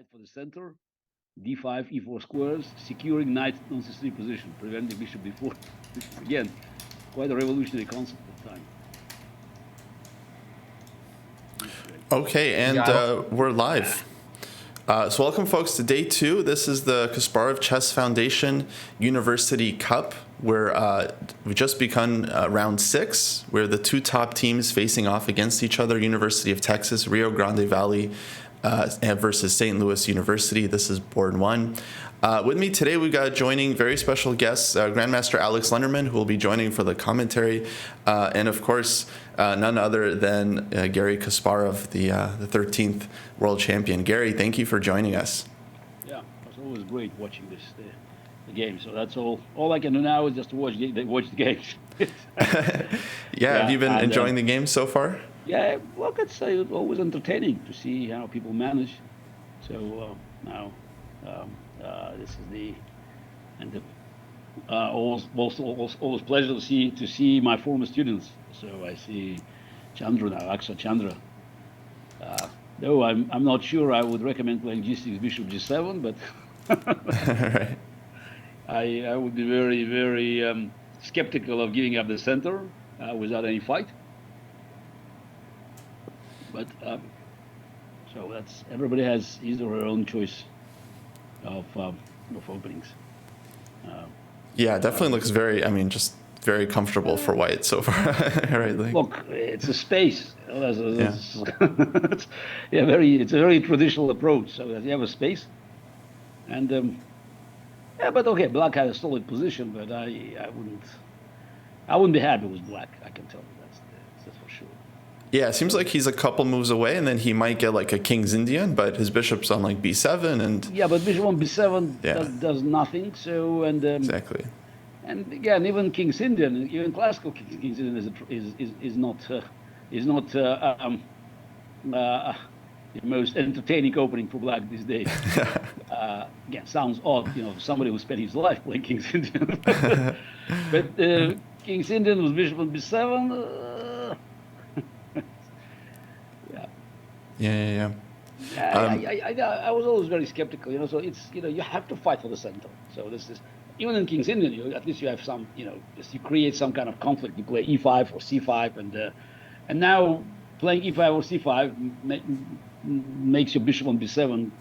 fight for the center, d5, e4 squares, securing knight non-c3 position, preventing bishop d4, which is again quite a revolutionary concept at the time. Okay, and we're live. So welcome, folks, to day 2. This is the Kasparov Chess Foundation University Cup, where we've just begun round 6, where the 2 top teams facing off against each other, University of Texas, Rio Grande Valley versus St. Louis University. This is board 1. With me today, we've got joining very special guests, Grandmaster Alex Lenderman, who will be joining for the commentary, and of course, none other than Garry Kasparov, the 13th world champion. Garry, thank you for joining us. Yeah, it's always great watching the game. So that's all. All I can do now is just to watch the games. Yeah, have you been enjoying the game so far? Yeah, look, it's always entertaining to see how people manage. So now. This is always pleasure to see my former students. So I see Chandra now, Aksa Chandra. Though I'm not sure I would recommend playing g6 bishop g7, but Right. I would be very, very skeptical of giving up the center without any fight. But so that's everybody has his or her own choice of openings. Yeah, definitely looks just very comfortable for white so far. Right? Look, it's a space. It's a very traditional approach. So you have a space, and but okay, black had a solid position, but I wouldn't be happy with black. I can tell you that's for sure. Yeah, it seems like he's a couple moves away, and then he might get like a King's Indian, but his bishop's on like b7, and yeah, but bishop on b7 does nothing. So exactly. And again, even King's Indian, even classical King's Indian is not the most entertaining opening for black these days. Again, sounds odd, somebody who spent his life playing King's Indian. But King's Indian was bishop on b7. Yeah. I was always very skeptical, so it's, you have to fight for the center. So this is, even in King's Indian, at least you have some, just you create some kind of conflict. You play e5 or c5, and now playing e5 or c5 makes your bishop on b7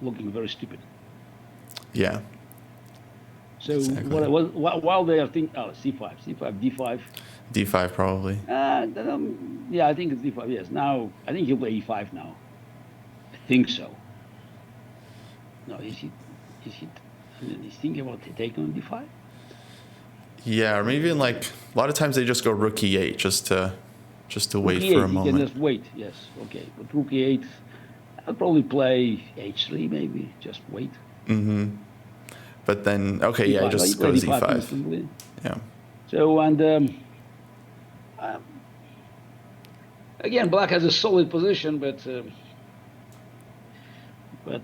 looking very stupid. Yeah. So exactly. While they are thinking, c5, d5. D5 probably. Yeah, I think it's d5. Yes. Now I think he'll play e5 now. I think so. No, is he? He's thinking about taking on d5. Yeah, or maybe in a lot of times they just go rook e8 just to wait e8, for a moment. You can just wait. Yes. Okay. But rook e8, I'll probably play h3 maybe. Just wait. Mm-hmm. But then he just goes e5. Yeah. So again, black has a solid position, but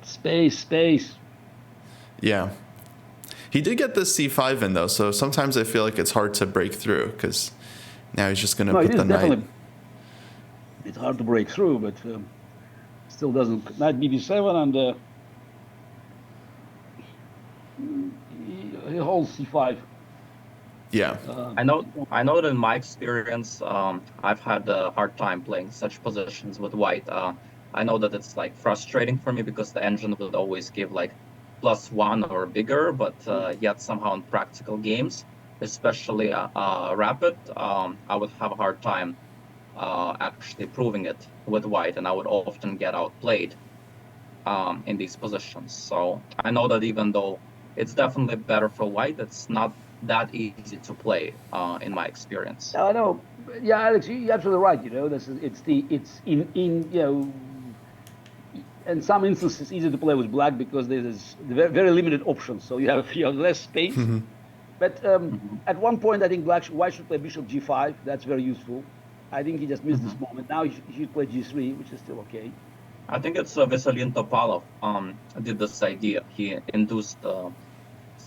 space. Yeah. He did get this c5 in, though, so sometimes I feel like it's hard to break through, because now he's just going to put the knight. It's hard to break through, but still doesn't. Knight b7, and he holds c5. Yeah. I know that in my experience, I've had a hard time playing such positions with white. I know that it's frustrating for me because the engine would always give +1 or bigger, but yet somehow in practical games, especially rapid, I would have a hard time actually proving it with white, and I would often get outplayed in these positions. So I know that even though it's definitely better for white, it's not that easy to play in my experience. I know. Yeah, Alex, you're absolutely right. It's in in some instances it's easy to play with black because there's very limited options. So you have less space. Mm-hmm. But at one point, I think white should play bishop g5. That's very useful. I think he just missed this moment. Now he should play g3, which is still okay. I think it's Vasilin Topalov did this idea. He induced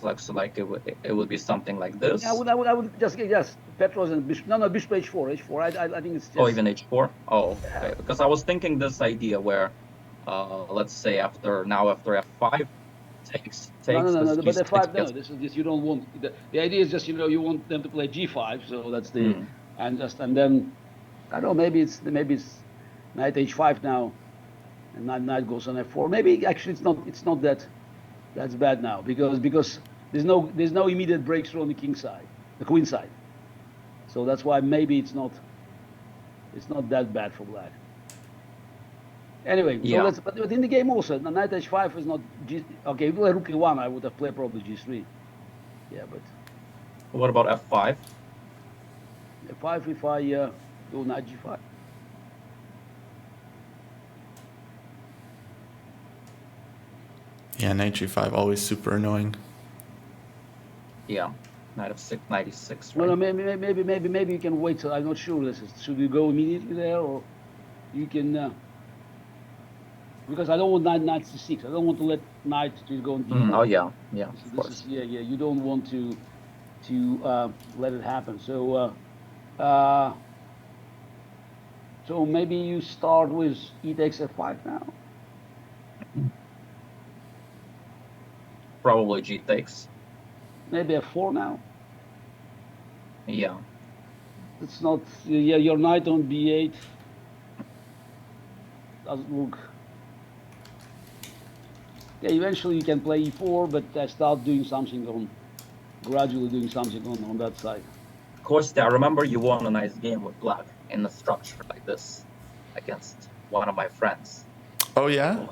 it would be something like this. Yeah, I would just Petros and bishop. No, bishop h4. I think it's just... Oh, even h4. Oh, okay. Because I was thinking this idea where let's say after f5, takes. No. But this f5, G6 no. This you don't want. The idea is just you want them to play g5. So that's the and then I don't know. Maybe it's knight h5 now, and knight goes on f4. Maybe actually it's not that's bad now because there's no immediate breakthrough on the king side, the queen side. So that's why maybe it's not that bad for black. Anyway, so but in the game also, knight h5 is not okay. If you play rook e1, I would have played probably g3. Yeah, but what about f5? f5 if I go knight g5. Yeah, knight g5 always super annoying. Yeah, knight f6, knight e6. Right? No, maybe you can wait. I'm not sure. Should you go immediately there, or you can? Because I don't want knight c6. I don't want to let knight to go on d4. Oh yeah. You don't want to let it happen. So so maybe you start with e takes f5 now. Probably g takes. Maybe f4 now. Yeah. It's not. Yeah, your knight on b8 doesn't look. Yeah, eventually you can play e4, but start doing something gradually doing something on that side. Kostya, I remember you won a nice game with black in a structure like this against one of my friends. Oh yeah.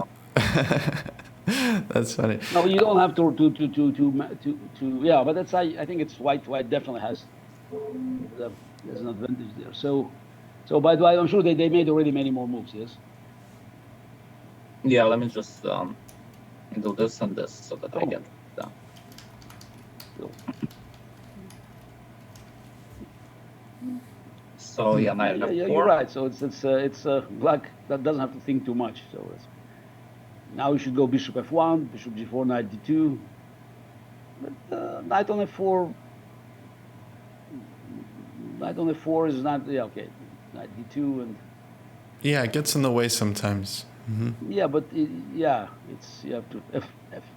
That's funny. No, you don't have to yeah, but that's I think it's white. White definitely has there's an advantage there. So by the way, I'm sure they made already many more moves. Yes. Yeah, let me just do this and this so that I get down. So yeah, knight f4. Yeah, you're right. So it's black that doesn't have to think too much. So now we should go bishop f1, bishop g4, knight d2. But knight on f4. Knight on f4 is not okay. Knight d2 and. Yeah, it gets in the way sometimes. Mm-hmm. Yeah, but you have to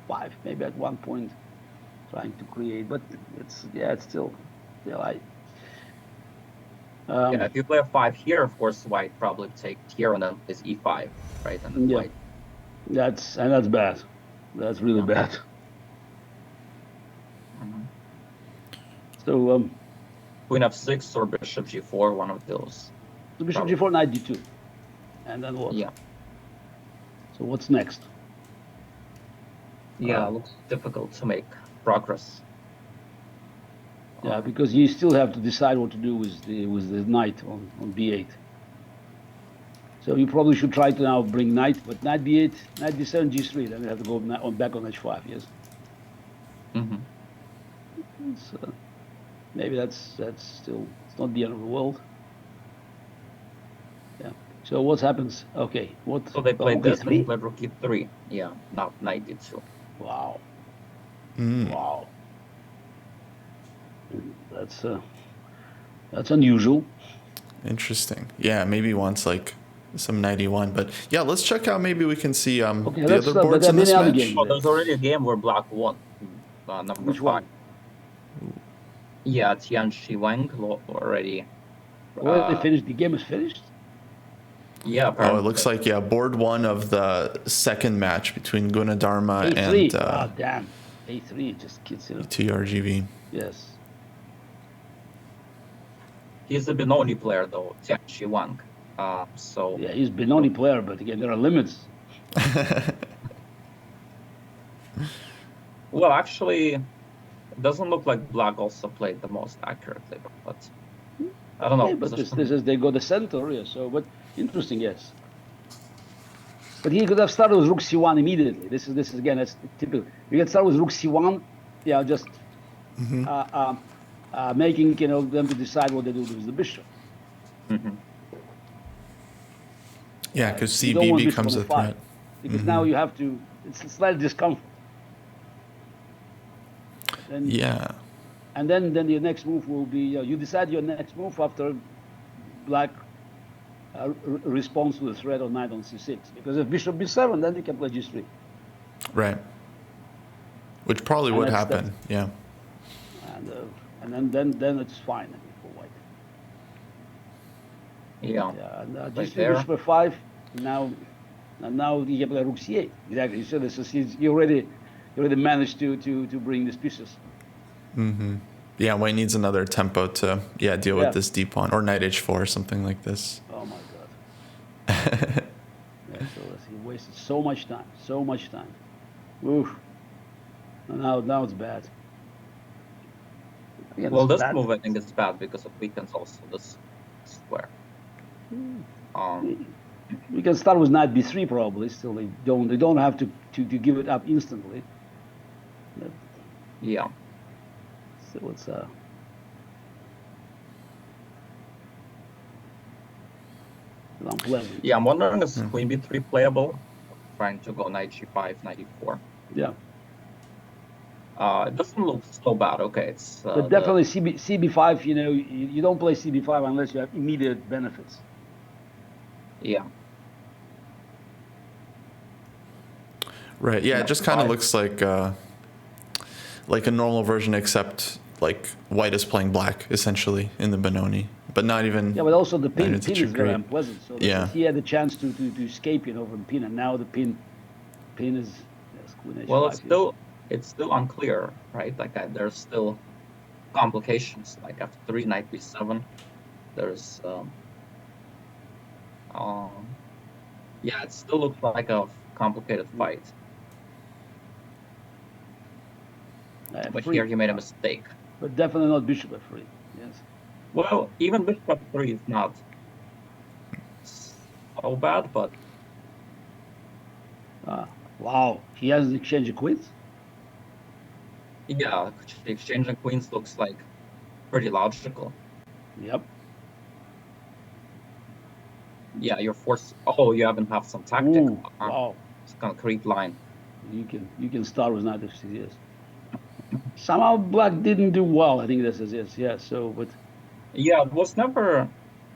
f5 maybe at one point, trying to create. But it's still yeah. If you play f5 here, of course, white probably take here and then plays e5, right? And then white. That's bad. That's really bad. Mm-hmm. So queen f6 or bishop g4, one of those. So bishop g4, knight d2, and then what? Yeah. So what's next? Yeah, looks difficult to make progress. Yeah, because you still have to decide what to do with the knight on b8. So you probably should try to now bring knight, but knight b8, knight d7, g3. Then you have to go back on h5. Yes. Mm-hmm. Maybe that's still not the end of the world. Yeah. So what happens? Okay. What? So they played this and played rook e3. Yeah. Now knight d2. Wow. Wow. That's unusual. Interesting. Yeah, maybe once like some 91, but yeah, let's check out. Maybe we can see the other boards in this match. Oh, there's already a game where black won. Number Which 5. one? Yeah, Tianchi Wang already. Already finished. The game is finished. Yeah. Apparently. Oh, it looks like board 1 of the second match between Gunadarma A3. and damn, A3 just kids it. TRGV. Yes. He's a Benoni player though, Tianchi Wang. So yeah, he's Benoni player, but again, there are limits. Well, actually, it doesn't look like black also played the most accurately, but I don't know. Yeah, but this is they go the center, yeah. So, but interesting, yes. But he could have started with rook c1 immediately. This is again, that's typical. You can start with rook c1, yeah, just making them to decide what they do with the bishop. Mm-hmm. Yeah, because CB becomes a threat. Because now you have to. It's a slight discomfort. And, yeah. And then your next move will be you decide your next move after black response to the threat on knight on c6. Because if bishop b7, then you can play g3. Right. Which probably would happen. Yeah. And then it's fine for white. Yeah. And Right g3 there. bishop f5. Now you can play rook c8. Exactly. So this is you already managed to bring these pieces. Mm-hmm. Yeah, white needs another tempo to deal with this d pawn or knight h4 or something like this. Oh my god. So he wasted so much time. Oof. And now it's bad. Again, Well, it's this bad. move I think is bad because it weakens also this square. We can start with knight b3 probably. Still, they don't have to give it up instantly. But Yeah. still, it's unpleasant. Yeah, I'm wondering is queen b3 playable? Trying to go knight g5, knight e4. Yeah. It doesn't look so bad. Okay, it's But definitely CB5. You don't play CB5 unless you have immediate benefits. Yeah. Right. Yeah, it just kind of looks like a normal version, except like white is playing black essentially in the Benoni, but not even. Yeah, but also the pin is very great. unpleasant. So he had the chance to escape from pin, and now the pin is queen h5. Well, it's still unclear, right? Like there's still complications. Like f3, knight b7. There's yeah, it still looks like a complicated fight. But here he made a mistake. But definitely not bishop f3. Yes. Well, even bishop f3 is not so bad, but wow, he has an exchange of queens. Yeah, the exchange of queens looks like pretty logical. Yep. Yeah, you're forced. Oh, you haven't have some tactic. Ooh, wow. It's concrete line. You can start with knight f6. Yes. Somehow black didn't do well. I think this is yes. Yeah. So, but yeah, it was never.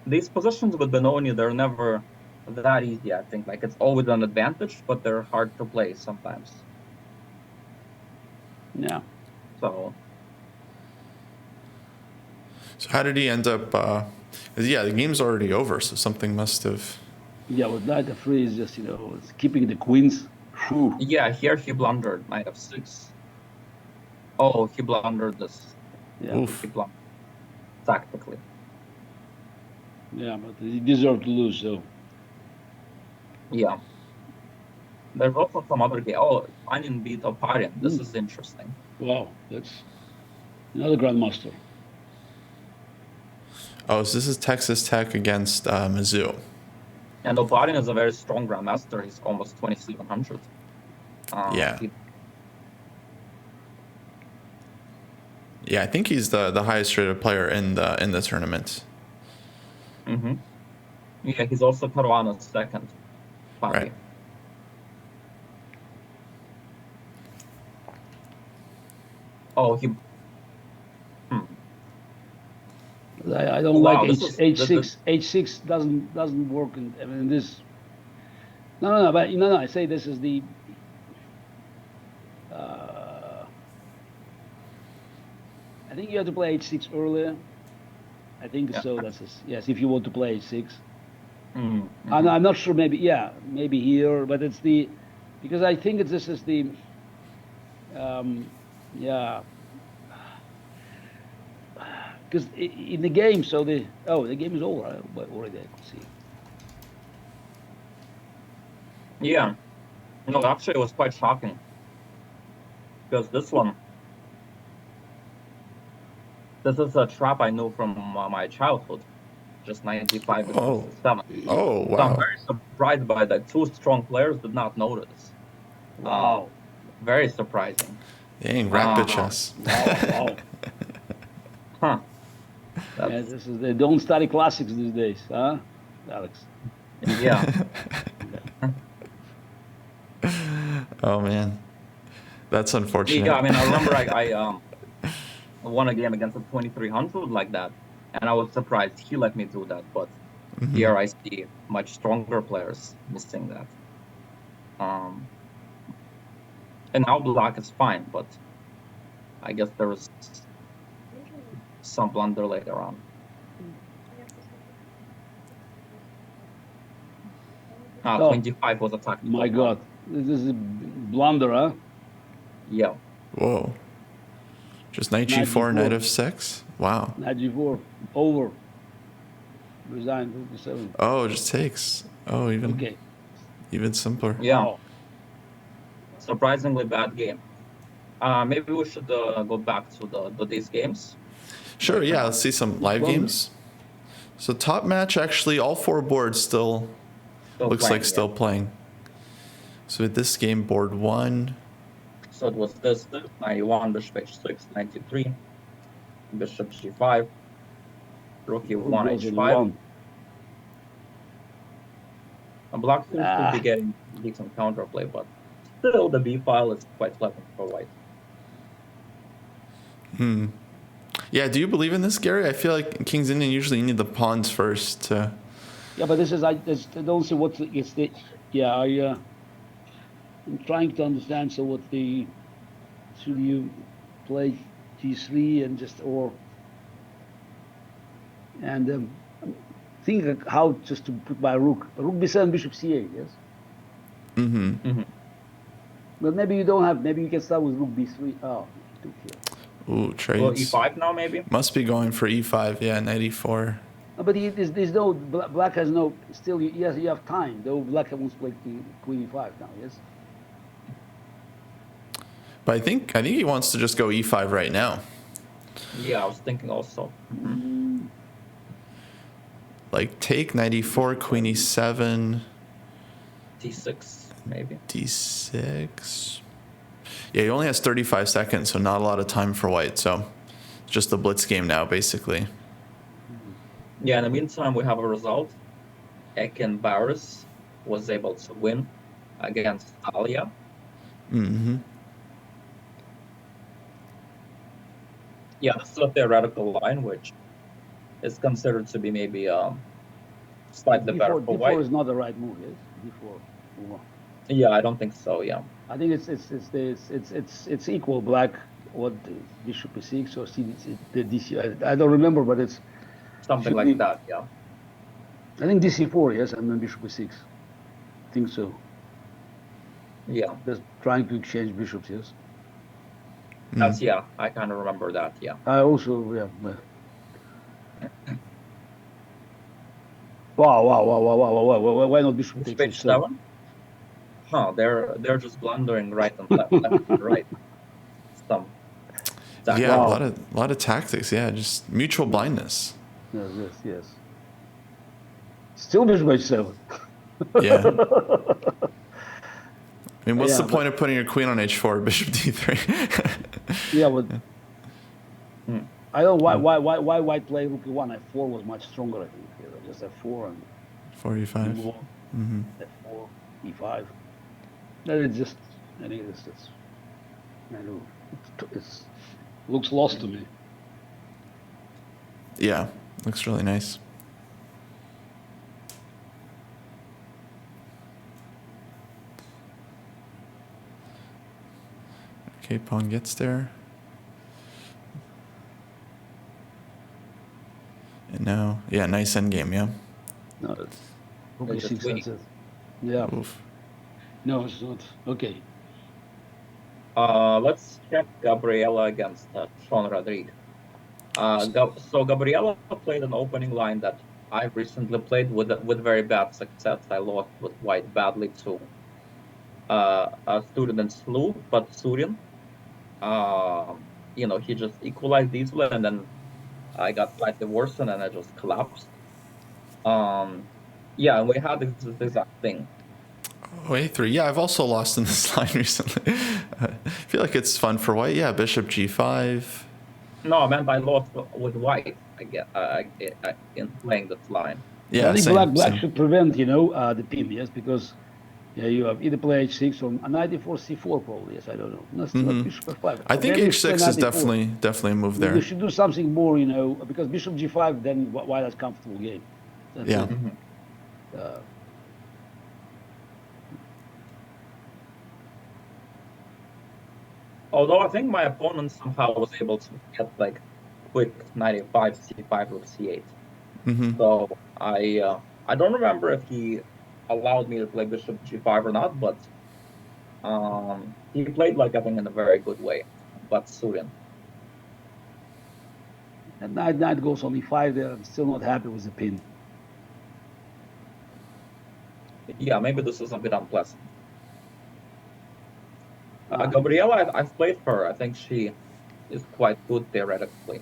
These positions with Benoni, they're never that easy. I think like it's always an advantage, but they're hard to play sometimes. Yeah. So how did he end up? Yeah, the game's already over, so something must have. Yeah, with knight f3 is just it's keeping the queens. Whew. Yeah, here he blundered knight f6. Oh, he blundered this. Yeah. Oof. He blundered tactically. Yeah, but he deserved to lose. So. Yeah. There's also some other game. Oh, Onion beat Oparin. This is interesting. Wow, that's another grandmaster. Oh, so this is Texas Tech against Mizzou. And Oparin is a very strong grandmaster. He's almost 2,700. Yeah. Yeah, I think he's the highest rated player in the tournament. Mm-hmm. Yeah, he's also Caruana's second. Finally. Right. Oh, he. I don't like h6. H6 doesn't work. In this. No. But no. I say this is the. I think you have to play h6 earlier. I think so. Yes. If you want to play h6. Mm-hmm. I'm not sure. Maybe here, but it's the because I think this is the. Yeah. Because in the game, the game is over. Already I can see. Yeah. No, actually, it was quite shocking. Because this is a trap I knew from my childhood. Just 95 and 7. Oh, wow. So I'm very surprised by that. Two strong players did not notice. Wow. Very surprising. Dang, rapid chess. Wow. Huh. Yeah, they don't study classics these days, huh, Alex? Yeah. Oh man, that's unfortunate. Yeah, I mean, I remember I won a game against a 2300 like that, and I was surprised he let me do that. But Here I see much stronger players missing that. And now black is fine, but I guess there was some blunder later on. Oh, 25 was a tactical. My God, this is a blunder, huh? Yeah. Whoa. Just knight g4, knight f6? Wow. Knight g4, over. Resign, 57. Oh, it just takes. Oh, even simpler. Yeah. Wow. Surprisingly bad game. Maybe we should go back to these games. Sure, yeah, let's see some live games. So top match, actually, all four boards still looks playing, like still playing. So with this game, board 1. So it was this 91, bishop h6, 93, bishop g5, rook e1, h5. And black seems to be getting decent counterplay, but still the b file is quite pleasant for white. Yeah, do you believe in this, Gary? I feel like King's Indian usually you need the pawns first to... Yeah, but this is, I don't see what it's the, yeah, I'm trying to understand, so what the, should you play g3 and just, or, and think how just to put my rook b7, bishop c8, yes? But maybe you don't have, maybe you can start with rook b3. Oh, took here. Ooh, trades. Well, e5 now, maybe? Must be going for e5, yeah, knight e4. No, but there's no, black has no, still, yes, you have time, though black wants to play queen e5 now, yes? But I think he wants to just go e5 right now. Yeah, I was thinking also. Like take knight e4, queen e7. d6, maybe. d6. Yeah, he only has 35 seconds, so not a lot of time for white. So it's just a blitz game now, basically. Yeah, in the meantime, we have a result. Ekin Barris was able to win against Talia. Yeah, this is a theoretical line, which is considered to be maybe slightly better for white. D4 is not the right move, yes? D4. Yeah, I don't think so. Yeah, I think it's equal black. What bishop e6 or the DC? I don't remember, but it's something like that. Yeah, I think DC4, yes, and then bishop e6. I think so. Yeah, just trying to exchange bishops, yes. That's I kind of remember that. Yeah. I also Wow! Why not bishop takes h7? Huh? They're just blundering right and left, left and right. Yeah, a lot of tactics. Yeah, just mutual blindness. Yes. Still bishop h7. Yeah. I mean, what's the point of putting your queen on h4, bishop d3? Yeah, but I don't know why white play rook e1. F4 was much stronger, I think. Just F4 and 4 e5. F4, e5. That is just, I think it looks lost to me. Yeah, looks really nice. Okay, pawn gets there. And now, yeah, nice endgame, yeah. No, it's 6 yeah. Oof. No, it's not. Okay. Let's check Gabriela against Sean Rodriguez. So Gabriela played an opening line that I recently played with very bad success. I lost with white badly to a student in Slu, but Surin. He just equalized easily, and then I got slightly worse, and then I just collapsed. Yeah, and we had this exact thing. Oh, A3. Yeah, I've also lost in this line recently. I feel like it's fun for white. Yeah, bishop g5. No, I meant I lost with white. In playing this line. Yeah, I think black should prevent, the pin, yes, because you have either play h6 or knight e4, c4 probably. Yes, I don't know. Not bishop f5. I think h6 is definitely a move there. We should do something more, because bishop g5, then white has comfortable game. That's Yeah. it. Mhm. Uh, Although I think my opponent somehow was able to get like quick 95 c5 rook c8. Mm-hmm. So I don't remember if he allowed me to play bishop g5 or not, but he played like I think in a very good way, but suiting. and knight goes on e5 there. I'm still not happy with the pin. Yeah, maybe this is a bit unpleasant. Ah. Gabriela, I've played her. I think she is quite good theoretically.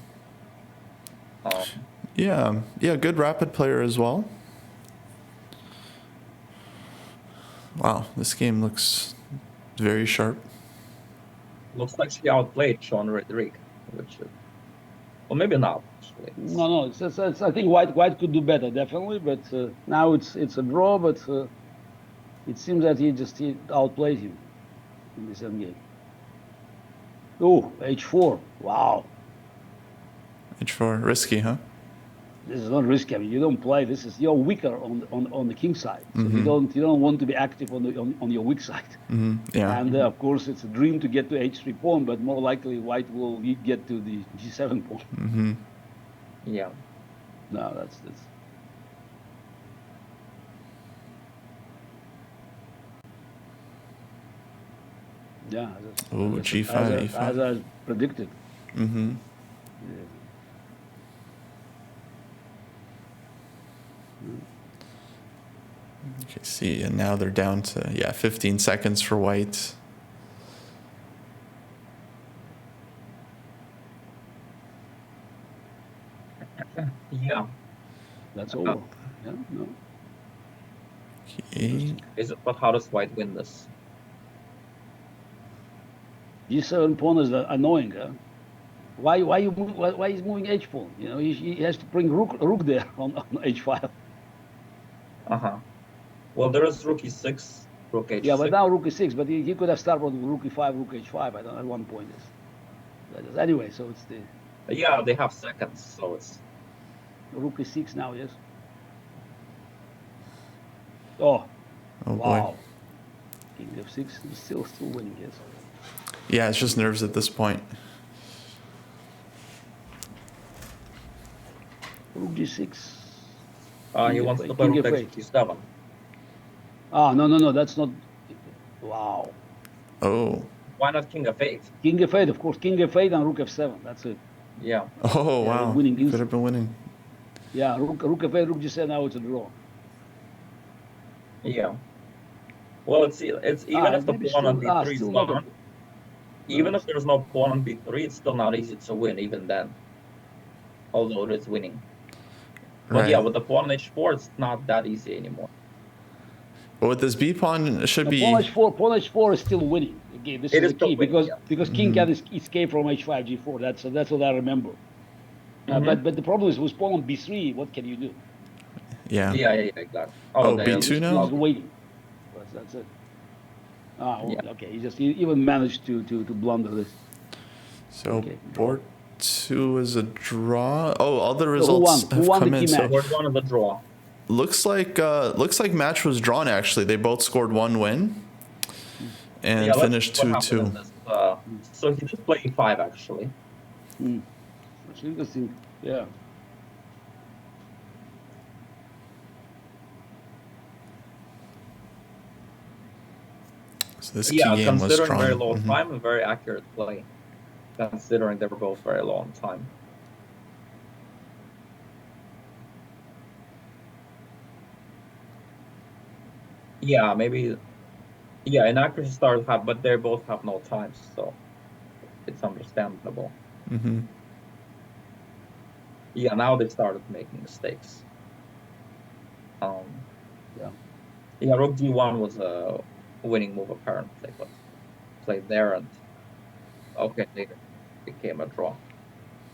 Yeah. Yeah. Good rapid player as well. Wow, this game looks very sharp. Looks like she outplayed Sean Rodrigue, which is, well, maybe not actually. No, it's I think white could do better definitely, but now it's a draw. But it seems that he outplayed him in this end game. Oh, h4! Wow, H4, risky, huh? this is not risky. I mean, you don't play. You're weaker on the king side, so Mm-hmm. you don't want to be active on your weak side. Mm-hmm. Yeah. And of course, it's a dream to get to h3 pawn, but more likely white will get to the g7 pawn. Mm-hmm. Yeah. No, that's. Yeah. Oh, g5, e5. As I predicted. Mm-hmm. Yeah. Okay, see, and now they're down to 15 seconds for white. Yeah. That's over. Yeah, no. Okay. But how does white win this? G7 pawn is annoying, huh? Why he's moving h pawn? You know, he has to bring rook there on h5. Well, there is rook e6, rook h6. Yeah, but now rook e6. But he could have started with rook e5, rook h5. I don't know, at one point. Anyway, so it's the. Yeah, they have seconds, so it's Rook e6 now, yes. Oh Oh wow. boy. King f6, still winning, yes. Yeah, it's just nerves at this point. Rook g6. he wants to play rook h7. Ah, no, that's not. Wow. Oh. Why not king f8? King f8, of course. King f8 and rook f7. That's it. Yeah. Oh, Yeah, wow. winning Could have been winning. Yeah, rook f8, rook g7. Now it's a draw. Yeah. Well, it's even if the pawn on b3 is gone, even if there's no pawn on b3, it's still not easy to win even then. Although it is winning. But Right. yeah, with the pawn on h4, it's not that easy anymore. But with this b pawn, it should be. Pawn h4 is still winning. Again, this It is is the key still winning, because king can escape from h5, g4. That's what I remember. But the problem is with pawn on b3, what can you do? Yeah. Yeah, exactly. Oh, they b2 are- now? He's waiting. That's it. Ah, well, Yeah. okay. He even managed to blunder this. So Okay. board 2 is a draw. Oh, all the who results won? Who have won come the in. key So match? Board 1 is a draw. looks like match was drawn actually. They both scored 1 win and Yeah, let's finished see what happened 2-2. in this. So he did play e5 actually. That's interesting. Yeah. So this key Yeah, game was considering drawn. very low Mhm. time, a very accurate play. Considering they were both very low on time. Yeah, maybe. Yeah, inaccuracy stars have, but they both have no times, so it's understandable. Mhm. Yeah, now they started making mistakes. Yeah. Yeah, rook d1 was a winning move apparently, but played there and okay, it became a draw.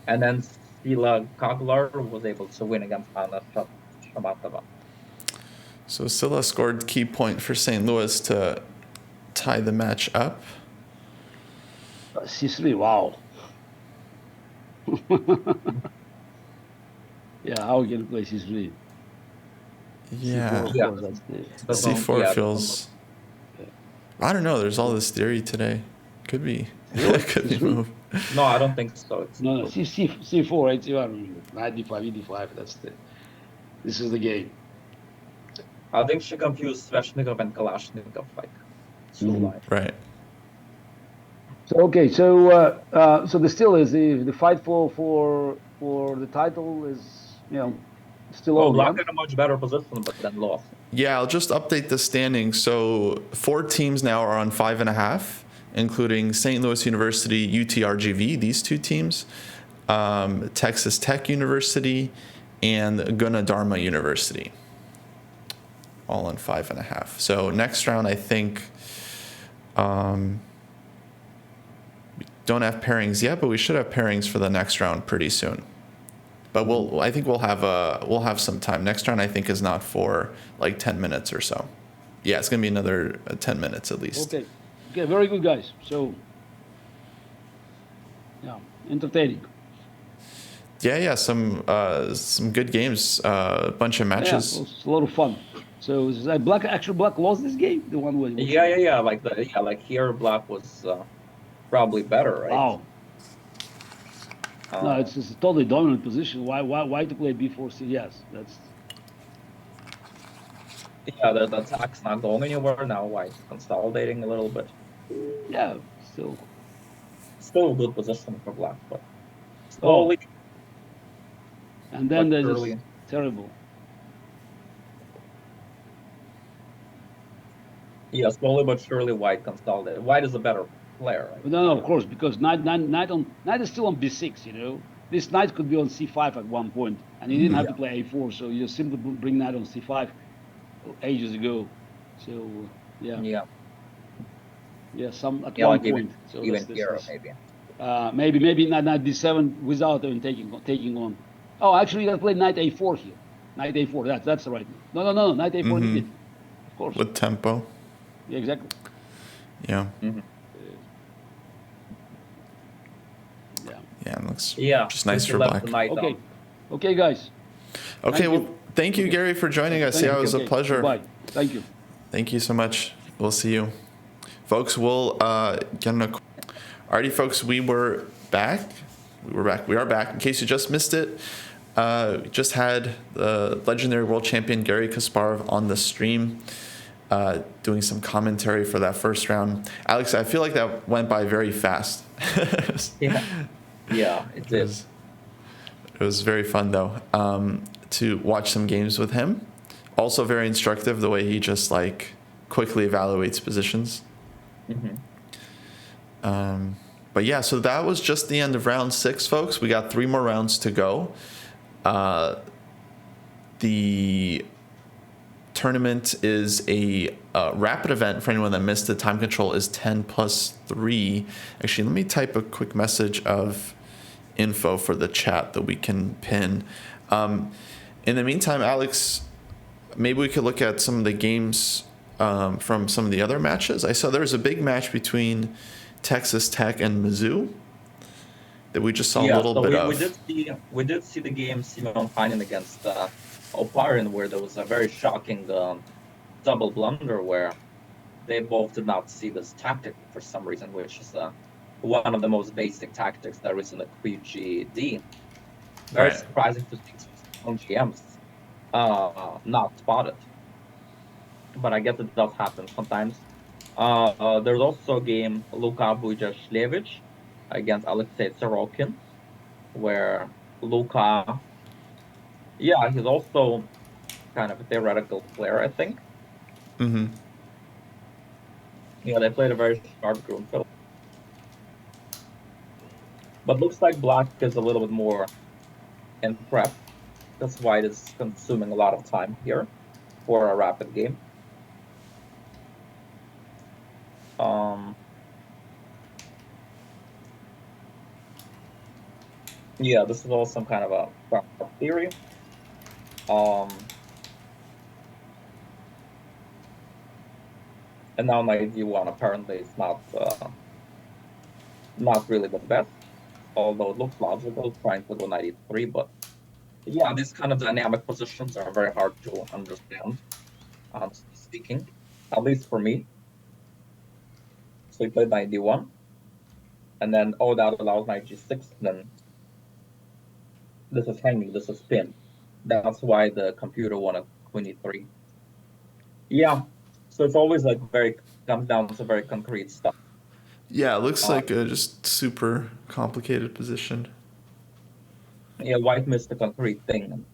And then Sila Kaglar was able to win against Anna Shamatova. So Silla scored key point for St. Louis to tie the match up. C3, wow. Yeah, how can you play C3? Yeah. C4, of Yeah. course, that's the. C4 Yeah, feels. I don't know. There's all this theory today. Could be. Really? Could be It's true? move. No, I don't think so. It's No, C4, I remember. Knight D5, E5. This is the game. I think she confused Sveshnikov and Kalashnikov like two lines. Right. So okay, so the still is the fight for the title is still Oh, on. Black Yeah? in a much better position, but then lost. Yeah, I'll just update the standings. So 4 teams now are on 5.5, including St. Louis University, UTRGV, these 2 teams, Texas Tech University, and Gunadharma University, all on 5.5. So next round, I think we don't have pairings yet, but we should have pairings for the next round pretty soon. But I think we'll have some time. Next round I think is not for like 10 minutes or so. Yeah, it's gonna be another 10 minutes at least. Okay, very good, guys. So yeah, entertaining. Yeah, some good games, a bunch of matches. Yeah, it's a lot of fun. So is that Black lost this game? The one with Yeah. Like here, Black was probably better, right? Wow. No, it's just a totally dominant position. Why to play B4C? Yes, that's. Yeah, the attack's not going anywhere now. White's consolidating a little bit. Yeah, still a good position for Black, but slowly. And then there's surely. this terrible. Yeah, slowly but surely White consolidated. White is a better player. Right? No, of course, because knight is still on B6. This knight could be on C5 at one point, and he didn't have to play A4. So you simply bring knight on C5 ages ago. So yeah. Some at one like point. So even here, maybe. Maybe knight D7 without even taking on. Oh, actually, you got to play knight A4 here. Knight A4. That's the right. No. Knight A4 he did. Of course. With tempo. Yeah, exactly. Yeah. Mm-hmm. Yeah, it looks just nice for Black. Okay, guys. Okay, thank you, Garry, for joining us. It was a pleasure. Bye. Thank you. Thank you so much. We'll see you. Folks, we'll get in a... Alrighty, folks, we are back. In case you just missed it, we just had the legendary world champion Garry Kasparov on the stream, doing some commentary for that first round. Alex, I feel like that went by very fast. Yeah, it did. It was very fun, though, to watch some games with him. Also very instructive, the way he just, quickly evaluates positions. But yeah, so that was just the end of round 6, folks. We got 3 more rounds to go. The tournament is a rapid event. For anyone that missed it, time control is 10+3. Actually, let me type a quick message of info for the chat that we can pin. In the meantime, Alex, maybe we could look at some of the games from some of the other matches. I saw there was a big match between Texas Tech and Mizzou that we just saw a little bit of. We did see the game Simon Heinen against Oparin, where there was a very shocking double blunder where they both did not see this tactic for some reason, which is one of the most basic tactics there is in the QGD. Very surprising to see some GMs not spotted. But I guess it does happen sometimes. There's also a game, Luka Vujashlevich against Alexei Sorokin, where Luka, he's also kind of a theoretical player, I think. Yeah, they played a very sharp group. But looks like Black is a little bit more in prep. That's why it is consuming a lot of time here for a rapid game. Yeah, this is all some kind of a theory. And now my V1 apparently is not really the best, although it looks logical trying to go 93, but Yeah, these kind of dynamic positions are very hard to understand, honestly speaking, at least for me. So he played knight d1, and then, oh, that allows knight g6, then this is hanging, this is pinned. That's why the computer wanted queen e3. Yeah, so it's always like comes down to very concrete stuff. Yeah, it looks like a just super complicated position. Yeah, white missed the concrete thing, and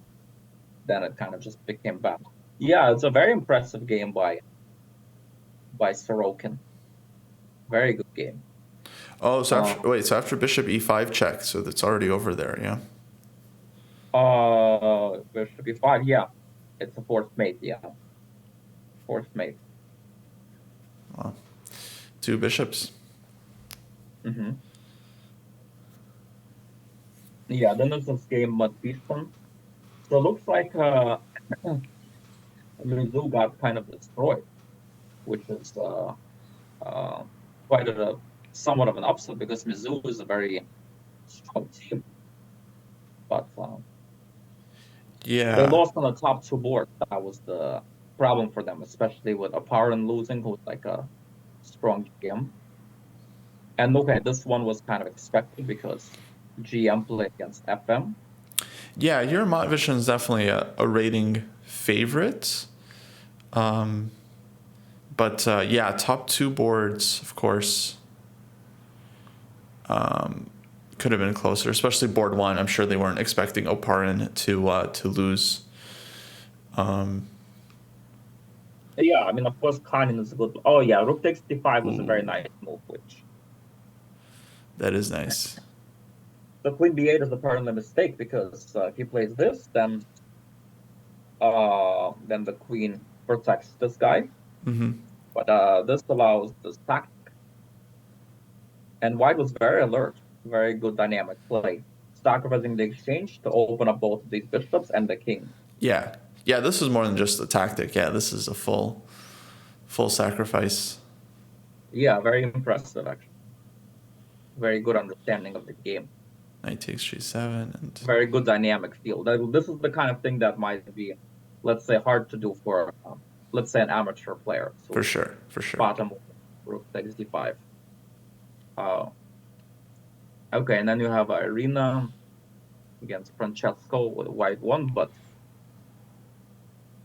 then it kind of just became bad. Yeah, it's a very impressive game by Sorokin. Very good game. Oh, so after bishop e5 check, so that's already over there, yeah? Bishop e5, yeah. It's a fourth mate, yeah. Fourth mate. Wow. Two bishops. Mm-hmm. Yeah, then there's this game Matishon. So it looks like Mizzou got kind of destroyed, which is quite somewhat of an upset because Mizzou is a very strong team. But yeah, they lost on the top two boards. That was the problem for them, especially with Aparin losing, who's like a strong GM. And okay, this one was kind of expected because GM played against FM. Yeah, your Matvishn is definitely a rating favorite. But yeah, top two boards, of course, could have been closer, especially board one. I'm sure they weren't expecting Oparin to lose. Yeah, I mean, of course, Kanin is a good. Oh yeah, Rook takes d5 was a very nice move, which. That is nice. The Queen b8 is apparently a mistake because if he plays this, then the Queen protects this guy. Mm-hmm. But this allows this tactic. And White was very alert, very good dynamic play, sacrificing the exchange to open up both of these bishops and the king. Yeah, this is more than just a tactic. Yeah, this is a full sacrifice. Yeah, very impressive, actually. Very good understanding of the game. Knight takes g7 and very good dynamic feel. This is the kind of thing that might be, let's say, hard to do for, let's say, an amateur player. So for sure. Bottom Rook takes d5. Okay, and then you have Irina against Francesco with white one, but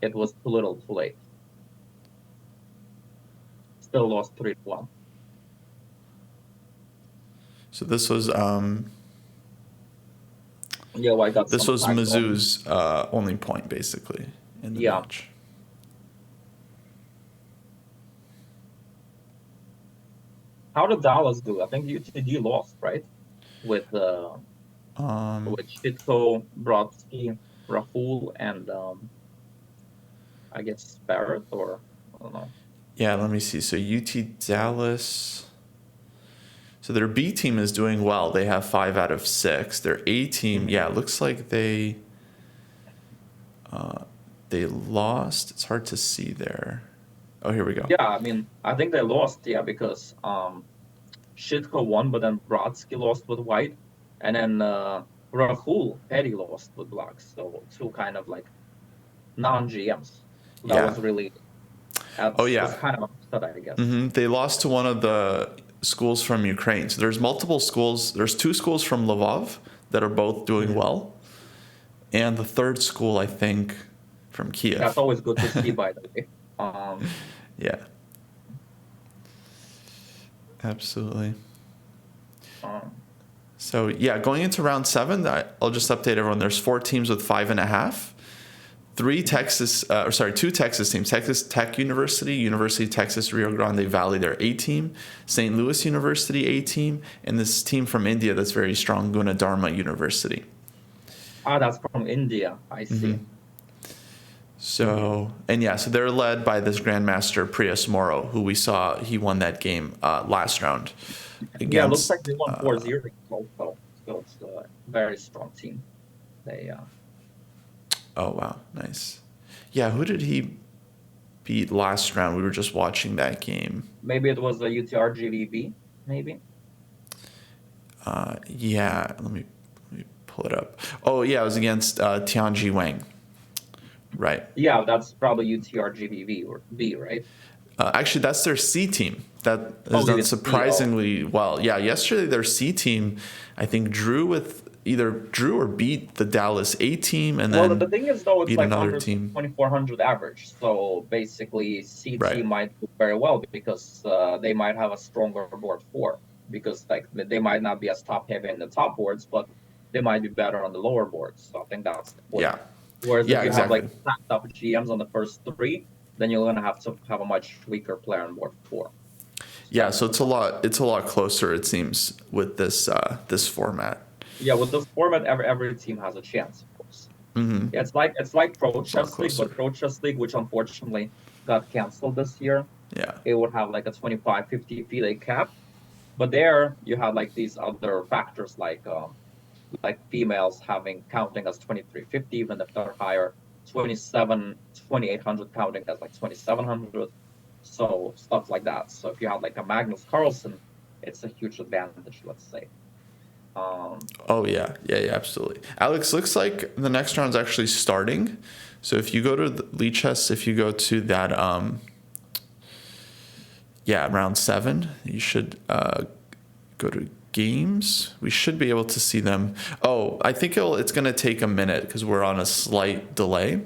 it was too little, too late. Still lost 3-1. So this was yeah, White got this was Mizzou's only point basically in the match. How did Dallas do? I think UTD lost, right? With Shitko, Brodsky, Rahul, and I guess Barrett, or I don't know. Yeah, let me see. So UT Dallas. So their B team is doing well. They have 5 out of 6. Their A team, yeah, it looks like they lost. It's hard to see there. Oh, here we go. Yeah, I mean, I think they lost, because Shitko won, but then Brodsky lost with white, and then Rahul, Petty lost with black. So two kind of like non-GMs. That was really... was kind of upset, I guess. Mm-hmm. They lost to one of the schools from Ukraine. So there's multiple schools. There's 2 schools from Lvov that are both doing well. And the third school, I think, from Kiev. That's always good to see, by the way. Yeah. Absolutely. So, yeah, going into round 7, I'll just update everyone. There's 4 teams with 5.5. 2 Texas teams, Texas Tech University, University of Texas Rio Grande Valley, their A team, St. Louis University A team, and this team from India that's very strong, Gunadarma University. That's from India, I see. Mm-hmm. So, so they're led by this Grandmaster Pruess Moro, who we saw, he won that game last round. It looks like they won 4-0 also, so it's a very strong team. They... Oh, wow. Nice. Yeah, who did he beat last round? We were just watching that game. Maybe it was the UTR GVB, maybe? Yeah, let me pull it up. Oh yeah, it was against Tianji Wang. Right. Yeah, that's probably UTRGV or B, right? Actually, that's their C team. That has Oh, done it's C, surprisingly well. Yeah, yesterday their C team, I think, drew or beat the Dallas A team, and then the thing is, though, it's beat like another under team. 2400 average. So basically, C Right. team might do very well because they might have a stronger board 4 because like they might not be as top heavy in the top boards, but they might be better on the lower boards. So I think that's the point. Yeah. Whereas Yeah, if you exactly. have like stacked up GMs on the first 3, then you're gonna have to have a much weaker player on board 4. Yeah, so it's a lot closer, it seems, with this this format. Yeah, with this format, every team has a chance, of course. Mm-hmm. Yeah, it's like Pro Chess League, closer. but Pro Chess League, which unfortunately got canceled this year, Yeah. it would have like a 25-50 FIDE cap. But there you have like these other factors like females counting as 2350, even if they're higher, 2800 counting as like 2700. So stuff like that. So if you have like a Magnus Carlsen, it's a huge advantage, let's say. Oh yeah, absolutely. Alex, looks like the next round's actually starting. So if you go to the Lead Chess, if you go to that round 7, you should go to games. We should be able to see them. Oh, I think it's going to take a minute because we're on a slight delay.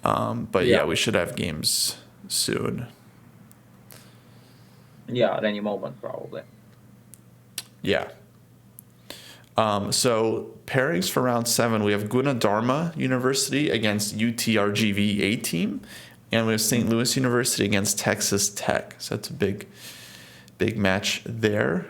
But yeah, we should have games soon. Yeah, at any moment probably. Yeah. So pairings for round 7, we have Gunadarma University against UTRGV A team, and we have St. Louis University against Texas Tech. So that's a big match there.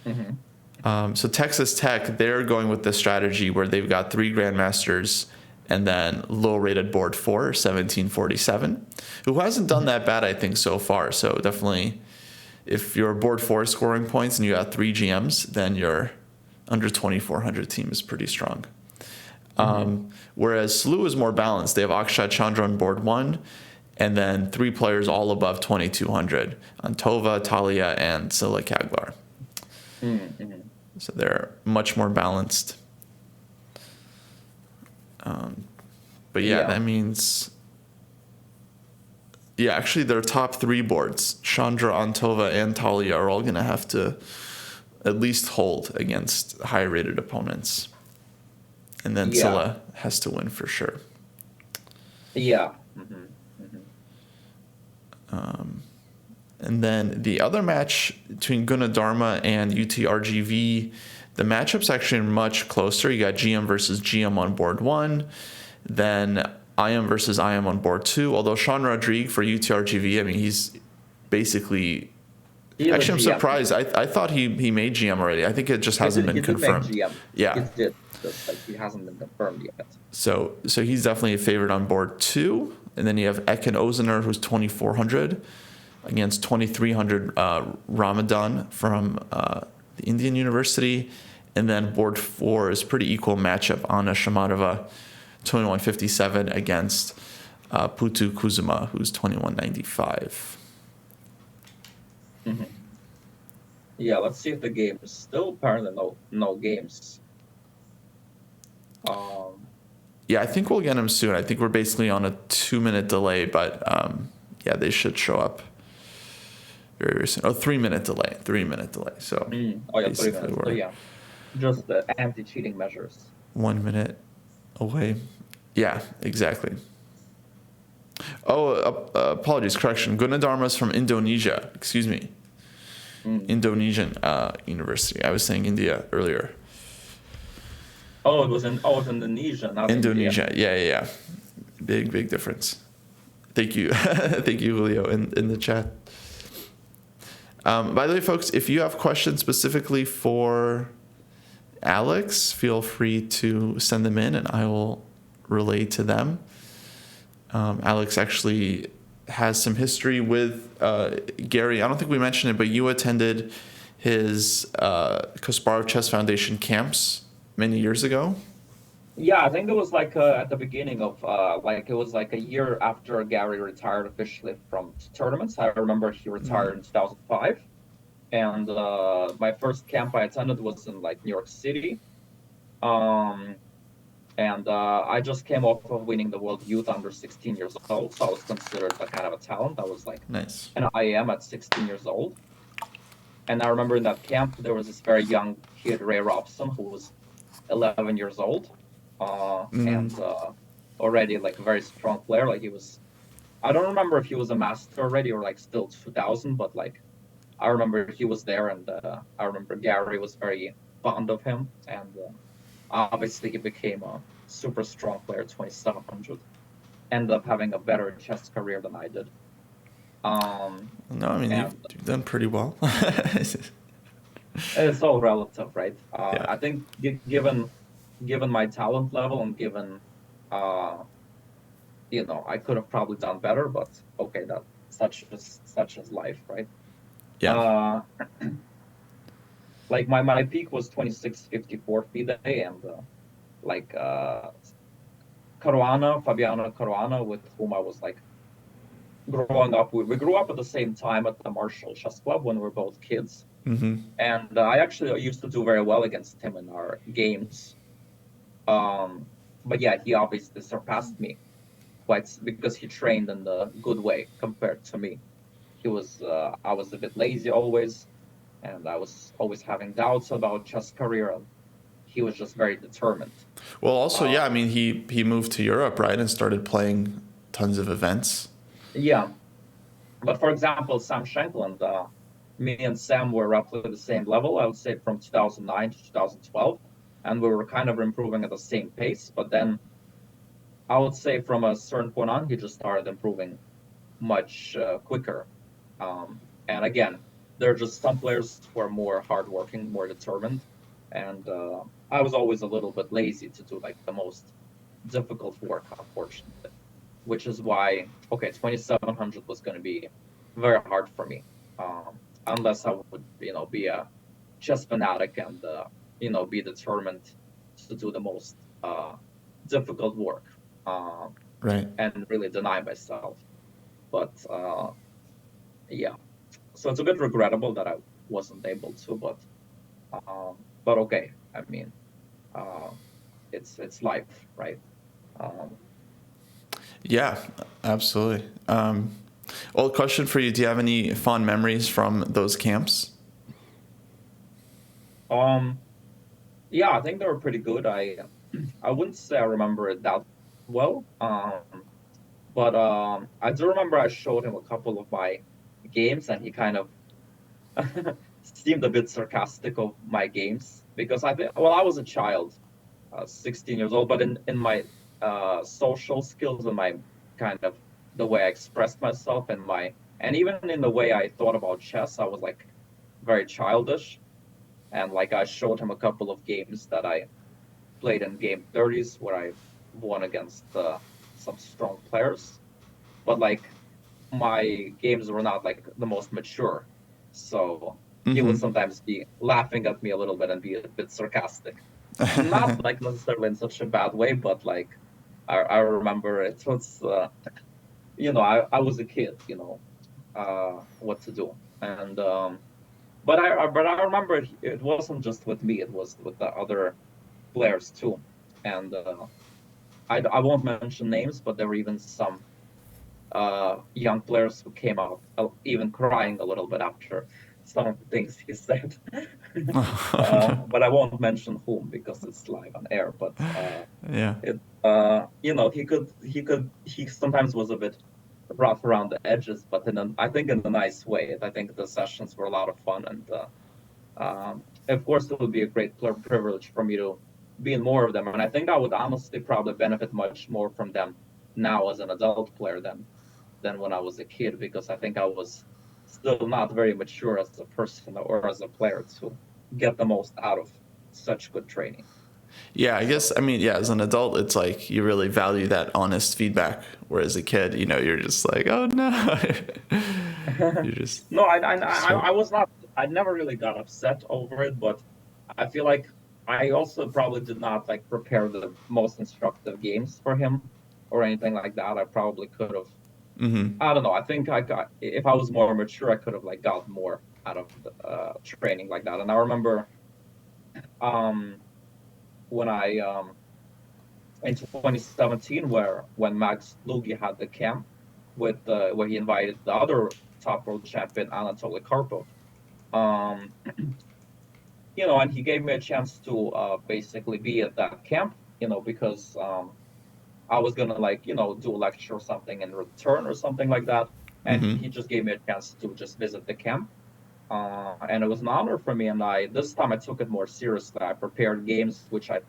Mm-hmm. So Texas Tech, they're going with the strategy where they've got 3 grandmasters and then low-rated board 4, 1747, who hasn't done that bad, I think, so far. So definitely, if you're board 4 scoring points and you got 3 GMs, then your under 2400 team is pretty strong. Mm-hmm. Whereas SLU is more balanced. They have Akshat Chandra on board 1, and then 3 players all above 2200, Antova, Talia, and Silla Kaglar. Mm-hmm. So they're much more balanced. But that means... Yeah, actually their top 3 boards, Chandra, Antova, and Talia, are all going to have to at least hold against high-rated opponents. And then Silla has to win for sure. Yeah. Mm-hmm. Mm-hmm. And then the other match between Gunadarma and UTRGV, the matchup's actually much closer. You got GM versus GM on board 1, then IM versus IM on board 2. Although Sean Rodrigue for UTRGV, I mean, he's basically... Actually, I'm surprised. I thought he made GM already. I think it just hasn't been confirmed. He did make GM. Yeah. It did. Just like he hasn't been confirmed yet. So he's definitely a favorite on board 2. And then you have Ekin Ozener, who's 2400 against 2300 Ramadan from the Indian University. And then board 4 is pretty equal matchup. Anna Shamatova, 2157 against Putu Kuzuma, who's 2195. Mm-hmm. Yeah, let's see if the game is still apparently no games. Yeah, I think we'll get them soon. I think we're basically on a 2-minute delay, but they should show up very, very soon. 3-minute delay. 3-minute delay. So 3 minutes. So yeah, just the anti-cheating measures. 1 minute away. Yeah, exactly. Apologies, correction. Gunadarma's from Indonesia. Excuse me. Indonesian university. I was saying India earlier. Oh, it was Indonesia, not Indonesia. India. Yeah. Big difference. Thank you. Thank you, Julio, in the chat. By the way, folks, if you have questions specifically for Alex, feel free to send them in and I will relay to them. Alex actually has some history with Garry. I don't think we mentioned it, but you attended his Kasparov Chess Foundation camps many years ago. Yeah, I think it was like at the beginning of it was like a year after Garry retired officially from tournaments. I remember he retired in 2005, and my first camp I attended was in like New York City, Um, and I just came off of winning the World Youth under 16 years old, so I was considered a kind of a talent. I was like Nice. an IM at 16 years old. And I remember in that camp, there was this very young kid, Ray Robson, who was 11 years old, and already like a very strong player. Like he was, I don't remember if he was a master already or like still 2000, but like I remember he was there, and I remember Garry was very fond of him, and obviously he became a super strong player, 2700. Ended up having a better chess career than I did. No, I mean, you've done pretty well. It's all relative, right? Yeah. I think given my talent level and given, I could have probably done better, but okay, that such as life, right? Yeah. Like my peak was 2654 FIDE, and Fabiano Caruana, with whom I was like growing up. We grew up at the same time at the Marshall Chess Club when we were both kids. And I actually used to do very well against him in our games. But yeah, he obviously surpassed me quite because he trained in the good way compared to me. I was a bit lazy always, and I was always having doubts about chess career. And he was just very determined. Well, also, I mean, he moved to Europe, right, and started playing tons of events. Yeah. But for example, Sam Shankland, me and Sam were roughly the same level, I would say, from 2009 to 2012. And we were kind of improving at the same pace. But then I would say from a certain point on, he just started improving much quicker. And again, there are just some players who are more hardworking, more determined. And I was always a little bit lazy to do like the most difficult work, unfortunately. Which is why, 2700 was going to be very hard for me, unless I would, be a chess fanatic and, be determined to do the most difficult work, right, and really deny myself. But yeah, so it's a bit regrettable that I wasn't able to, but okay. I mean, it's life, right? Yeah, absolutely. Well, question for you: do you have any fond memories from those camps? Yeah, I think they were pretty good. I wouldn't say I remember it that well, but I do remember I showed him a couple of my games, and he kind of seemed a bit sarcastic of my games because I was a child, 16 years old, but in my social skills and my kind of the way I expressed myself and even in the way I thought about chess, I was like very childish. And like I showed him a couple of games that I played in game 30s where I won against some strong players. But like my games were not like the most mature. So he would sometimes be laughing at me a little bit and be a bit sarcastic. Not like necessarily in such a bad way, but like I remember it was, I was a kid, what to do. And but I remember it wasn't just with me; it was with the other players too. And I won't mention names, but there were even some young players who came out even crying a little bit after some of the things he said. But I won't mention whom because it's live on air. But yeah, he sometimes was a bit rough around the edges, but I think in a nice way. I think the sessions were a lot of fun, and of course it would be a great privilege for me to be in more of them. And I think I would honestly probably benefit much more from them now as an adult player than when I was a kid, because I think I was still not very mature as a person or as a player to get the most out of such good training. Yeah, I guess, I mean, yeah, as an adult, it's like you really value that honest feedback. Whereas a kid, you're just like, oh no. You're just. No, I was not, I never really got upset over it, but I feel like I also probably did not like prepare the most instructive games for him or anything like that. I probably could have. I don't know. I think if I was more mature, I could have like got more out of the training like that. And I remember, when I in 2017, when Max Lugi had the camp with where he invited the other top world champion Anatoly Karpov. Um, and he gave me a chance to basically be at that camp, because I was gonna do a lecture or something in return or something like that, and Mm-hmm. he just gave me a chance to just visit the camp, and it was an honor for me. And this time I took it more seriously. I prepared games which I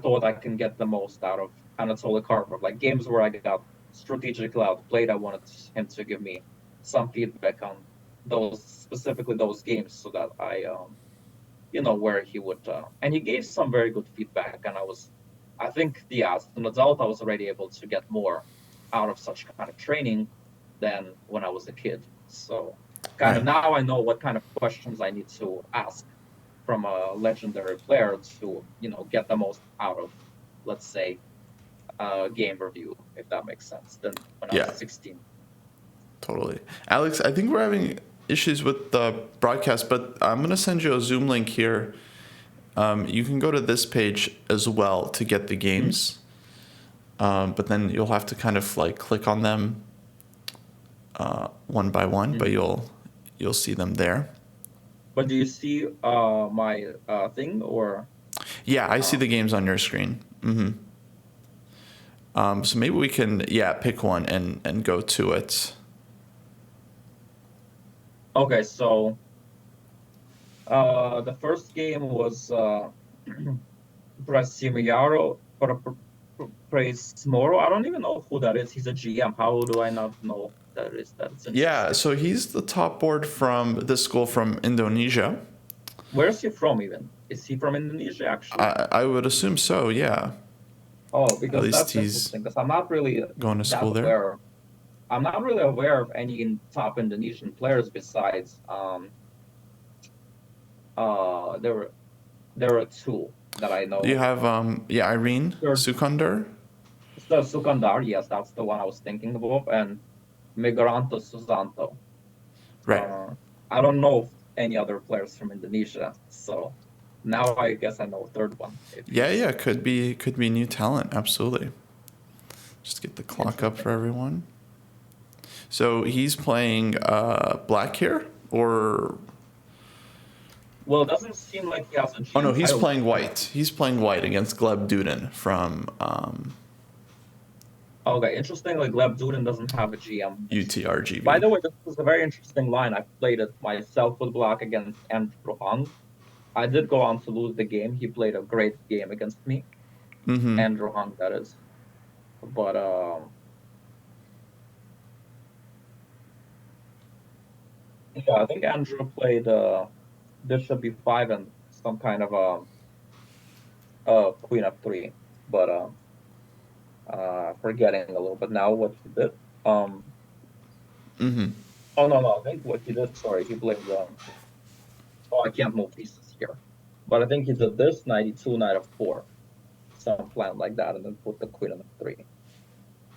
thought I can get the most out of Anatoly Karpov, like games where I got strategically outplayed. I wanted him to give me some feedback on specifically those games, so that where he would, and he gave some very good feedback. And I think, as an adult, I was already able to get more out of such kind of training than when I was a kid. So kind of Right. now I know what kind of questions I need to ask from a legendary player to, get the most out of, let's say, a game review, if that makes sense, than when I Yeah. was 16. Totally. Alex, I think we're having issues with the broadcast, but I'm going to send you a Zoom link here. You can go to this page as well to get the games. But then you'll have to kind of click on them one by one, but you'll see them there. But do you see my thing, or? Yeah, I see the games on your screen. Mm-hmm. So maybe we can, pick one and go to it. Okay, so the first game was Brasimiro Praise Moro. I don't even know who that is. He's a GM. How do I not know that is? That's interesting. Yeah, so he's the top board from this school from Indonesia. Where is he from even? Is he from Indonesia, actually? I would assume so, yeah. Oh, because At least that's he's interesting, because I'm not really going to school there. aware. I'm not really aware of any top Indonesian players besides there are two that I know. You have Irene Sukandar. So Sukandar, yes, that's the one I was thinking of, and Migranto Susanto. Right. I don't know any other players from Indonesia, so now I guess I know a third one. Yeah, could be new talent, absolutely. Just get the clock up for everyone. So he's playing black here, or? Well, it doesn't seem like he has a GM. Oh no, he's playing white. He's playing white against Gleb Dudin from. Okay, interestingly, Gleb Dudin doesn't have a GM. UTRGV. By the way, this was a very interesting line. I played it myself with black against Andrew Hung. I did go on to lose the game. He played a great game against me. Mm-hmm. Andrew Hung, that is. But I think Andrew played Bishop B5 and some kind of Queen F3. But forgetting a little bit now what he did. Mm-hmm. Oh no! I think what he did. Sorry, he played. I can't move pieces here, but I think he did this knight e2, knight f4, some plan like that, and then put the queen on f3.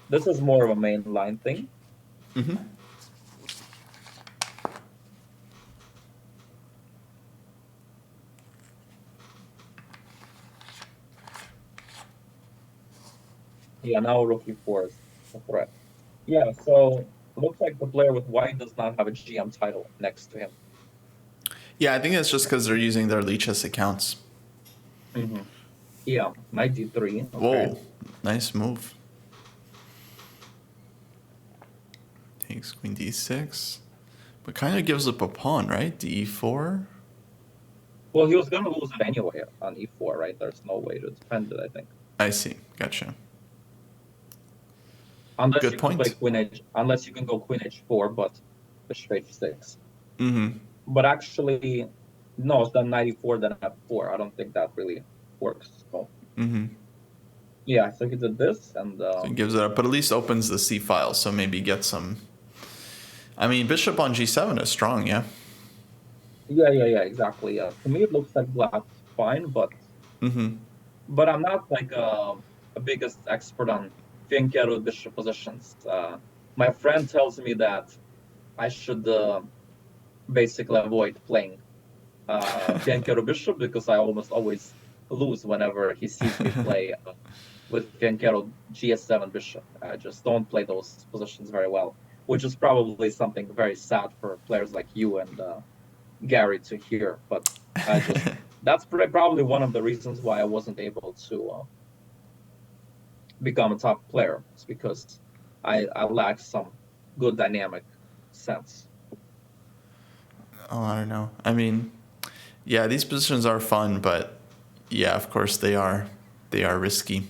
This is more of a main line thing. Mm-hmm. Yeah, now rook e4 is a threat. Yeah, so looks like the player with white does not have a GM title next to him. Yeah, I think it's just because they're using their Lichess accounts. Mm-hmm. Yeah, knight d3. Okay. Whoa, nice move. Takes queen d6, but kind of gives up a pawn, right? d4. Well, he was going to lose it anyway on e4, right? There's no way to defend it, I think. I see. Gotcha. Unless Good you point. can play queen h, unless you can go queen h4, but bishop h6. Mm-hmm. But actually, no, it's done knight e4, then f4. I don't think that really works. So. Mm-hmm. Yeah, so he did this, and So it gives it up, but at least opens the c file, so maybe get some. I mean, bishop on g7 is strong, yeah. Yeah, exactly. Yeah, to me it looks like black's fine, but but I'm not like a biggest expert on fianchetto bishop positions. My friend tells me that I should basically avoid playing fianchetto bishop because I almost always lose whenever he sees me play with Fianchetto GS7 bishop. I just don't play those positions very well, which is probably something very sad for players like you and Garry to hear. But I just that's probably one of the reasons why I wasn't able to become a top player. It's because I lack some good dynamic sense. Oh, I don't know. I mean, yeah, these positions are fun, but yeah, of course they are risky.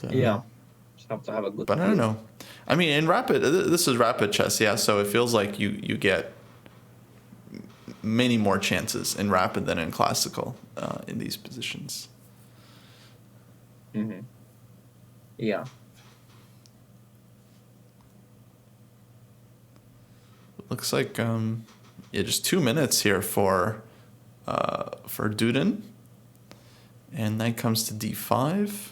Yeah, just have to have a good But I don't know. I mean, in rapid, this is rapid chess, yeah. So it feels like you get many more chances in rapid than in classical in these positions. Mm-hmm. Yeah. Looks like just 2 minutes here for Duden, and knight comes to d5.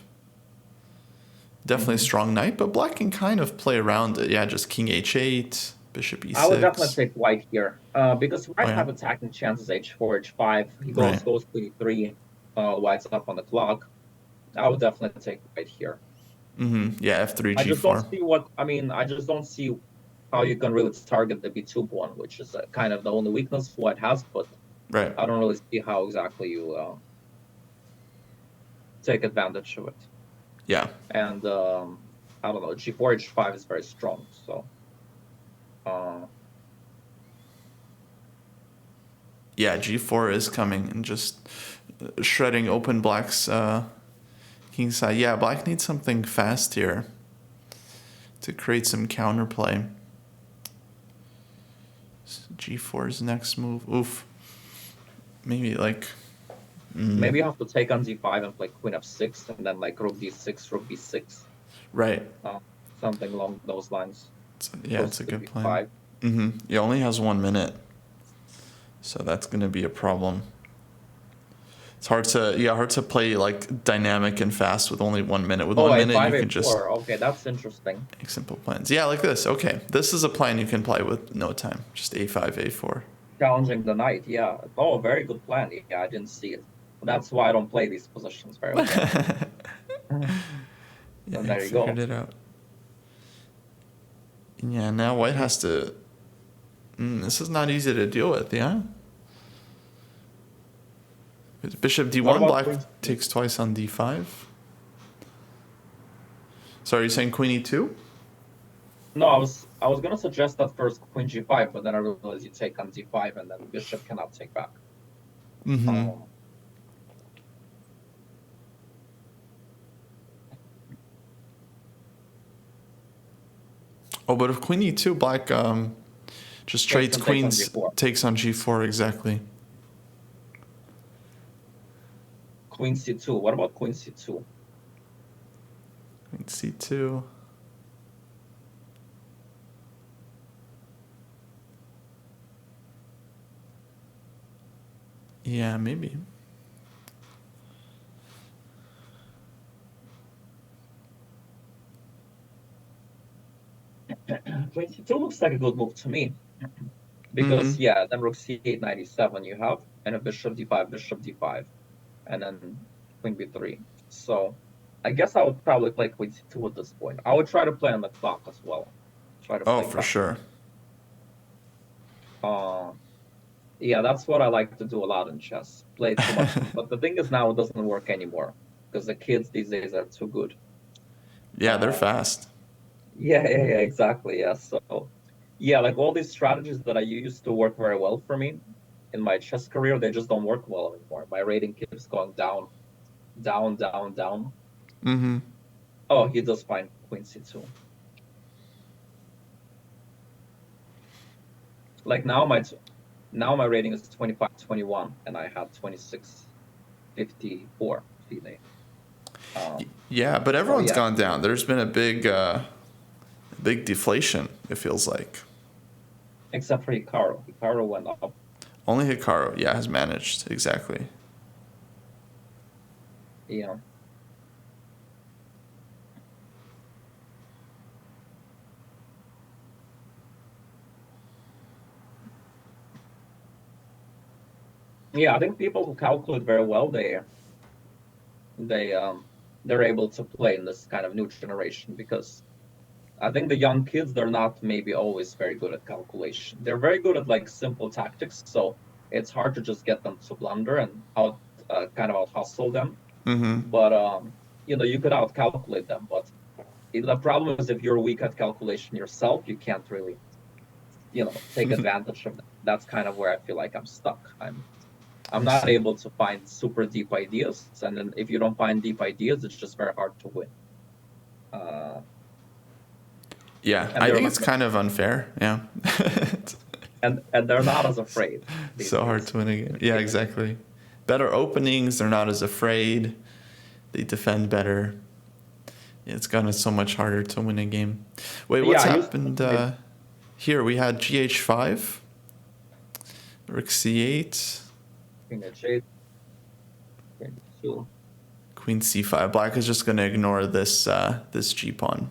Definitely a strong knight, but black can kind of play around it. Yeah, just king h8, bishop e6. I would definitely take white here because white have attacking chances h4, h5. He goes to e3. White's up on the clock. I would definitely take white here. Yeah, f3, g4. I just don't see I just don't see how you can really target the b2 pawn, which is kind of the only weakness white has. But right. I don't really see how exactly you take advantage of it. Yeah. And I don't know, g4, h5 is very strong. So. Yeah, g4 is coming and just shredding open black's king side. Yeah, black needs something fast here to create some counterplay. G4's next move. Oof. Maybe like... Maybe you have to take on d5 and play queen f6, and then like rook d6, rook b6. Right. Something along those lines. Yeah, it's a good plan. He only has 1 minute, so that's going to be a problem. It's hard to play like dynamic and fast with only 1 minute. With 1 minute, A5, you can A4. just Okay, that's interesting. make simple plans. Yeah, like this. Okay, this is a plan you can play with no time. Just A5, A4. Challenging the knight. Yeah. Oh, very good plan. Yeah, I didn't see it. That's why I don't play these positions very well. Yeah, there you go. Figured it out. Yeah, now white has to... this is not easy to deal with, yeah? Bishop d1, black takes twice on d5. So are you saying queen e2? No, I was gonna suggest that first queen g5, but then I realized you take on d5 and then bishop cannot take back. Oh, but if queen e2, black just trades queens, takes on g4, exactly. Queen c2. What about queen c2? Queen c2. Yeah, maybe. Queen c2 looks like a good move to me. Because, yeah, then rook c8, 97 you have, and a bishop d5, and then queen b3. So I guess I would probably play queen c2 at this point. I would try to play on the clock as well. For sure. Yeah, that's what I like to do a lot in chess. Play too much. But the thing is now it doesn't work anymore because the kids these days are too good. Yeah, they're fast. Yeah, exactly. Yeah. So, yeah, like all these strategies that I used to work very well for me in my chess career, they just don't work well anymore. My rating keeps going down, down, down, down. Oh, he does fine queen c2. Like now my rating is 25-21, and I had 26-54 FIDE. Yeah, but everyone's gone down. There's been a big deflation, it feels like. Except for Hikaru. Hikaru went up. Only Hikaru, yeah, has managed, exactly. Yeah. Yeah, I think people who calculate very well, they're able to play in this kind of new generation, because I think the young kids, they're not maybe always very good at calculation. They're very good at like simple tactics, so it's hard to just get them to blunder and kind of out hustle them. But you could out calculate them. But the problem is, if you're weak at calculation yourself, you can't really take advantage of that. That's kind of where I feel like I'm stuck. I'm not able to find super deep ideas, and then if you don't find deep ideas, it's just very hard to win. Yeah, I think it's kind of unfair. Yeah. and they're not as afraid. So hard to win again. Yeah, exactly. Better openings. They're not as afraid. They defend better. Yeah, it's gotten so much harder to win a game. Wait, what's happened here? We had GH5, Rook C8, Queen H8, Queen C5. Black is just going to ignore this this G pawn.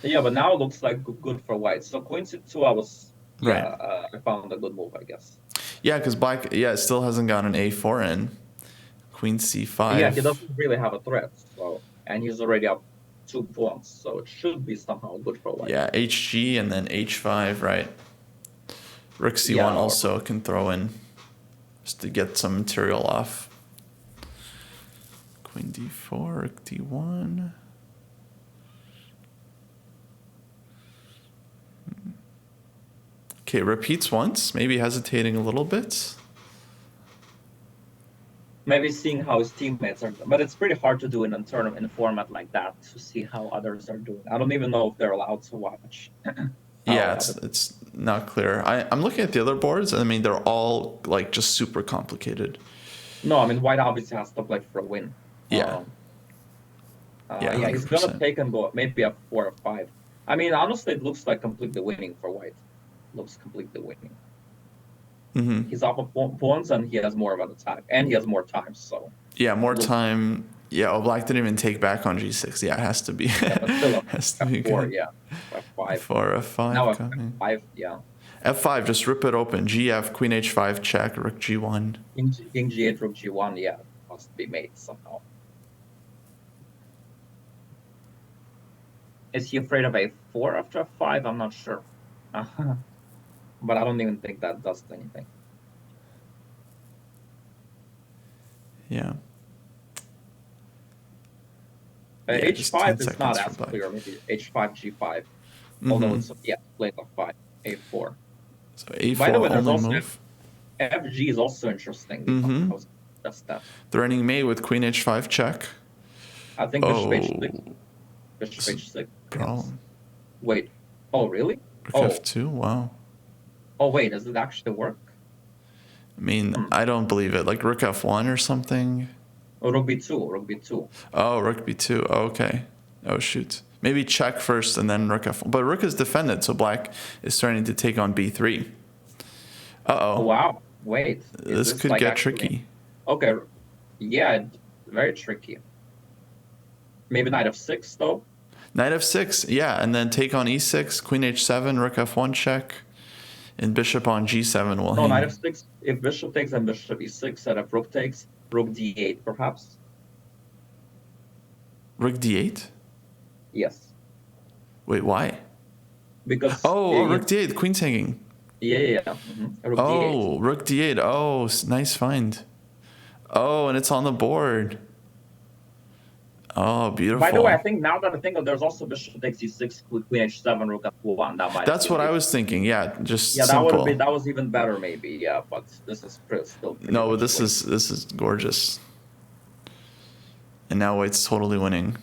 Yeah, but now it looks like good for white. So Queen C2, I found a good move, I guess. Yeah, because black, still hasn't got an A4 in. Queen C5. Yeah, he doesn't really have a threat, and he's already up 2 pawns, so it should be somehow good for white. Yeah, HG and then H5, right? Rook C1 also can throw in just to get some material off. Queen D4, Rook D1. Okay, repeats once, maybe hesitating a little bit. Maybe seeing how his teammates are doing. But it's pretty hard to do in a format like that, to see how others are doing. I don't even know if they're allowed to watch. Yeah, it's not clear. I'm looking at the other boards, and I mean, they're all like just super complicated. No, I mean, white obviously has to play for a win. Yeah. Yeah, he's going to take and go maybe a 4 or 5. I mean, honestly, it looks like completely winning for white. Looks completely winning. Mm-hmm. He's up a pawns, and he has more of an attack, and he has more time. So yeah, more time. Yeah, black didn't even take back on G6. Yeah, it has to be. Yeah, but still has to be F4, good. yeah. F5. For F5 now coming. F5, yeah. F5, just rip it open. GF, Queen H5, check, Rook G1. King G8, Rook G1, yeah, must be made somehow. Is he afraid of A4 after F5? I'm not sure. But I don't even think that does anything. Yeah. H5 is not as clear. Maybe H5, G5. Although it's, played F5, A4. So A4 By the way, there's only also move. FG is also interesting. That's that. Threatening May with Queen H5 check. I think Bishop H6. Bishop H6. Problem. Wait. Oh, really? Rook F2, wow. Oh, wait, does it actually work? I mean, I don't believe it. Like Rook F1 or something? Oh, Rook B2, Rook B2. Oh, Rook B2, okay. Oh, shoot. Maybe check first and then Rook F1. But Rook is defended, so black is starting to take on B3. Uh-oh. Oh, wow. Wait. This could like get tricky. Okay. Yeah, very tricky. Maybe Knight F6, though? Knight F6, yeah. And then take on E6, Queen H7, Rook F1 check. And Bishop on G7 will hang. Knight F6. If Bishop takes and Bishop E6, and if Rook takes, Rook D8, perhaps? Rook D8? Yes. Wait, why? Because... Rook D8, Queen's hanging. Yeah. Mm-hmm. Rook D8. Rook D8. Oh, nice find. Oh, and it's on the board. Oh, beautiful. By the way, I think now that I think of, there's also Bishop takes E6, Queen H7, Rook F1. That's what I was thinking. Yeah, just simple. That was even better, maybe. Yeah, but this is still. No, but this is gorgeous. And now White's totally winning.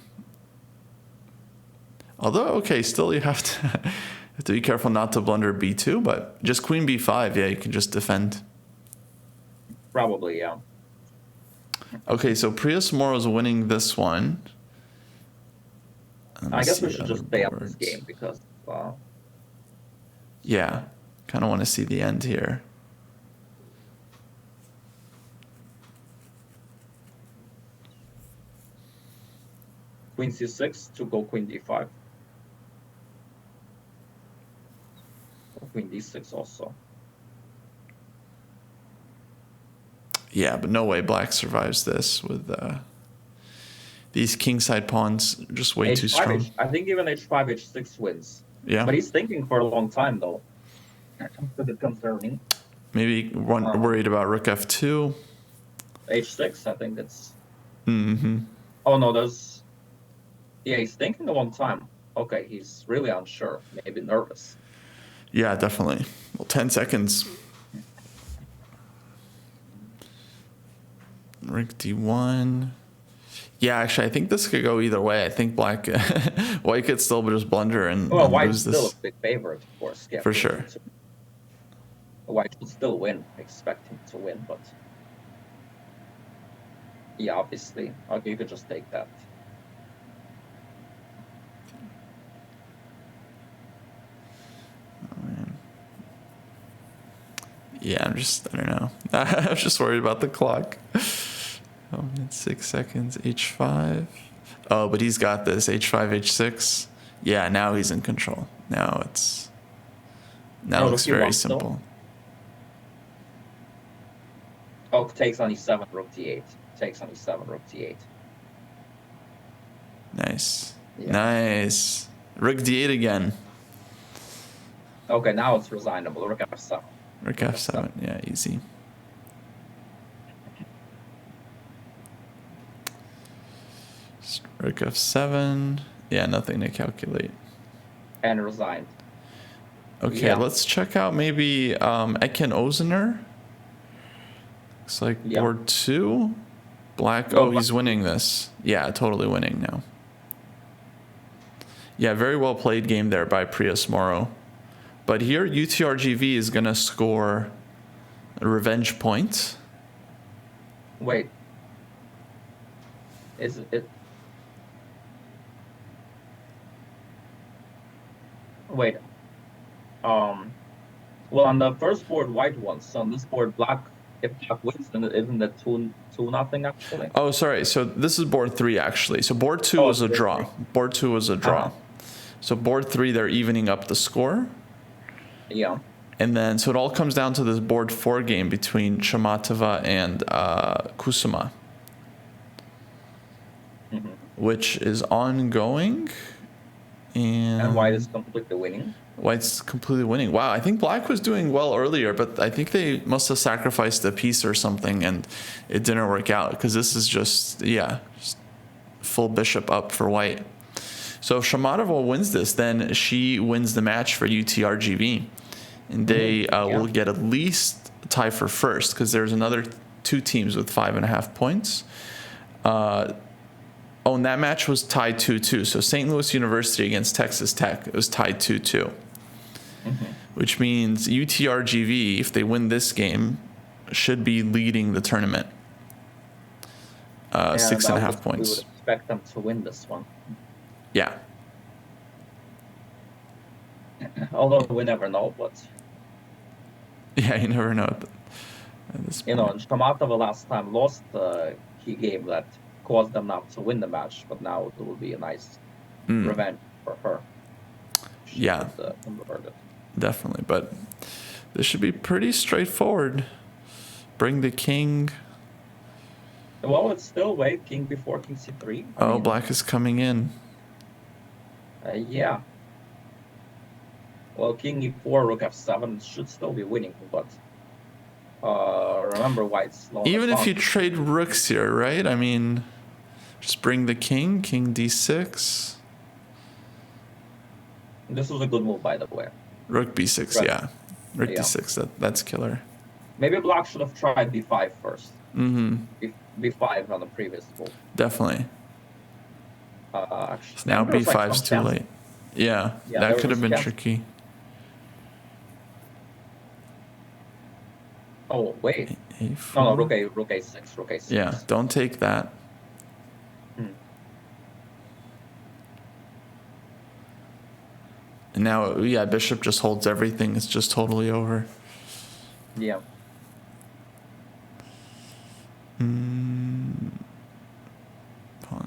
Although, okay, still you have to be careful not to blunder B2, but just Queen B5. Yeah, you can just defend. Probably, yeah. Okay, so Pruess Moro's winning this one. I guess we should just stay up this game because... yeah, kind of want to see the end here. Queen C6 to go Queen D5. Queen D6 also. Yeah, but no way Black survives this with these kingside pawns just way too strong. I think even h5, h6 wins. Yeah. But he's thinking for a long time, though. That's a bit concerning. Maybe worried about rook f2. h6, I think it's... Mm-hmm. Oh, no, there's... Yeah, he's thinking a long time. Okay, he's really unsure, maybe nervous. Yeah, definitely. Well, 10 seconds. Rook d1. Yeah, actually, I think this could go either way. I think Black, White could still just blunder and White's lose this. still a big favorite, of course. Yeah, for sure. White will still win. Expect him to win, but yeah, obviously. Okay, you could just take that. Oh, man. Yeah, I don't know. I was just worried about the clock. Oh, man, 6 seconds. H5. Oh, but he's got this. H5, H6. Yeah, now he's in control. Now it looks very simple. Oh, takes on e7, rook d8. Takes on e7, rook d8. Nice. Yeah. Nice. Rook d8 again. Okay, now it's resignable. Rook f7. Rook f7. Yeah, easy. Rook f7. Yeah, nothing to calculate. And resigned. Okay, Yeah. let's check out maybe Eken Ozener. Looks like board 2. Black. Oh, he's winning this. Yeah, totally winning now. Yeah, very well played game there by Pruess Moro. But here, UTRGV is going to score a revenge point. Wait. Is it... Wait. Well, on the first board, White won. So on this board, Black, if Black wins, then isn't it 2-0 actually? Oh, sorry. So this is board 3 actually. So board 2 was a draw. Board 2 was a draw. So board 3, they're evening up the score. Yeah. And then, so it all comes down to this board 4 game between Shamatova and Kusuma, which is ongoing. And White is completely winning. White's completely winning. Wow, I think Black was doing well earlier, but I think they must have sacrificed a piece or something, and it didn't work out, because this is just full bishop up for White. So if Shamatova wins this, then she wins the match for UTRGV. And they will get at least a tie for first, because there's another 2 teams with 5.5 points. And that match was tied 2-2. So St. Louis University against Texas Tech, it was tied 2-2. Which means UTRGV, if they win this game, should be leading the tournament. 6.5 points. We would expect them to win this one. Yeah. Although we never know, but... Yeah, you never know. You know, Shamatova last time lost the key game that caused them not to win the match, but now it will be a nice revenge for her. Yeah, definitely. But this should be pretty straightforward. Bring the king. Well, it's still wait, king before king c3. I mean, Black is coming in. Yeah. Well, king e4, rook f7 should still be winning, but remember White's low. Even if you trade rooks here, right? I mean, just bring the king d6. This was a good move, by the way. Rook b6, Right. yeah. Rook d6, that's killer. Maybe Black should have tried b5 first. Mm-hmm. b5 on the previous move. Definitely. Actually, Now b5's too late. Yeah, that could have been tricky. Oh, wait. A4. No, rook a6, rook a6. Yeah, don't take that. And now, bishop just holds everything. It's just totally over. Yeah. Pawn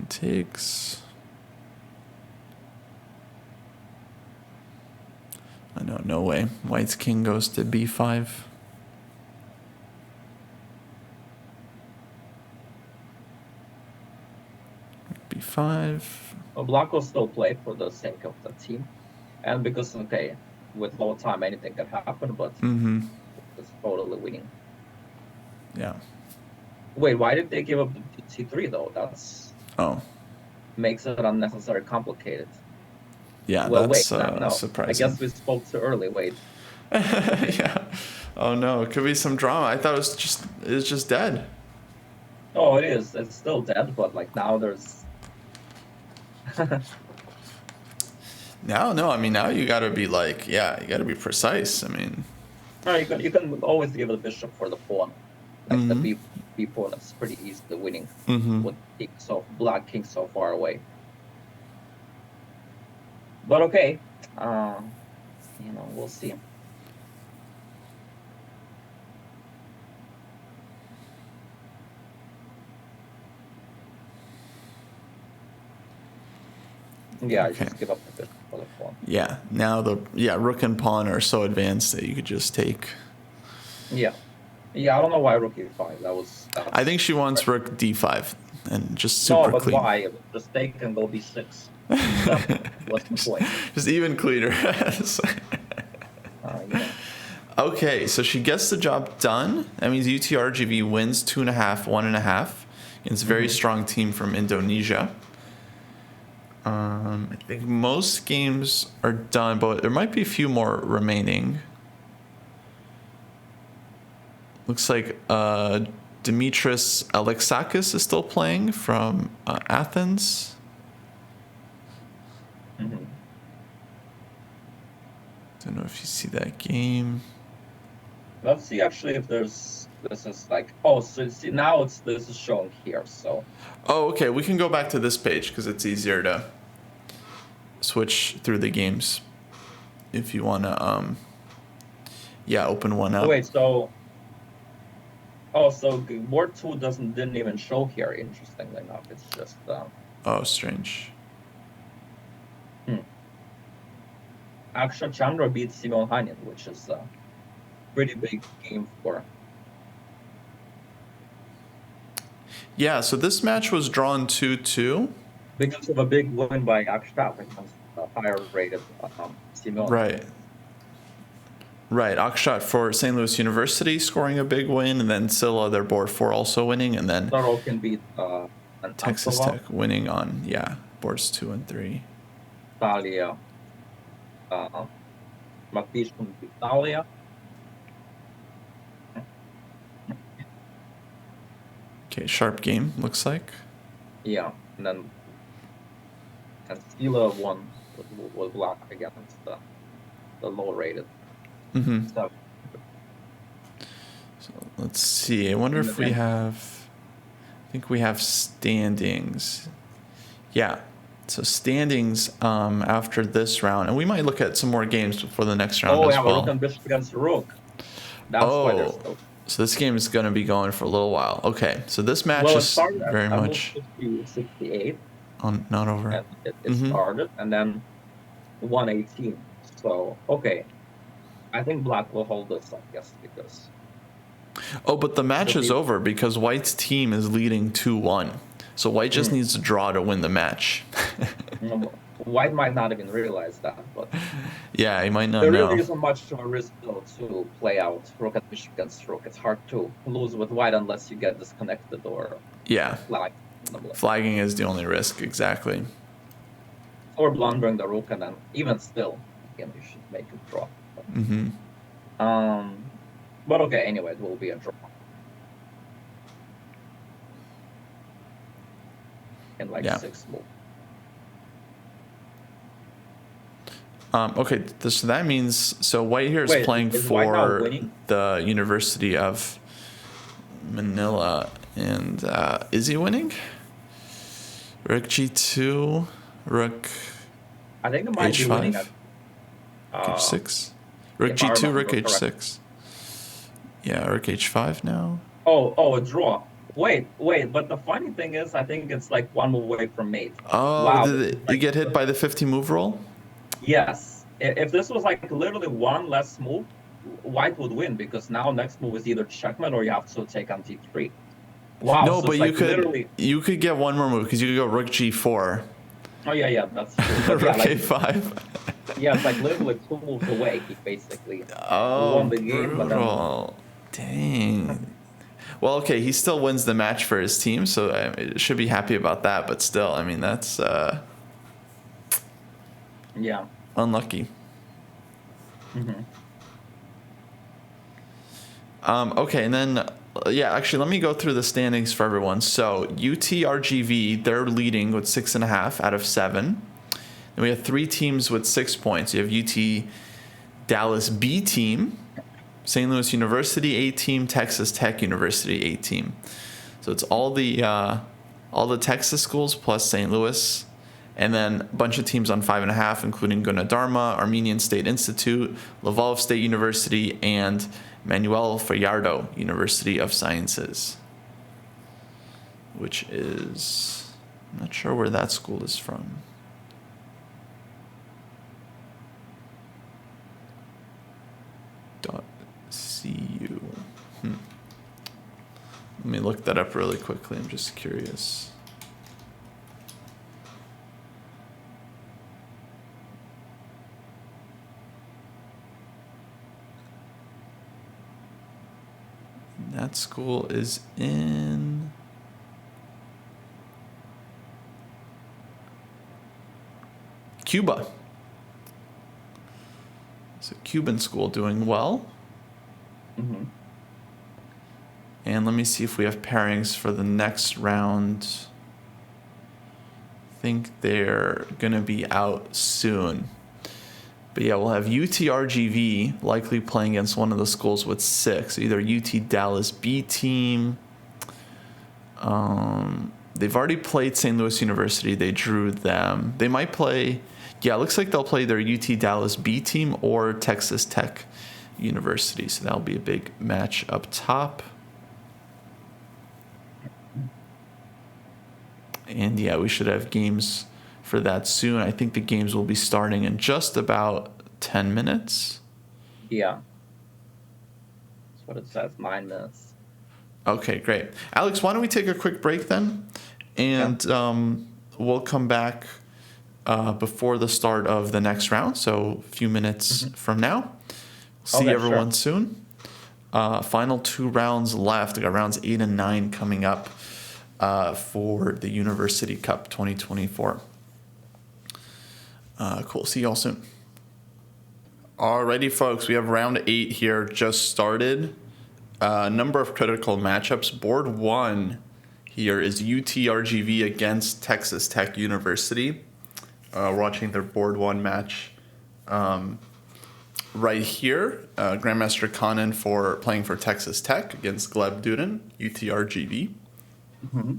takes. I know, no way. White's king goes to b5. b5. Well, Black will still play for the sake of the team, and because with low time anything can happen, but it's totally winning. Yeah. Wait, why did they give up the c3 though? That's makes it unnecessarily complicated. Yeah, well, that's wait, no. surprising. I guess we spoke too early. Wait. Yeah. Oh no, it could be some drama. I thought it was just dead. Oh, it is. It's still dead, but like now there's. No. I mean, now you gotta be like, you gotta be precise. I mean. No, you can always give the bishop for the pawn. Like the b pawn is pretty easily winning with Black king so far away. But okay, we'll see. Yeah, Okay. just give up the bishop for the pawn. Yeah, now rook and pawn are so advanced that you could just take. Yeah, I don't know why rook e5. That's I think she wants rook d5 and just super but clean. why? Just take and go b6. What's the point? Just even cleaner. Yeah. Okay, so she gets the job done. That means UTRGV wins 2.5, 1.5. It's a very strong team from Indonesia. I think most games are done, but there might be a few more remaining. Looks like Dimitris Alexakis is still playing from Athens. Don't know if you see that game. Let's see actually if this is like so see now this is shown here, so okay, we can go back to this page because it's easier to switch through the games if you want to open one up. wait, so board 2 didn't even show here, interestingly enough. It's just Strange. Akshay Chandra beat Simon Hanin, which is a pretty big game for. Yeah, so this match was drawn 2-2. Because of a big win by Akshay against the higher rated Simon. Right, Akshat for St. Louis University scoring a big win, and then Silla, their board 4, also winning, and then Sorokin beat Texas Tech winning on boards 2 and 3. Italia. Matisse from Italia. Okay, sharp game, looks like. Yeah, and Stila won with Black against the low rated. So let's see. I wonder if we have. I think we have standings. Yeah. So standings after this round, and we might look at some more games before the next round as well. Rook and bishop against rook. That's why there's so this game is going to be going for a little while. Okay, so this match is very much 68. Not over. And it started, and then 118. So okay, I think Black will hold this, I guess, because. But the match is over because White's team is leading 2-1. So White just needs to draw to win the match. White might not even realize that, but yeah, he might not there know. really isn't much to a risk though to play out rook and bishop against rook. It's hard to lose with White unless you get disconnected or flag. Flagging is the only risk, exactly. Or blundering the rook, and then even still, again, you should make a draw. But okay, anyway, it will be a draw. In 6 moves. Okay, so that means White here is playing for the University of Manila, and is he winning? Rook G2, Rook. I think it might H5? be winning at H6. Rook G2, Rook H6. Yeah, Rook H5 now. A draw. Wait, but the funny thing is, I think it's like one move away from mate. Did you get hit by the 50 move roll? Yes. If this was like literally one less move, White would win, because now next move is either checkmate or you have to take on d3. Wow. No, So but it's like literally. you could get one more move because you could go rook g4, Oh yeah, that's true. But rook yeah, like a5. yeah, it's like literally 2 moves away. He basically won Oh, the game, but then brutal. Dang. Well, okay, he still wins the match for his team, so I should be happy about that. But still, I mean, that's yeah. unlucky. Mm-hmm. Okay, and then, yeah, actually, let me go through the standings for everyone. So, UTRGV, they're leading with 6.5 out of 7. And we have 3 teams with 6 points. You have UT Dallas B team, St. Louis University A team, Texas Tech University A team. So it's all the Texas schools plus St. Louis, and then a bunch of teams on 5.5, including Gunadarma, Armenian State Institute, Lvov State University, and Manuel Fajardo University of Sciences, which is, I'm not sure where that school is from. .cu. Let me look that up really quickly. I'm just curious. That school is in Cuba. It's a Cuban school doing well. Mm-hmm. And let me see if we have pairings for the next round. I think they're going to be out soon. But yeah, we'll have UTRGV likely playing against one of the schools with 6, either UT Dallas B team. They've already played St. Louis University. They drew them. They might play, yeah, it looks like they'll play their UT Dallas B team or Texas Tech University. So that'll be a big match up top. And yeah, we should have games for that soon. I think the games will be starting in just about 10 minutes. Yeah. That's what it says, 9 minutes. Okay, great. Alex, why don't we take a quick break then? And we'll come back before the start of the next round. So a few minutes from now. See everyone soon. Final 2 rounds left. We got rounds 8 and 9 coming up for the University Cup 2024. Cool. See you all soon. Alrighty, folks. We have round 8 here just started. Number of critical matchups. Board 1 here is UTRGV against Texas Tech University. Watching their board 1 match right here. Grandmaster Conan playing for Texas Tech against Gleb Dudin, UTRGV. Mm-hmm.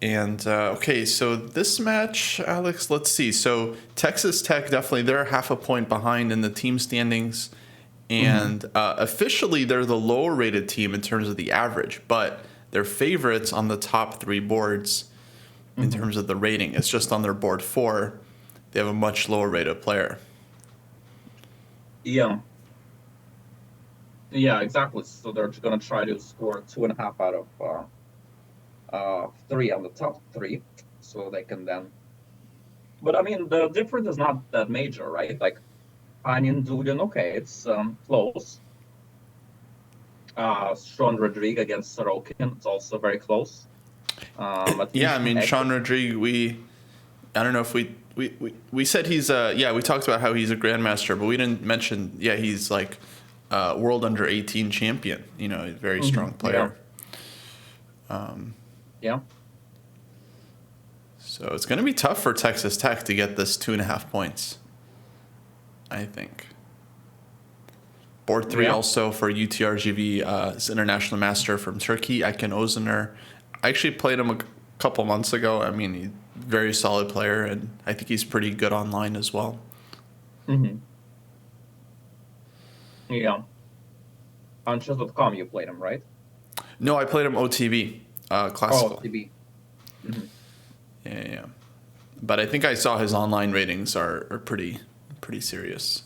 And, okay, so this match, Alex, let's see. So Texas Tech, definitely, they're half a point behind in the team standings. And officially, they're the lower rated team in terms of the average. But they're favorites on the top 3 boards in terms of the rating. It's just on their board 4, they have a much lower rated player. Yeah. Yeah, exactly. So they're going to try to score 2.5 out of 3 on the top 3, so they can then. But I mean, the difference is not that major, right? Like, Onion Dudin, okay, it's close. Sean Rodrigue against Sorokin, it's also very close. Yeah, I mean, Sean Rodrigue, I don't know if we said he's we talked about how he's a grandmaster, but we didn't mention he's like world under 18 champion, a very strong player. Yeah. So it's going to be tough for Texas Tech to get this 2.5 points, I think. Board 3 also for UTRGV is international master from Turkey, Ekin Ozener. I actually played him a couple months ago. I mean, he's a very solid player, and I think he's pretty good online as well. Mm-hmm. Yeah. On chess.com you played him, right? No, I played him OTB, classical. Oh, OTB. Mm-hmm. Yeah. But I think I saw his online ratings are pretty serious.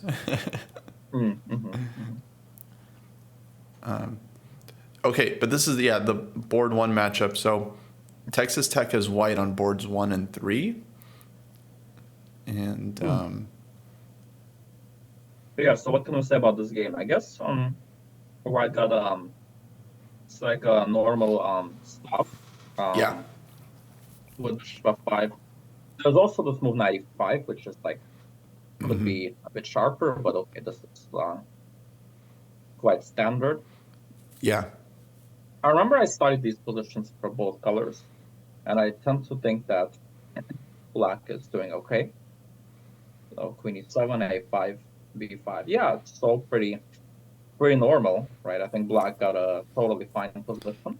Okay, but this is the board 1 matchup. So Texas Tech has white on boards 1 and 3. And yeah, so what can we say about this game? I guess white got it's like a normal stuff. yeah. With bishop f5. There's also this move knight e5, which is like could be a bit sharper, but okay, this is quite standard. Yeah. I remember I studied these positions for both colors, and I tend to think that black is doing okay. So queen e7, a5, b5. Yeah, it's all pretty normal, right? I think black got a totally fine position.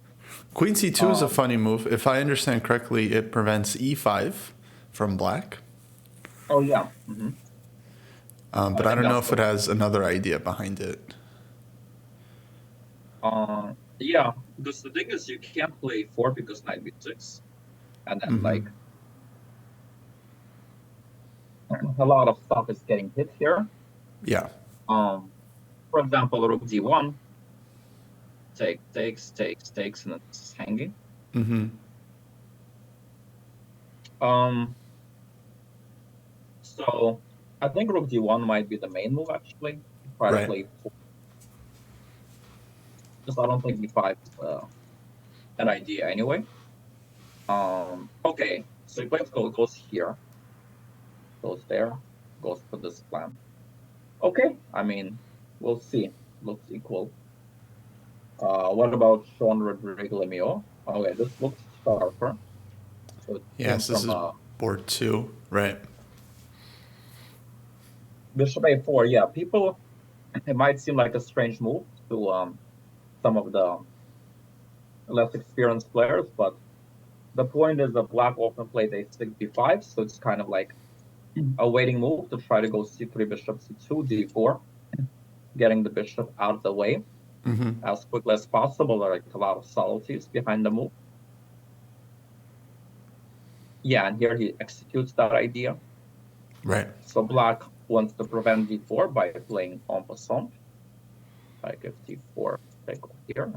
Queen c2 is a funny move. If I understand correctly, it prevents e5 from black. Oh, yeah. But I don't know if it has another idea behind it. Yeah, because the thing is you can't play 4 because knight b6. And then, like, a lot of stuff is getting hit here. Yeah. For example, rook d1. Takes, and it's hanging. So I think rook d1 might be the main move, actually. Try to play 4. Just I don't think e5 is an idea anyway. Okay, so he plays goes here. Goes there. Goes for this plan. Okay, I mean, we'll see. Looks equal. What about Sean Rodrigo Lemieux? Okay, this looks sharper. So yes, this is board 2, right? Bishop a4, yeah. People, it might seem like a strange move to some of the less experienced players, but the point is that black often played a6, b5, so it's kind of like a waiting move to try to go c3, bishop c2, d4, getting the bishop out of the way as quickly as possible. There are like a lot of subtleties behind the move. Yeah, and here he executes that idea. Right. So black wants to prevent d4 by playing en passant. Like if d4, take here.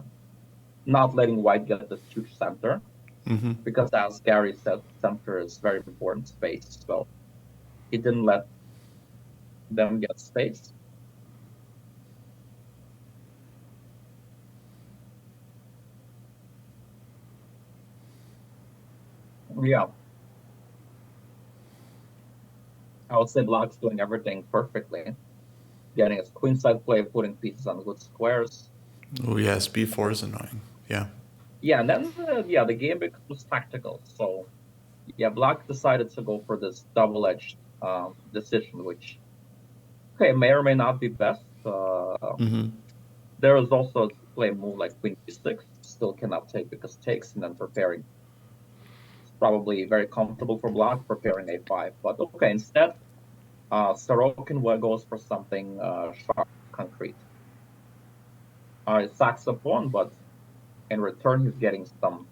Not letting white get this huge center. Because as Garry said, center is very important space. So he didn't let them get space. Yeah. I would say black's doing everything perfectly. Getting his queenside play, putting pieces on good squares. Oh, yes, b4 is annoying. Yeah. Yeah, and then, the game becomes tactical. So, yeah, black decided to go for this double-edged decision, which, okay, may or may not be best. There is also a play move like queen b6, still cannot take because takes, and then preparing. It's probably very comfortable for black, preparing a5. But okay, instead, Sorokin goes for something sharp, concrete. It sacks the pawn, but in return, he's getting some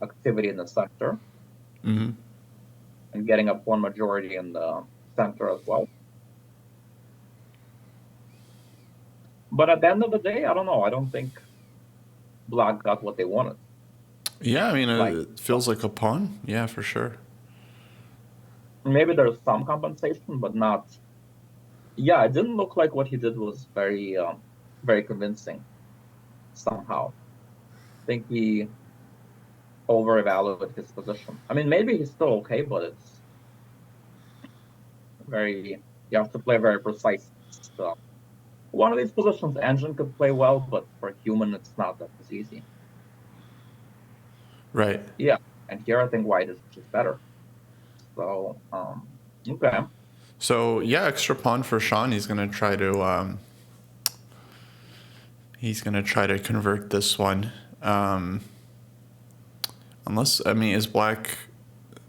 activity in the center. And getting a pawn majority in the center as well. But at the end of the day, I don't know. I don't think black got what they wanted. Yeah, I mean, it feels like a pawn. Yeah, for sure. Maybe there's some compensation, but not. Yeah, it didn't look like what he did was very, very convincing somehow. I think he over-evaluated his position. I mean, maybe he's still okay, but it's very. You have to play very precise. So one of these positions, engine could play well, but for human, it's not that easy. Right. Yeah, and here I think white is just better. So, okay. So yeah, extra pawn for Sean. He's gonna try to convert this one. Unless, I mean, is black.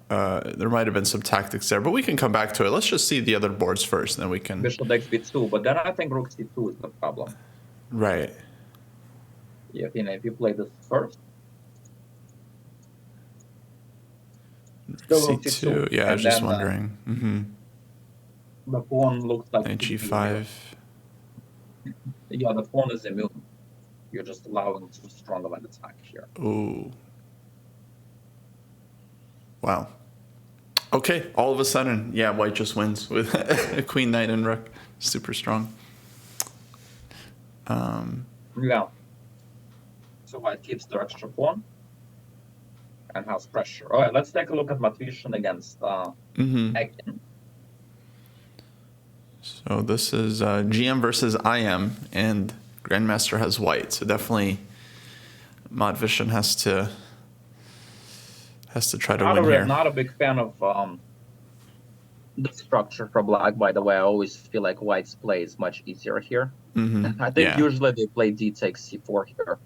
There might have been some tactics there, but we can come back to it. Let's just see the other boards first, and then we can. Bishop takes b2, but then I think rook c2 is the problem. Right. Yeah, if you play this first. C2. Yeah, I was just wondering. The pawn looks like Knight g5. Yeah, the pawn is immune. You're just allowing too strong of an attack here. Ooh. Wow. Okay, all of a sudden, yeah, white just wins with a queen, knight, and rook. Super strong. Yeah. So white keeps the extra pawn and has pressure. All right, let's take a look at Matvishin against Ekin. So this is GM versus IM, and Grandmaster has white. So definitely Matvishin has to try to win here. Not a big fan of the structure for black, by the way. I always feel like white's play is much easier here. I think usually they play d takes c4 here,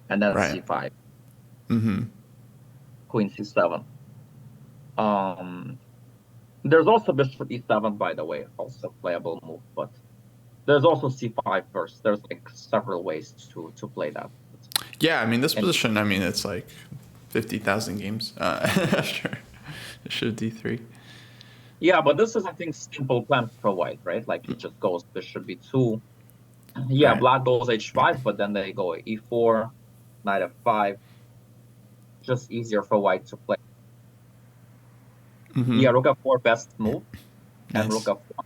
and then c5. Queen c7. There's also bishop e7, by the way, also playable move, but there's also c5 first. There's like several ways to play that. Yeah, I mean, this position, I mean, it's like 50,000 games after bishop d3. Yeah, but this is, I think, simple plan for white, right? Like, it just goes bishop b2. Yeah, black goes h5, but then they go e4, knight f5. Just easier for white to play. Yeah, rook f4, best move, and rook f1.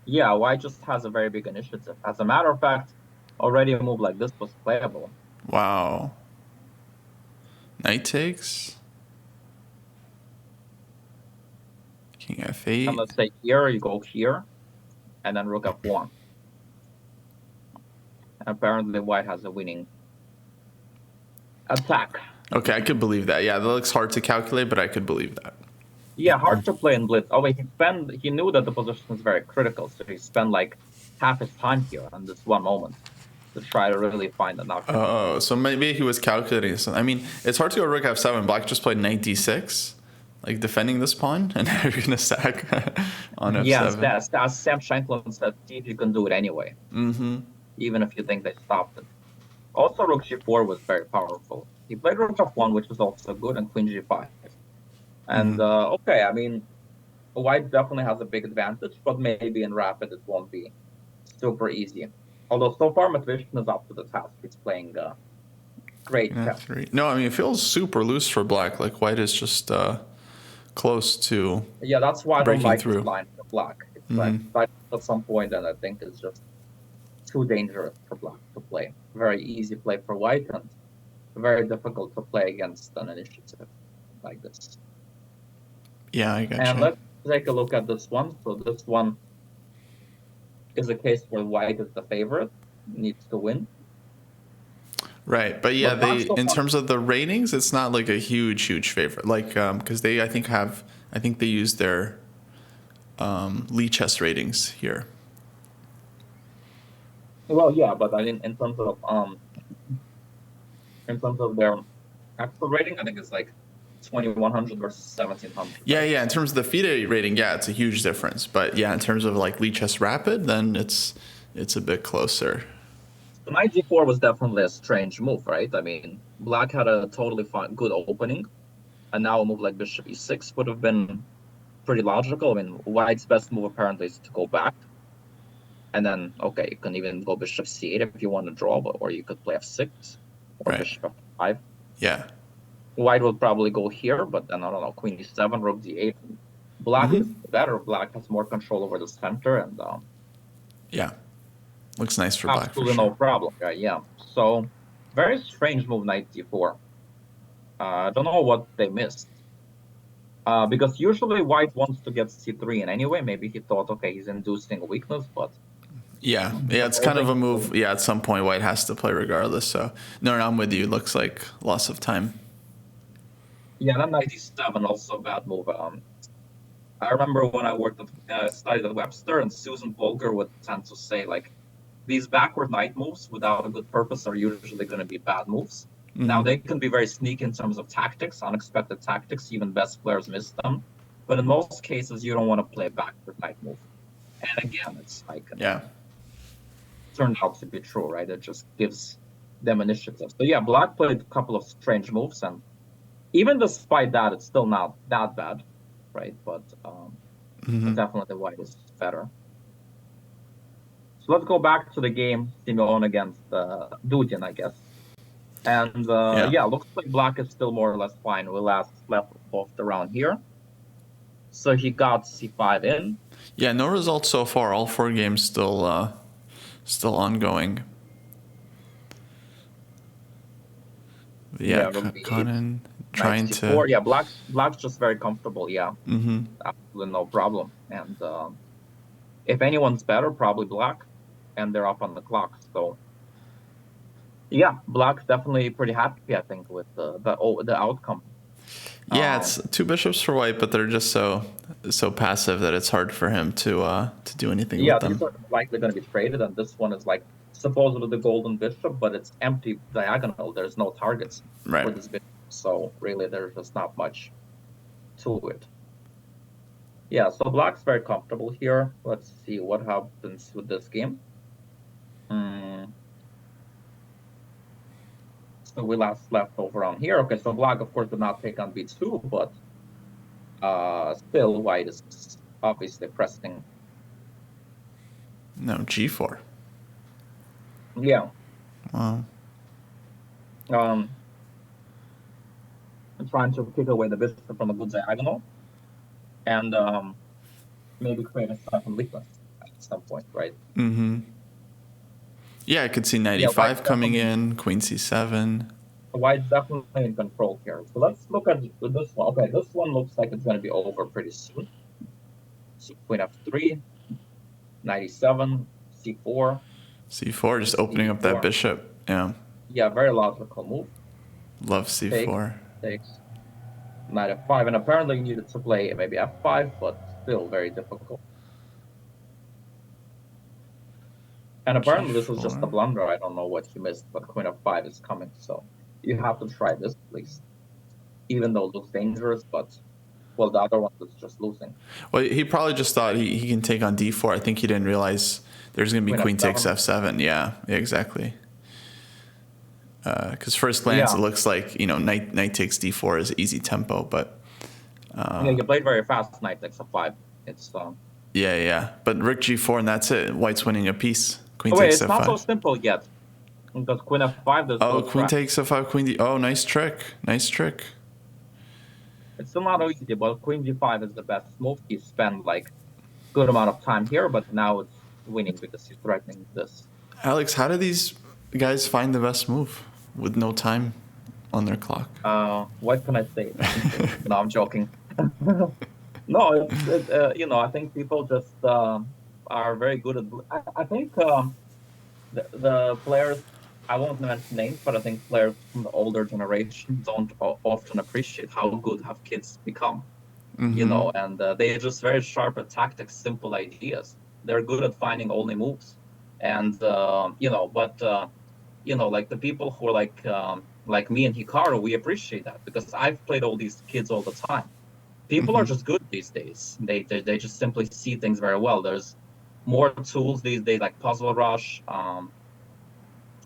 Yeah, white just has a very big initiative. As a matter of fact, already a move like this was playable. Wow. Knight takes. King f8. And let's say here, you go here, and then rook f1. Apparently, white has a winning attack. Okay, I could believe that. Yeah, that looks hard to calculate, but I could believe that. Yeah, hard to play in blitz. Oh wait, he knew that the position is very critical, so he spent like half his time here on this one moment to try to really find a knockout. Oh, so maybe he was calculating something. I mean, it's hard to go rook f7. Black just played knight d6, like defending this pawn, and now you're gonna sack on f7. Yes, as Sam Shanklin said, see if you can do it anyway. Even if you think they stopped it. Also, rook g4 was very powerful. He played rook f1, which was also good, and queen g5. And okay, I mean, white definitely has a big advantage, but maybe in rapid it won't be super easy. Although so far Matvishin is up to the task. He's playing great chess. No, I mean, it feels super loose for black. Like white is just close to that's why I don't like through. This line for black. It's like at some point, and I think it's just too dangerous for black to play. Very easy play for white, and very difficult to play against an initiative like this. Yeah, I gotcha. And let's take a look at this one. So this one is a case where white is the favorite, needs to win. Right, but yeah, in terms of the ratings, it's not like a huge favorite. Like, because I think they use their Lee chess ratings here. Well, yeah, but I mean, in terms of their actual rating, I think it's like 2100 versus 1700. Yeah. In terms of the FIDE rating, yeah, it's a huge difference. But yeah, in terms of like Lee chess rapid, then it's a bit closer. The knight g4 was definitely a strange move, right? I mean, black had a totally good opening, and now a move like bishop e6 would have been pretty logical. I mean, white's best move apparently is to go back, and then okay, you can even go bishop c8 if you want to draw, or you could play f6 or bishop f5. Yeah. White would probably go here, but then I don't know, queen e7, rook d8. Black is better. Black has more control over the center, and yeah, looks nice for black. Absolutely no problem. Yeah. So very strange move, knight d4. I don't know what they missed. Because usually white wants to get c3 in anyway. Maybe he thought, okay, he's inducing a weakness, but yeah, it's kind of a move. Yeah, at some point white has to play regardless. So no, I'm with you. Looks like loss of time. Yeah, that knight e7 also a bad move. I remember when I studied at Webster, and Susan Volger would tend to say like, these backward knight moves without a good purpose are usually going to be bad moves. Now they can be very sneaky in terms of tactics, unexpected tactics. Even best players miss them, but in most cases you don't want to play a backward knight move. And again, it's like turned out to be true, right? It just gives them initiative. So yeah, black played a couple of strange moves, and even despite that, it's still not that bad, right? But definitely white is better. So let's go back to the game, Simeon against Dudin, I guess. And yeah, looks like black is still more or less fine. We left off the round here. So he got c5 in. Yeah, no results so far. All 4 games still ongoing. Yeah, Conan trying to. Yeah, black's just very comfortable. Yeah, absolutely no problem. And if anyone's better, probably black, and they're up on the clock. So yeah, black's definitely pretty happy, I think, with the outcome. Yeah, it's 2 bishops for white, but they're just so passive that it's hard for him to do anything with them. Yeah, these are likely going to be traded, and this one is like supposedly the golden bishop, but it's empty diagonal. There's no targets for this bishop, so really there's just not much to it. Yeah, so black's very comfortable here. Let's see what happens with this game. So we left over on here. Okay, so black, of course, did not take on b2, but still white is obviously pressing. No, g4. Yeah. Wow. I'm trying to kick away the bishop from a good diagonal, and maybe create a second weakness at some point, right? Yeah, I could see knight e5 coming in, queen c7. White's definitely in control here. So let's look at this one. Okay, this one looks like it's going to be over pretty soon. So queen f3, knight e7, c4. c4, just opening up that bishop. Yeah. Yeah, very logical move. Love c4. Takes knight f5, and apparently you needed to play maybe f5, but still very difficult. And apparently this was just a blunder. I don't know what he missed, but queen f5 is coming, so you have to try this, please. Even though it looks dangerous, but, well, the other one was just losing. Well, he probably just thought he can take on d4. I think he didn't realize there's going to be queen takes f7. Yeah, exactly. Because first glance, it looks like, knight takes d4 is easy tempo, but... yeah, you played very fast, knight takes f5. It's... Yeah. But rook g4, and that's it. White's winning a piece. Queen takes f5. It's not so simple yet. Because queen f5 does queen takes f5, queen d... Oh, nice trick. Nice trick. It's still not easy, but queen g5 is the best move. He spent, good amount of time here, but now it's winning because he's threatening this. Alex, how do these guys find the best move with no time on their clock? What can I say? No, I'm joking. No, I think people just are very good at... I think the players, I won't mention names, but I think players from the older generation don't often appreciate how good have kids become. And they're just very sharp at tactics, simple ideas. They're good at finding only moves. And, like the people who are like me and Hikaru, we appreciate that because I've played all these kids all the time. People are just good these days. They just simply see things very well. There's more tools these days, like Puzzle Rush,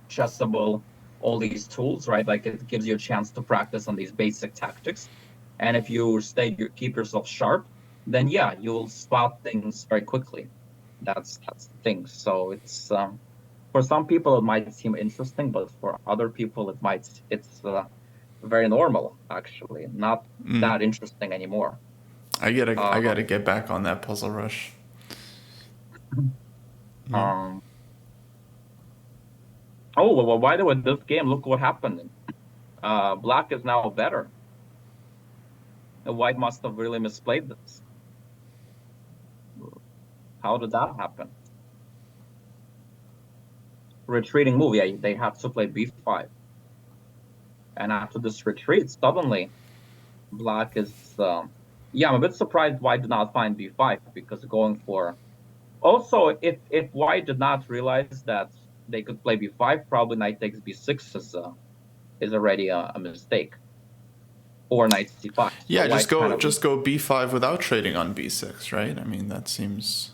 Chessable, all these tools, right? Like it gives you a chance to practice on these basic tactics. And if you keep yourself sharp, then yeah, you'll spot things very quickly. That's the thing. So it's for some people it might seem interesting, but for other people it's very normal, actually, not that interesting anymore. I gotta get back on that Puzzle Rush. Oh, well, by the way, this game, look what happened. Black is now better. White must have really misplayed this. How did that happen? Retreating move, yeah, they have to play b5. And after this retreat, suddenly, black is... I'm a bit surprised white did not find b5, because going for... Also, if white did not realize that they could play b5, probably knight takes b6 is already a mistake. Or knight c5. Yeah, so just go b5 without trading on b6, right? I mean, that seems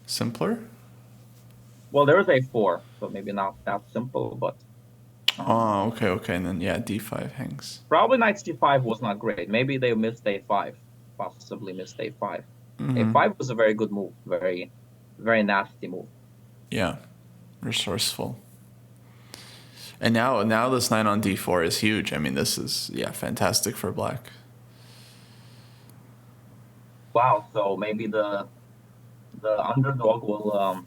simpler. Well, there is a4, so maybe not that simple, but... Oh, okay, and then, d5 hangs. Probably knight c5 was not great. Maybe they missed a5, possibly missed a5. A5 was a very good move, very, very nasty move. Yeah, resourceful. And now this knight on d4 is huge. I mean, this is fantastic for black. Wow, so maybe the underdog will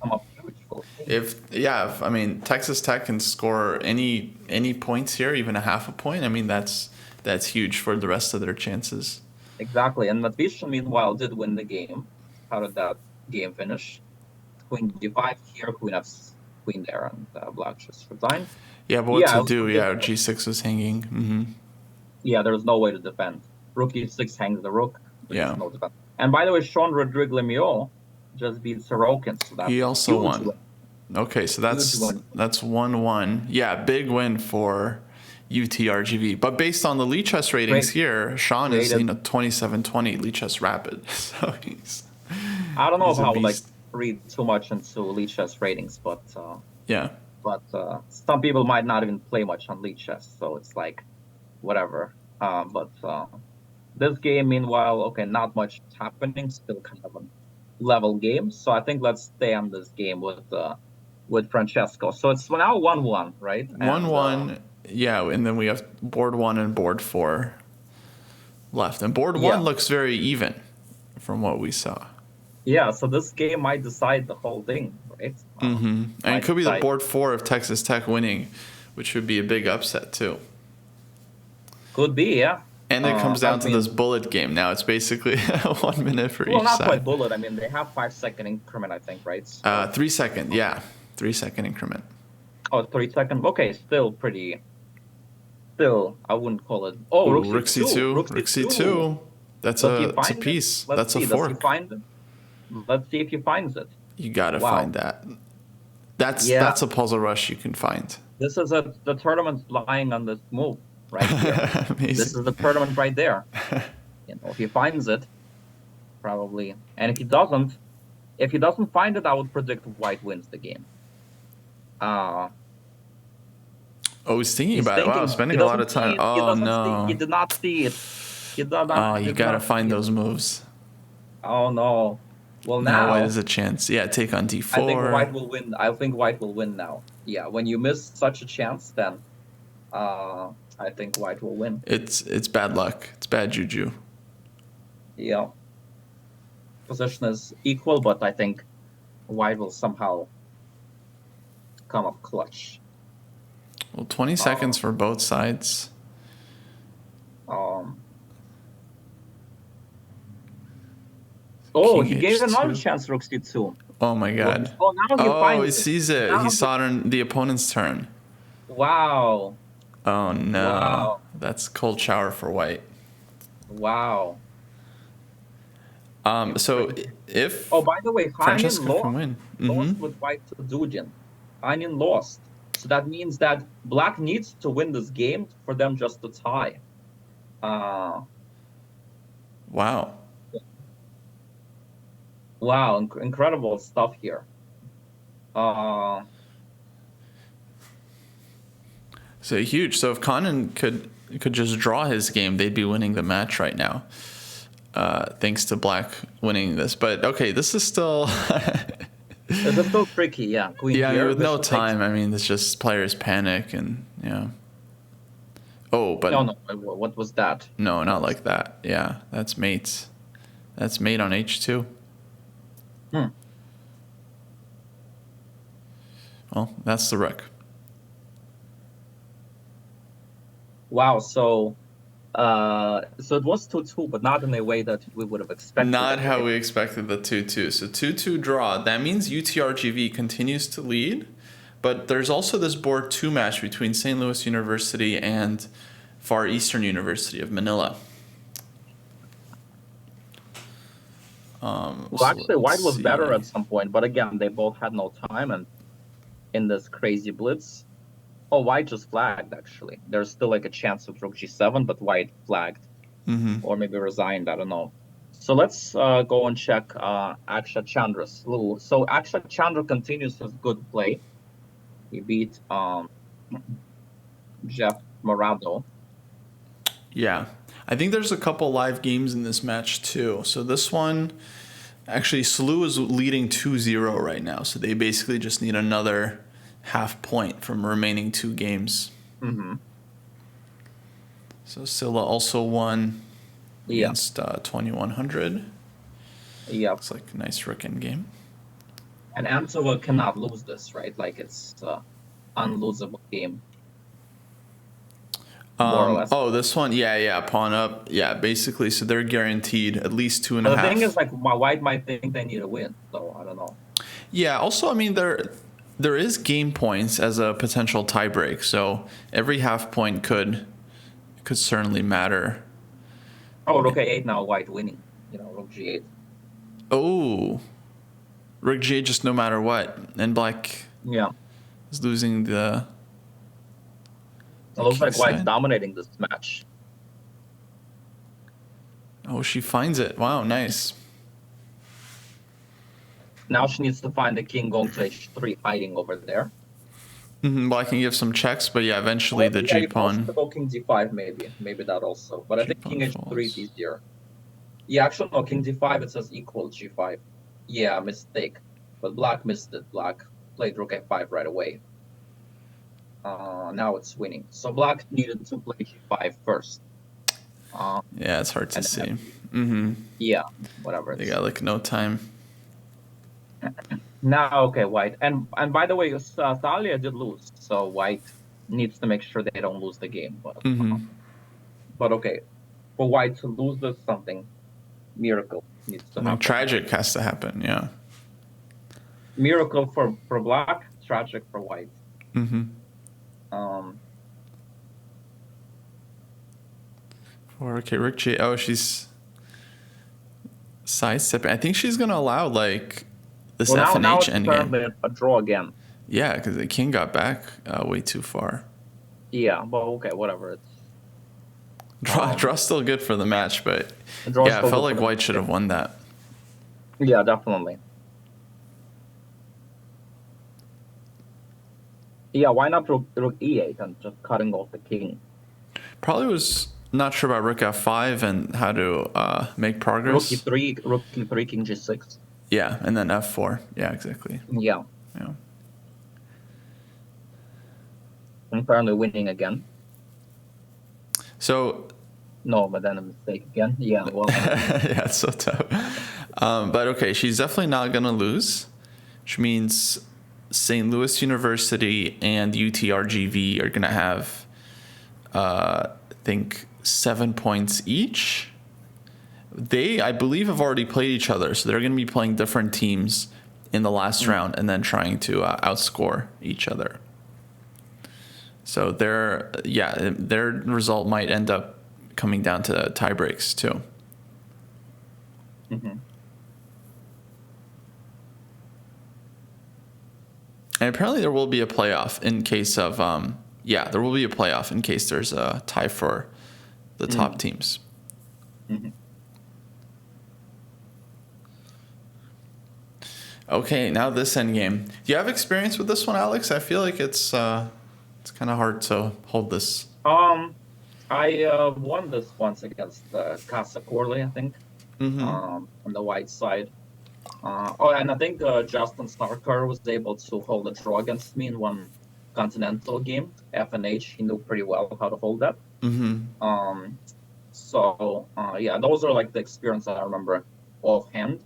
come up huge. If I mean, Texas Tech can score any points here, even a half a point. I mean, that's huge for the rest of their chances. Exactly, and Matvisha meanwhile did win the game. How did that game finish? Queen d5 here, queen there, and black just resigned. Yeah, but what to do? Yeah, g6 was hanging. Mm-hmm. Yeah, there's no way to defend. Rook e6 hangs the rook. Yeah. No defense. And by the way, Sean Rodrigue Lemieux just beat Sorokin. So he also won. Win. Okay, so that's 1-1. Yeah, big win for UTRGV. But based on the Lee Chess ratings here, Sean is 27-20 Lee Chess Rapid. So I don't know how read too much into Lee Chess ratings, but But some people might not even play much on Lee Chess, so it's like whatever. But this game, meanwhile, okay, not much happening. Still kind of a level game. So I think let's stay on this game with Francesco. So it's now 1-1, right? 1-1. Yeah, and then we have board 1 and board 4 left. And board 1 looks very even from what we saw. Yeah, so this game might decide the whole thing, right? Mm-hmm. And it could be the board 4 of Texas Tech winning, which would be a big upset too. Could be, yeah. And it comes down to this bullet game. Now it's basically 1 minute for each side. Well, not quite bullet. I mean, they have 5-second increment, I think, right? So, 3 second, yeah. 3 second increment. Oh, 3 second. Okay, still pretty. Still, I wouldn't call it. Oh, Rook C2. Rook C2. That's a piece. That's a fork. Does he find it? Let's see if he finds it. You gotta find that. That's a puzzle rush you can find. This is the tournament lying on this move right here. This is the tournament right there. If he finds it, probably, and if he doesn't find it, I would predict White wins the game. He's thinking about it. Wow, spending a lot of time. Oh no, he did not see it. You gotta find those moves. Oh no. Well, now White has a chance. Yeah, take on d4. I think White will win. I think White will win now. Yeah, when you miss such a chance, then I think White will win. It's bad luck. It's bad juju. Yeah. Position is equal, but I think White will somehow come up clutch. Well, 20 seconds for both sides. Oh, he gave another chance, Rook C2. Oh my God. Oh, now he sees it. He saw it on the opponent's turn. Wow. Oh no. Wow. That's cold shower for White. Wow. So if by the way, Francesco Heinen can win. Lost with White to Dugin. Heinen lost. So that means that Black needs to win this game for them just to tie. Wow. Wow, incredible stuff here. So huge. So if Conan could just draw his game, they'd be winning the match right now. Thanks to Black winning this. But okay, this is still This is still tricky, yeah. With no time. I mean, it's just players panic and Oh, but no. What was that? No, not like that. Yeah, that's mate. That's mate on h2. Well, that's the rook. Wow, so it was 2-2, but not in a way that we would have expected. Not how we expected the 2-2. So 2-2 draw. That means UTRGV continues to lead, but there's also this board 2 match between St. Louis University and Far Eastern University of Manila. Well, actually, White was better at some point, but again, they both had no time, and in this crazy blitz, White just flagged. Actually, there's still like a chance of Rook G7, but White flagged, or maybe resigned. I don't know. So let's go and check Akshat Chandra's. So Akshat Chandra continues his good play. He beat Jeff Morado. Yeah. I think there's a couple live games in this match too. So this one, Actually, Slew is leading 2-0 right now, so they basically just need another half point from remaining 2 games. Mm-hmm. So Silla also won against 2100. Yeah. Looks like a nice rook endgame. And Antova cannot lose this, right? Like it's unlosable game. More or less. Oh, this one, yeah, pawn up, yeah, basically. So they're guaranteed at least 2.5. But the thing is, like, my white might think they need a win, so I don't know. Yeah. Also, I mean, there is game points as a potential tiebreak, so every half point could certainly matter. Oh, rook a8 now, white winning. Rook g8. Oh, rook g8 just no matter what, and black is losing the. It looks like white's side. dominating this match. Oh, she finds it. Wow, nice. Now she needs to find the king going to h3, hiding over there. Black can give some checks, but yeah, eventually the g pawn. Go king d5 maybe that also. But I think king h3 is easier. Yeah, actually no, king d5 it says equal g5. Yeah, mistake. But black missed it. Black played rook a5 right away. Now it's winning. So black needed to play g5 first. Yeah, it's hard to see. Yeah, whatever. They got like no time. Now, okay, white. And by the way, Thalia did lose, so white needs to make sure they don't lose the game. But okay, for white to lose this, something miracle needs to happen. Tragic has to happen, yeah. Miracle for black, tragic for white. Okay, rook g. Oh, she's sidestepping. I think she's gonna allow like this F and H endgame. A draw again. Yeah, because the king got back way too far. Yeah, but okay, whatever. Draw still good for the match, but yeah, I felt like white should have won that. Yeah, definitely. Yeah, why not rook e8 and just cutting off the king? Probably was not sure about rook f5 and how to make progress. Rook e3, king g6. Yeah, and then f4. Yeah, exactly. Yeah. I'm apparently winning again. So. No, but then a mistake again. Yeah, well. Yeah, it's so tough. But okay, she's definitely not gonna lose, which means St. Louis University and UTRGV are gonna have, I think, 7 points each. They, I believe, have already played each other, so they're going to be playing different teams in the last round and then trying to outscore each other. So their result might end up coming down to tie breaks too. And apparently there will be a playoff in case of there will be a playoff in case there's a tie for the top teams. Okay, now this endgame. Do you have experience with this one, Alex? I feel like it's kind of hard to hold this. I won this once against Kasparov, I think, on the white side. And I think Justin Starker was able to hold a draw against me in one continental game, F and H. He knew pretty well how to hold that. So those are like the experience that I remember offhand.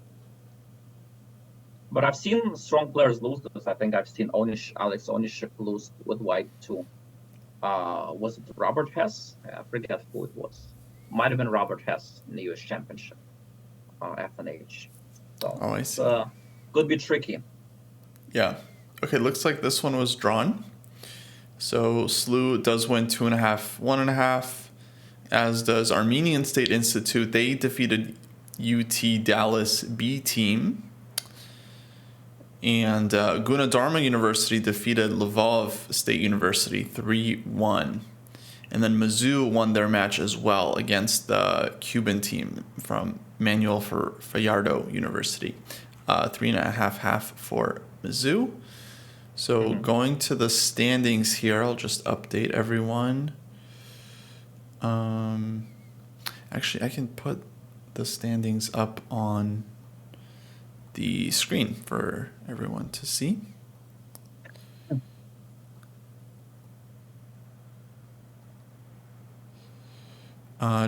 But I've seen strong players lose this. I think I've seen Alex Lenderman lose with white too. Was it Robert Hess? I forget who it was. Might have been Robert Hess in the U.S. Championship, F and H. So I see. Could be tricky. Yeah. Okay, looks like this one was drawn. So Slew does win 2.5, 1.5, as does Armenian State Institute. They defeated UT Dallas B team. And Gunadarma University defeated Lvov State University 3-1. And then Mizzou won their match as well against the Cuban team from Manuel Fajardo University. 3.5 for Mizzou. So going to the standings here, I'll just update everyone. Actually, I can put the standings up on the screen for everyone to see.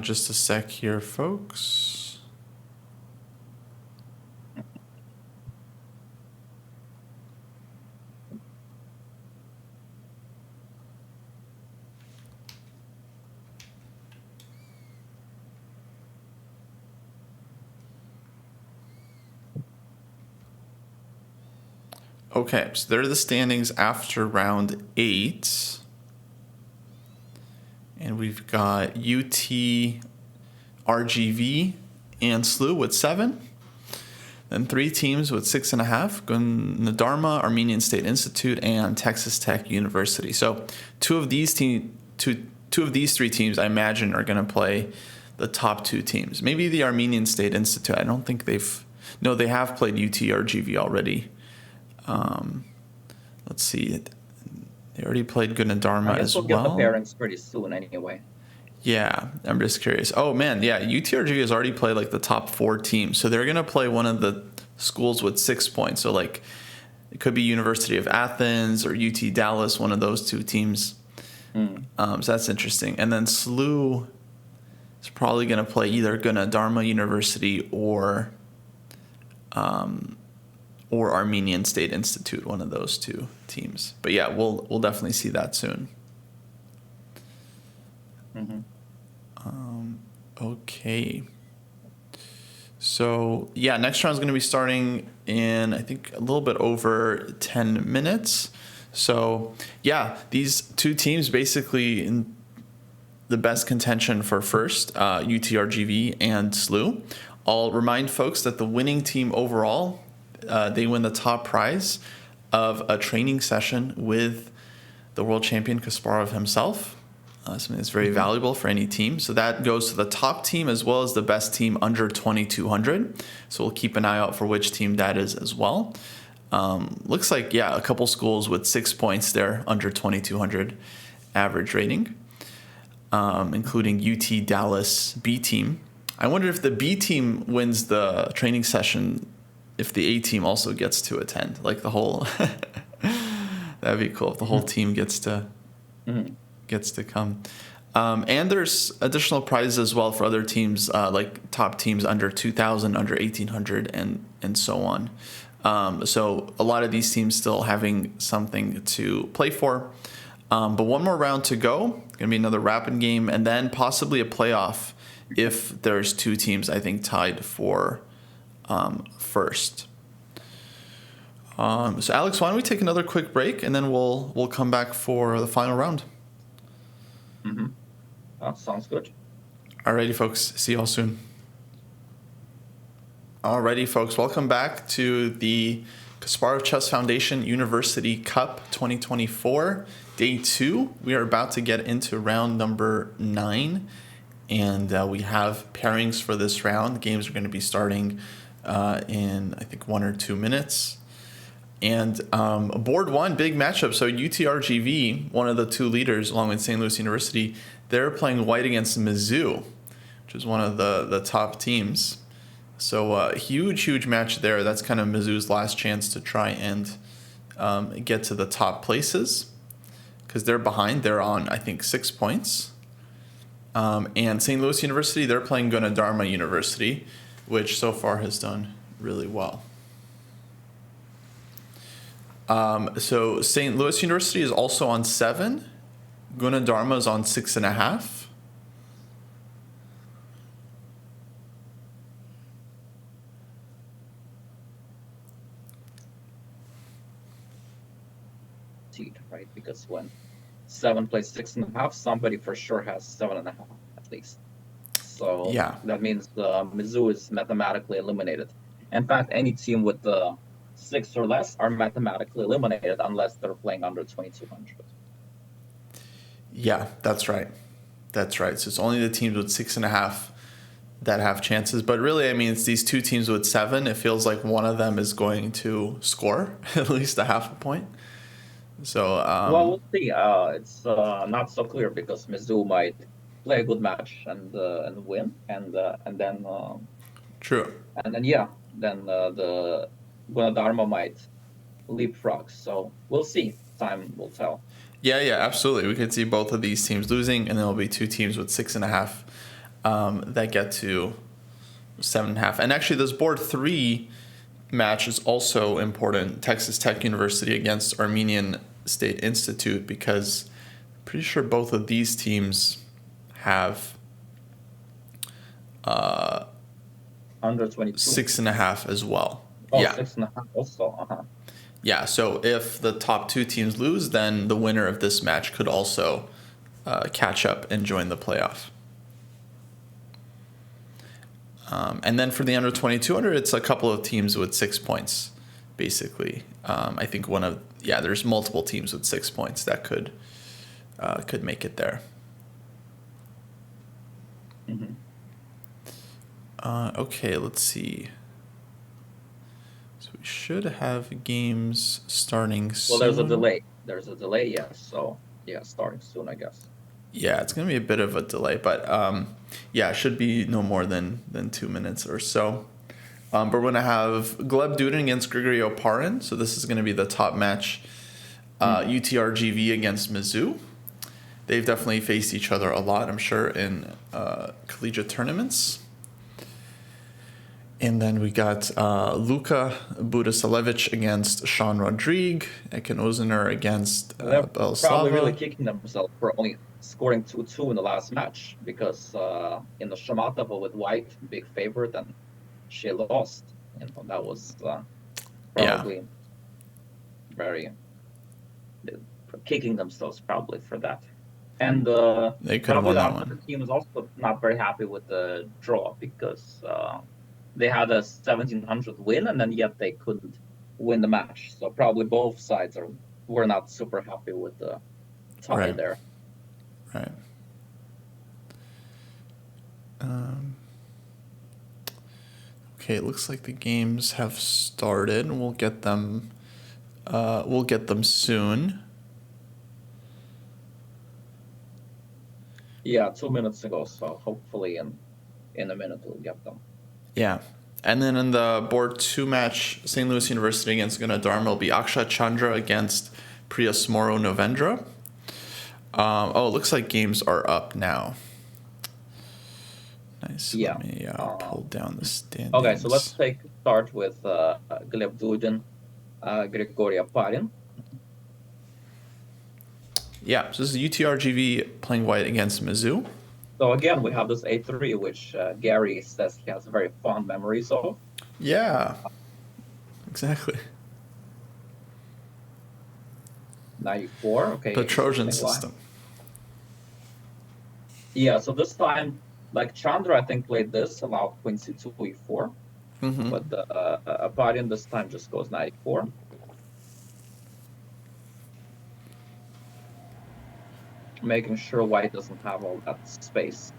Just a sec here, folks. Okay, so there are the standings after round 8. And we've got UT, RGV, and SLU with 7. Then 3 teams with 6.5, Gunadarma, Armenian State Institute, and Texas Tech University. So two of these 3 teams, I imagine, are going to play the top 2 teams. Maybe the Armenian State Institute. I don't think they have played UT, RGV already. Let's see. They already played Gunadarma as well. We'll get the pairings pretty soon anyway. Yeah, I'm just curious. Oh, man, yeah, UTRGV has already played, like, the top 4 teams. So they're going to play one of the schools with 6 points. So, like, it could be University of Athens or UT Dallas, one of those 2 teams. So that's interesting. And then SLU is probably going to play either Gunadarma University or Armenian State Institute, one of those 2 teams. But yeah, we'll definitely see that soon. Okay. So yeah, next round is going to be starting in, I think, a little bit over 10 minutes. So yeah, these 2 teams basically in the best contention for first, UTRGV and SLU. I'll remind folks that the winning team overall, they win the top prize of a training session with the world champion Kasparov himself. Something that's very valuable for any team. So that goes to the top team as well as the best team under 2,200. So we'll keep an eye out for which team that is as well. Looks like, yeah, a couple schools with 6 points there under 2,200 average rating, including UT Dallas B team. I wonder if the B team wins the training session, if the A team also gets to attend, like the whole, that'd be cool if the whole team gets to come. And there's additional prizes as well for other teams, like top teams under 2,000, under 1,800, and so on. So a lot of these teams still having something to play for. But one more round to go. Going to be another rapid game, and then possibly a playoff if there's 2 teams, I think, tied for first. So Alex, why don't we take another quick break, and then we'll come back for the final round. Sounds good. Alrighty, folks. See you all soon. Alrighty, folks. Welcome back to the Kasparov Chess Foundation University Cup 2024, Day 2. We are about to get into round number 9, and we have pairings for this round. The games are going to be starting in, I think, 1 or 2 minutes. And board 1, big matchup. So UTRGV, one of the 2 leaders, along with St. Louis University, they're playing white against Mizzou, which is one of the top teams. So huge match there. That's kind of Mizzou's last chance to try and get to the top places, because they're behind. They're on, I think, 6 points. And St. Louis University, they're playing Gunadarma University, which so far has done really well. So St. Louis University is also on 7. Gunadarma is on 6.5. Right, because when 7 plays 6.5, somebody for sure has 7.5 at least. So yeah, that means Mizzou is mathematically eliminated. In fact, any team with the 6 or less are mathematically eliminated unless they're playing under 2,200. Yeah, that's right. That's right. So it's only the teams with 6.5 that have chances. But really, I mean, it's these 2 teams with 7. It feels like one of them is going to score at least a half a point. So well, we'll see. It's not so clear because Mizzou might play a good match and win, and then true. And then yeah, then the Gunadarma might leapfrog. So we'll see. Time will tell. Yeah, absolutely. We could see both of these teams losing, and then there'll be two teams with 6.5 that get to 7.5. And actually, this board 3 match is also important. Texas Tech University against Armenian State Institute, because I'm pretty sure both of these teams have under 22 6.5 as well. Oh, yeah, 6.5 also. Yeah, so if the top 2 teams lose, then the winner of this match could also catch up and join the playoff. And then for the under 2200, it's a couple of teams with 6 points, basically. I think there's multiple teams with 6 points that could make it there. Mm-hmm. Okay, let's see. So we should have games starting soon. Well, there's a delay, yes. So, yeah, starting soon, I guess. Yeah, it's going to be a bit of a delay, but it should be no more than 2 minutes or so. But we're going to have Gleb Dudin against Grigory Oparin. So this is going to be the top match. UTRGV against Mizzou. They've definitely faced each other a lot, I'm sure, in collegiate tournaments. And then we got Luka Budasalevich against Sean Rodrigue, Eken Ozener against Belslava. Probably really kicking themselves for only scoring 2-2 in the last match, because in the Shamatova with White, big favorite, and she lost. That was probably very kicking themselves probably for that. And they could have won that one. The team is also not very happy with the draw, because they had a 1700 win, and then yet they couldn't win the match. So probably both sides were not super happy with the tie there. Right. Okay, it looks like the games have started. We'll get them. We'll get them soon. Yeah, 2 minutes ago. So hopefully in a minute we'll get them. Yeah. And then in the board 2 match, St. Louis University against Gunadarma will be Akshat Chandra against Priyasmoro Novendra. It looks like games are up now. Nice. Yeah. Let me pull down the standings. Okay, so let's start with Gleb Dudin, Grigory Oparin. Yeah, so this is UTRGV playing White against Mizzou. So again, we have this A3, which Garry says he has very fond memories of. Yeah, exactly. 94, okay. The Trojan system. Yeah, so this time, like Chandra, I think, played this, allowed Queen C2, E4. Mm-hmm. But Oparin this time just goes 94. Making sure White doesn't have all that space.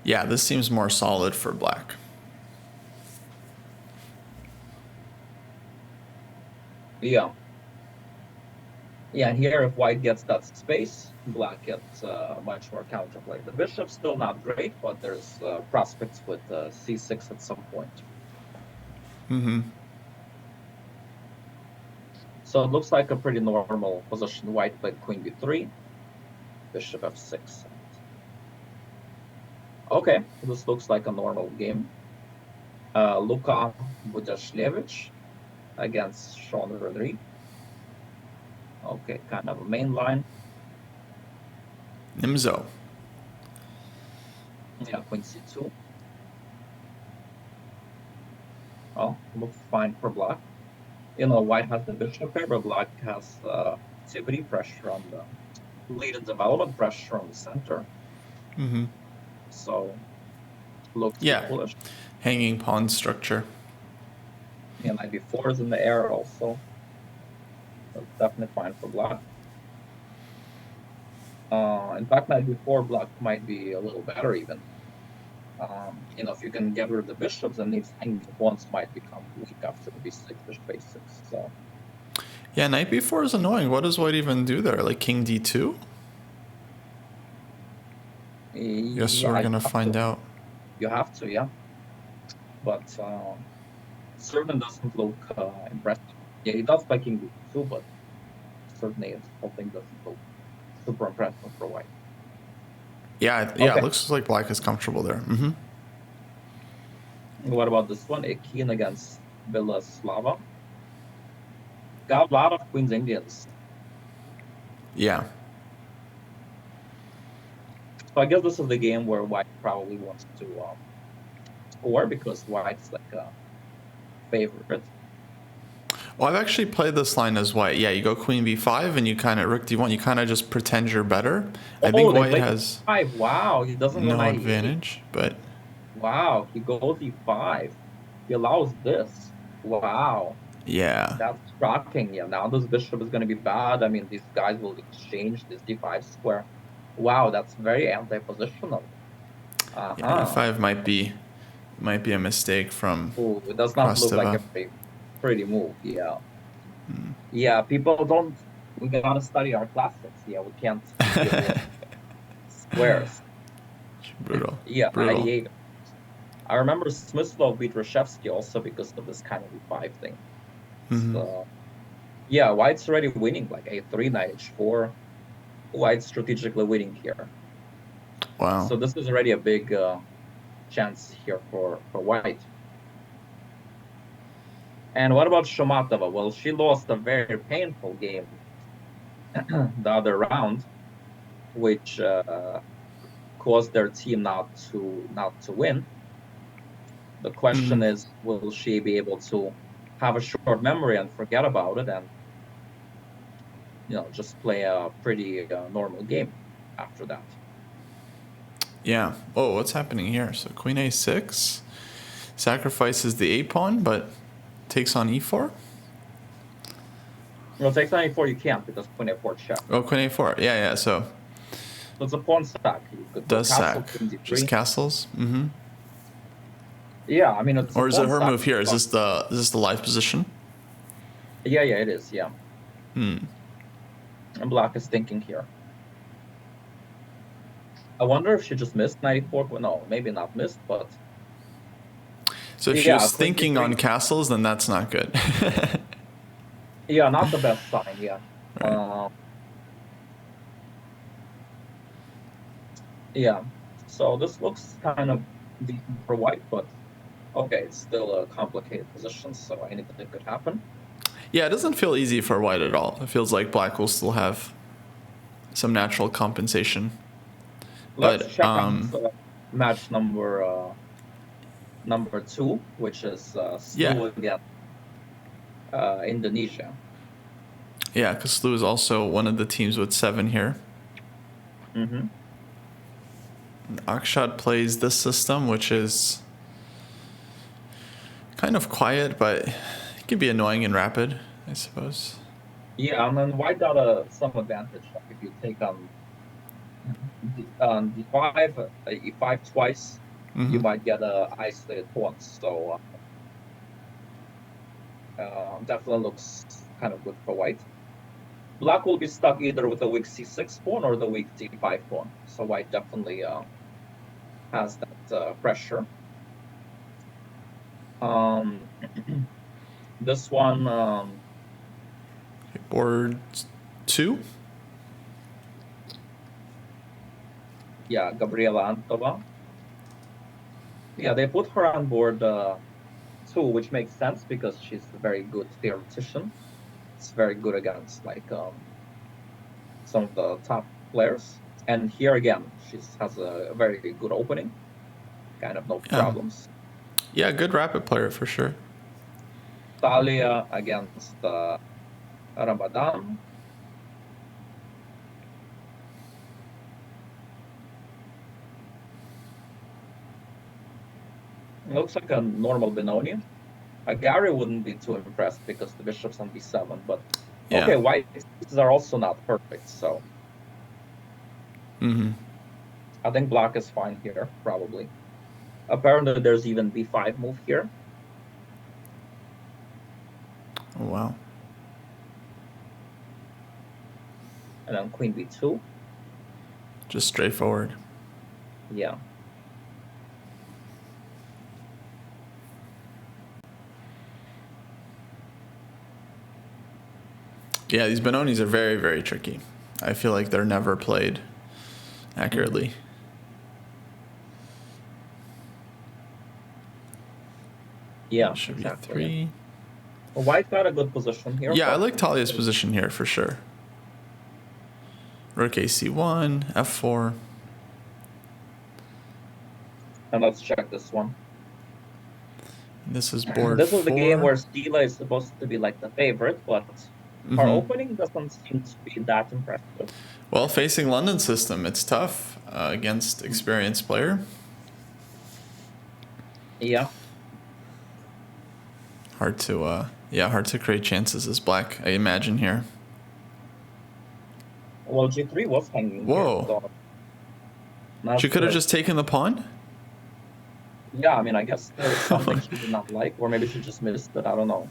Yeah, this seems more solid for Black. Yeah. Yeah, and here if White gets that space, Black gets much more counterplay. The bishop's still not great, but there's prospects with C6 at some point. Mm-hmm. So it looks like a pretty normal position. White played Queen B3, Bishop F6. Okay, this looks like a normal game. Luka Budashlevich against Sean Rodrigue. Okay, kind of a main line. Nimzo. Yeah, Queen C2. Well, looks fine for Black. White has the bishop pair, but Black has activity pressure on the lead and development pressure on the center. Mm-hmm. So, looks foolish. Hanging pawn structure. Yeah, knight b4 is in the air also. That's definitely fine for Black. In fact, knight b4 Black might be a little better even. If you can get rid of the bishops, then these hanging pawns might become weak after b6, bishop a6. So. Yeah, knight b4 is annoying. What does White even do there? Like king d2? Guess we're gonna find out. You have to, yeah. But certainly doesn't look impressive. Yeah, he does play king b2, but certainly the whole thing doesn't look super impressive for white. Yeah, Okay. It looks like black is comfortable there. Mm-hmm. What about this one? Akin against Villaslava. Got a lot of Queen's Indians. Yeah. So I guess this is the game where white probably wants to score because white's like a favorite. Well, I've actually played this line as white. Yeah, you go queen b5 and you kind of rook d1. You kind of just pretend you're better. I think white has e5. Wow, he doesn't no go knight advantage, but wow, he goes e5. He allows this. Wow. yeah. That's shocking. Yeah, now this bishop is going to be bad. I mean, these guys will exchange this d5 square. Wow, that's very anti-positional. Yeah, e5 might be a mistake from Ooh, it does not look like Kostya. a pretty move. Yeah. Yeah, people don't. We gotta study our classics. Yeah, we can't deal with squares. Brutal. Yeah, Brutal. 98. I remember Smyslov beat Reshevsky also because of this kind of e5 thing. Mm-hmm. So, yeah, white's already winning, like a3, knight h4. White's strategically winning here. Wow. So this is already a big chance here for white. And what about Shomatova? Well, she lost a very painful game the other round, which caused their team not to win. The question is, will she be able to have a short memory and forget about it and just play a pretty normal game after that? Yeah. Oh, what's happening here? So queen a6 sacrifices the a pawn, but takes on e4. Well, takes on e4 you can't because queen a4 check. Oh, queen a4. Yeah. So it's a pawn sack. You could does castle, sack. Just castles. Mm-hmm. Yeah, I mean, it's or is it her move here? Is this the live position? Yeah, it is. Yeah. And black is thinking here. I wonder if she just missed 94. Well, no, maybe not missed, but. So if she was thinking on castles, then that's not good. Yeah, not the best sign. Yeah. Right. Yeah. So this looks kind of decent for white, but okay, it's still a complicated position, so anything could happen. Yeah, it doesn't feel easy for white at all. It feels like black will still have some natural compensation. Let's check on match number 2, which is Slew against Indonesia. Yeah, because Slew is also one of the teams with 7 here. Mm-hmm. Akshat plays this system, which is kind of quiet, but it can be annoying and rapid, I suppose. Yeah, and then white got some advantage. Like if you take on d5, e5 twice, you might get isolated pawns. So definitely looks kind of good for white. Black will be stuck either with the weak c6 pawn or the weak d5 pawn. So white definitely has that pressure. This one. Board 2. Yeah, Gabriela Antova. Yeah, they put her on board 2, which makes sense because she's a very good theoretician. It's very good against like some of the top players. And here again, she has a very good opening. Kind of no problems. Yeah, good rapid player for sure. Talia against Ramadan. Looks like a normal Benoni. Garry wouldn't be too impressed because the bishop's on b7, but okay, white pieces are also not perfect, so I think black is fine here, probably. Apparently there's even b5 move here. Oh, wow. And then queen b2. Just straightforward. Yeah. Yeah, these Benonis are very, very tricky. I feel like they're never played accurately. Yeah, Should exactly. be 3. Well, White got a good position here. Yeah, I like Talia's position here for sure. Rook AC1, F4. And let's check this one. This is board This 4. is the game where Stila is supposed to be like the favorite, but her opening doesn't seem to be that impressive. Well, facing London system, it's tough against experienced player. Yeah. Hard to create chances as black, I imagine here. Well, G3 was hanging. Whoa. Here, so she could have just taken the pawn? Yeah, I mean, I guess there was something she did not like, or maybe she just missed it. I don't know.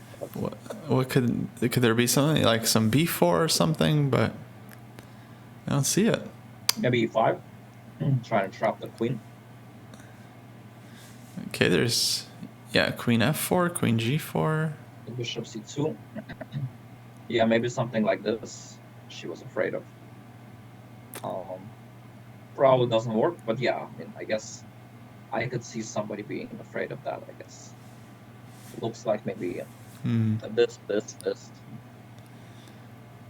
What could there be something like some B4 or something? But I don't see it. Maybe E5, trying to trap the queen. Okay, there's queen F4, queen G4, Bishop C2. Yeah, maybe something like this. She was afraid of. Probably doesn't work, but yeah, I mean, I guess I could see somebody being afraid of that, I guess. It looks like maybe this.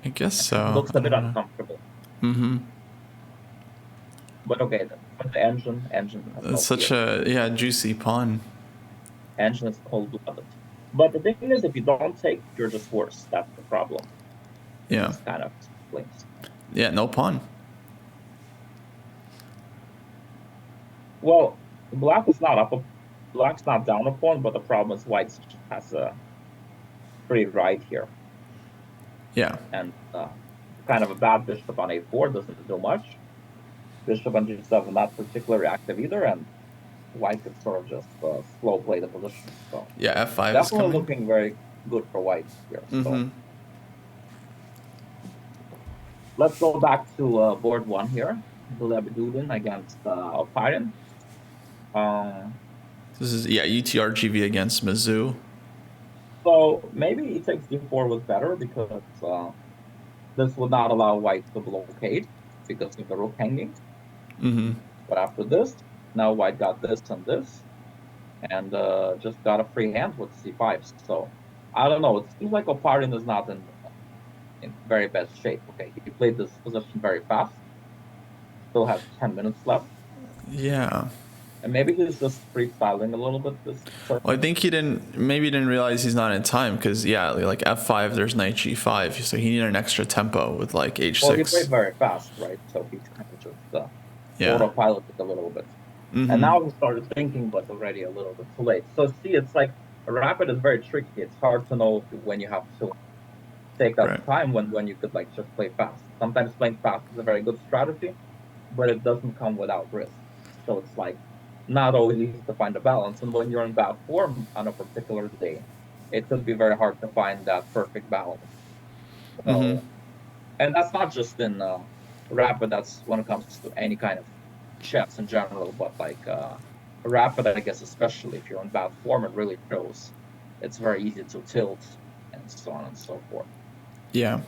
I guess so. It looks a bit uncomfortable. But okay, then. But the engine it's such a juicy pawn. Engine is cold-blooded. But the thing is, if you don't take, you're just worse. That's the problem. Yeah. It's kind of explains. Yeah, no pawn. Well, black is not up. Black's not down a pawn, but the problem is white has a free right here. Yeah. And kind of a bad bishop on a4 doesn't do much. Bishop on g7 not particularly active either, and white could sort of just slow play the position. So yeah, f5 definitely is coming. looking very good for white here. So let's go back to board 1 here. Bilebidulin against Oparin. This is UTR GV against Mizzou. So maybe e takes d4 was better because this would not allow white to blockade because of the rook hanging. But after this, now white got this and this, and just got a free hand with c5. So I don't know. It seems like Oparin is not in very best shape. Okay, he played this position very fast. Still has 10 minutes left. Yeah. And maybe he's just freestyling a little bit. Well, I think he didn't realize he's not in time because like f5, there's knight g5, so he needed an extra tempo with like h6. Well, he played very fast, right? So he kind of just autopiloted a little bit. And now he started thinking, but already a little bit too late. So see, it's like rapid is very tricky. It's hard to know when you have to take that time when you could like just play fast. Sometimes playing fast is a very good strategy, but it doesn't come without risk. So it's like not always easy to find a balance. And when you're in bad form on a particular day, it could be very hard to find that perfect balance. And that's not just in rapid, that's when it comes to any kind of chess in general, but like rapid, I guess, especially if you're in bad form, it really shows. It's very easy to tilt and so on and so forth. Yeah.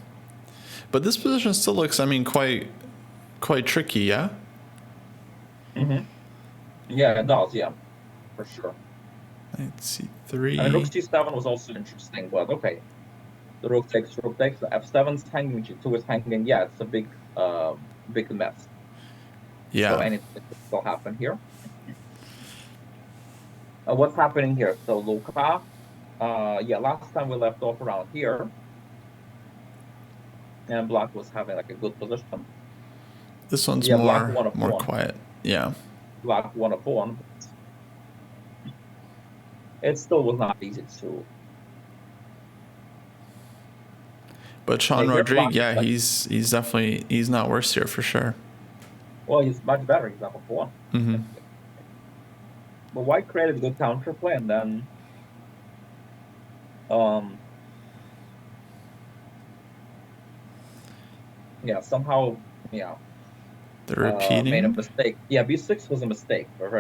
But this position still looks, I mean, quite tricky, yeah? Yeah, it does, yeah, for sure. Knight c3. And rook c7 was also interesting, but okay. The rook takes, the f7's hanging, g2 is hanging. Yeah, it's a big mess. Yeah. So anything could still happen here. What's happening here? So Luka, last time we left off around here. And black was having like a good position. This one's more quiet. Yeah. Black won a pawn. It still was not easy to. But Sean Rodriguez, he's definitely not worse here for sure. Well, he's much better. He's up a pawn. But white created a good counterplay, and then somehow they're repeating. Made a mistake. Yeah, b6 was a mistake. Rook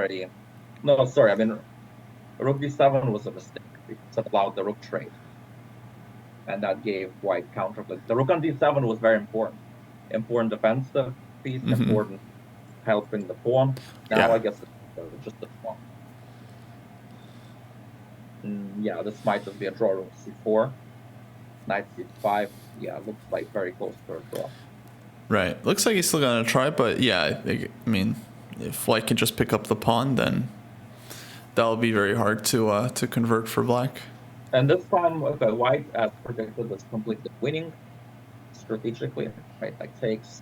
b7 was a mistake because it allowed the rook trade. and that gave white counterplay. The rook on d7 was very important. Important defensive piece, important helping the pawn. Now I guess it's just a pawn. Yeah, this might just be a draw. Rook c4, knight c5. Yeah, looks like very close to a draw. Right. Looks like he's still gonna try, but yeah, I mean, if white can just pick up the pawn, then that'll be very hard to convert for black. And this time, okay, white, as predicted, is completely winning strategically. Right, like takes.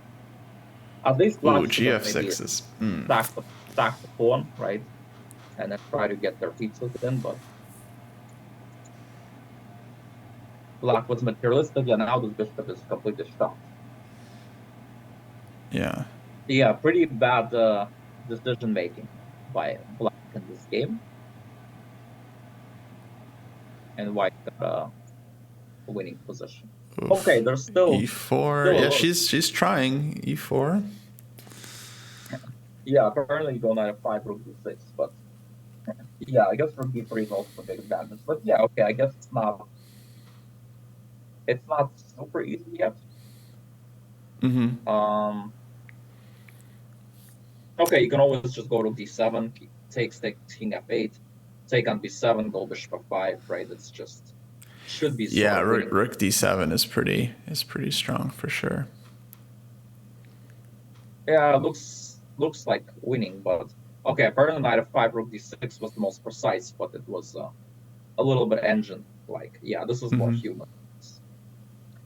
At least black GF6 is stack the pawn, right, and then try to get their pieces in, but black was materialistic, and now this bishop is completely shot. Yeah. Yeah, pretty bad decision making by black in this game. And white got a winning position. Oof. Okay, there's still e4. Yeah, she's trying e4. Yeah, apparently you go knight f5, rook d6, but yeah, I guess rook d3 is also a big advantage. But yeah, okay, I guess it's not super easy yet. Okay, you can always just go to d7, takes king f8, take on b7, go bishop f5, right? It's just should be. Yeah, rook d7 is pretty strong for sure. Yeah, it looks like winning, but okay. Apparently, knight f5, rook d6 was the most precise, but it was a little bit engine-like. Yeah, this was more human.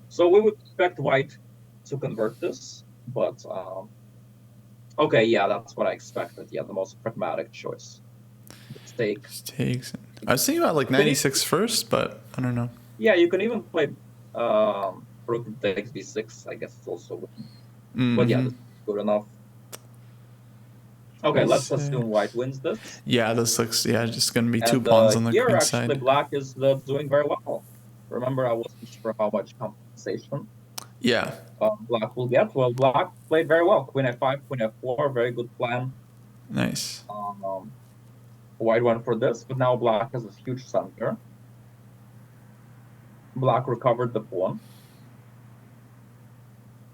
So we would expect white to convert this, but okay, yeah, that's what I expected. Yeah, the most pragmatic choice. Takes. I was thinking about like 96 first, but I don't know. Yeah, you can even play rook takes b6. I guess it's also winning. But yeah, this is good enough. Okay, let's assume white wins this. Yeah, this looks just going to be two pawns on the queen side. Actually, black is doing very well. Remember, I wasn't sure how much compensation. Yeah. Black will get. Well, black played very well. Queen f5, queen f4, very good plan. Nice. White went for this, but now black has a huge center. Black recovered the pawn.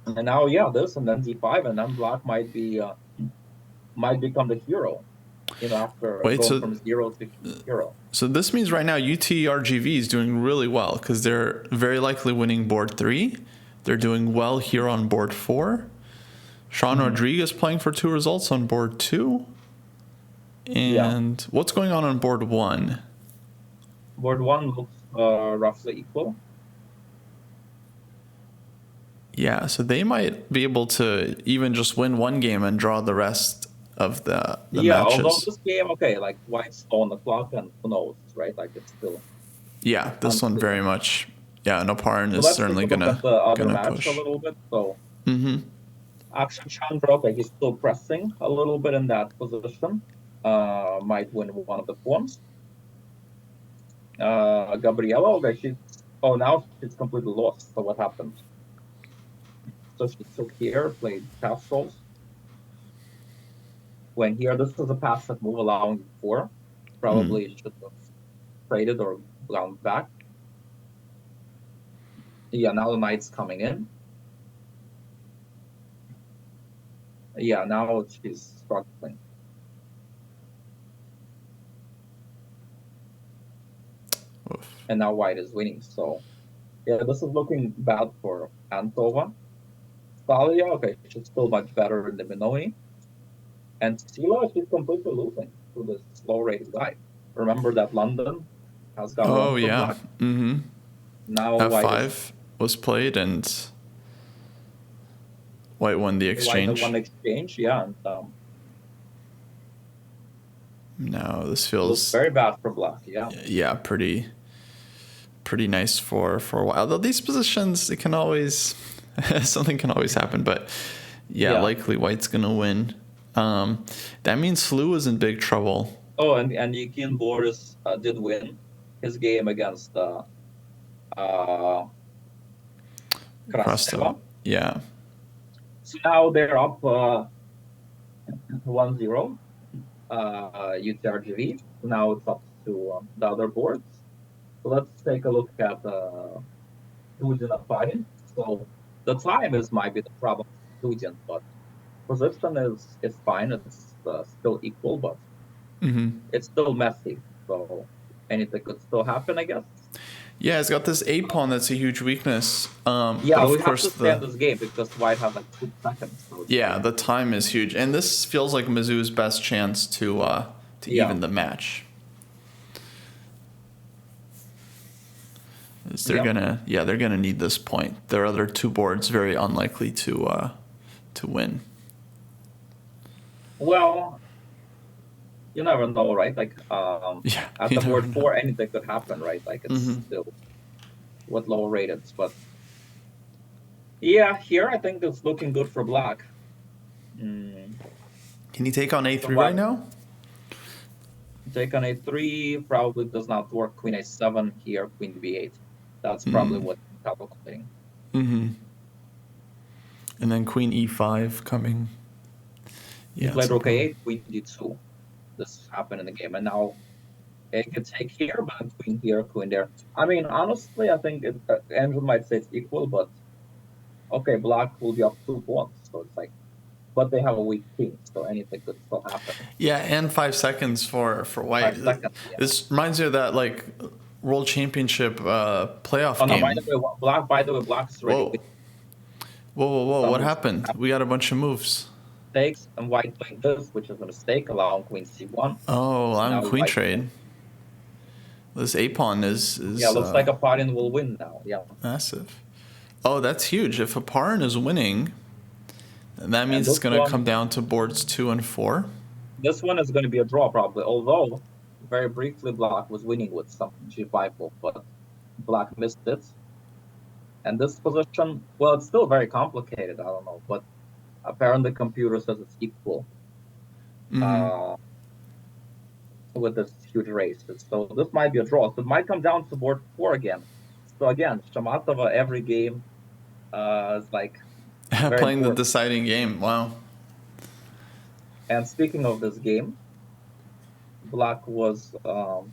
And now, yeah, this, and then d5, and then black might become the hero. After going from 0 to hero. So this means right now UTRGV is doing really well because they're very likely winning board 3. They're doing well here on board 4. Sean Rodriguez playing for 2 results on board 2. And what's going on board 1? Board 1 looks roughly equal. Yeah, so they might be able to even just win one game and draw the rest of the matches. Although this game, okay, like white's on the clock, and who knows, right? Like it's still. Yeah, this one very much. Yeah, Noparin is certainly gonna push a little bit. So. Action Chandra, okay, he's still pressing a little bit in that position. Might win one of the pawns. Gabriela, okay, now she's completely lost. So what happened? So she took here, played castles. When here, this was a passive move allowing 4. Probably should have traded or gone back. Yeah, now the knight's coming in. Yeah, now she's struggling. And now white is winning. So, yeah, this is looking bad for Antova. Thalia, okay, she's still much better than Benoni. And Sila, she's completely losing to this low-rated guy. Remember that London has got. Oh yeah. Now F5 was played and white won the exchange. White won the exchange, yeah. And, no, this feels very bad for black. Yeah. Yeah, pretty nice for a while. Although these positions, it can always something can always happen. But yeah, likely white's gonna win. That means Slew is in big trouble. Oh, and Yakin Boris did win his game against Krasteva. Yeah. So now they're up 1-0. UTRGV. Now it's up to the other boards. So let's take a look at Dudin are fighting. So the time might be the problem with Dudin, but position is fine. It's still equal, but it's still messy. So anything could still happen, I guess. Yeah, it's got this A pawn that's a huge weakness. Yeah, but of we course have to stand this game because White has like 2 seconds. So yeah, the time is huge, and this feels like Mizzou's best chance to even the match. They're gonna need this point. Their other 2 boards very unlikely to win. Well, you never know, right? Like at the board 4, anything could happen, right? Like it's still with lower rateds, but yeah, here I think it's looking good for Black. Can he take on A3 right now? Take on A3 probably does not work. Queen A7 here, Queen B8. That's probably what he's calculating. And then Queen E5 coming. He played Rook A8, Queen D2. This happened in the game, and now it can take here, but Queen here, Queen there. I mean, honestly, I think Andrew might say it's equal, but okay, Black will be up 2 pawns, so it's like, but they have a weak king, so anything could still happen. Yeah, and 5 seconds for White. 5 seconds, yeah. This reminds me of that like World Championship playoff game. No, by the way, Black is ready. Whoa! What happened? We got a bunch of moves. Takes and White playing this, which is a mistake, allowing Queen C1. Oh, allowing Queen White trade. This A pawn is looks like a pawn will win now. Yeah, massive. Oh, that's huge. If a pawn is winning, that means it's going to come down to boards 2 and 4. This one is going to be a draw probably, although very briefly Black was winning with some G5 move, but Black missed it. And this position, well, it's still very complicated, I don't know, but apparently the computer says it's equal with this huge race. So this might be a draw. So it might come down to board 4 again. So again, Shamatova every game is like playing the deciding game. Wow. And speaking of this game, Black was well,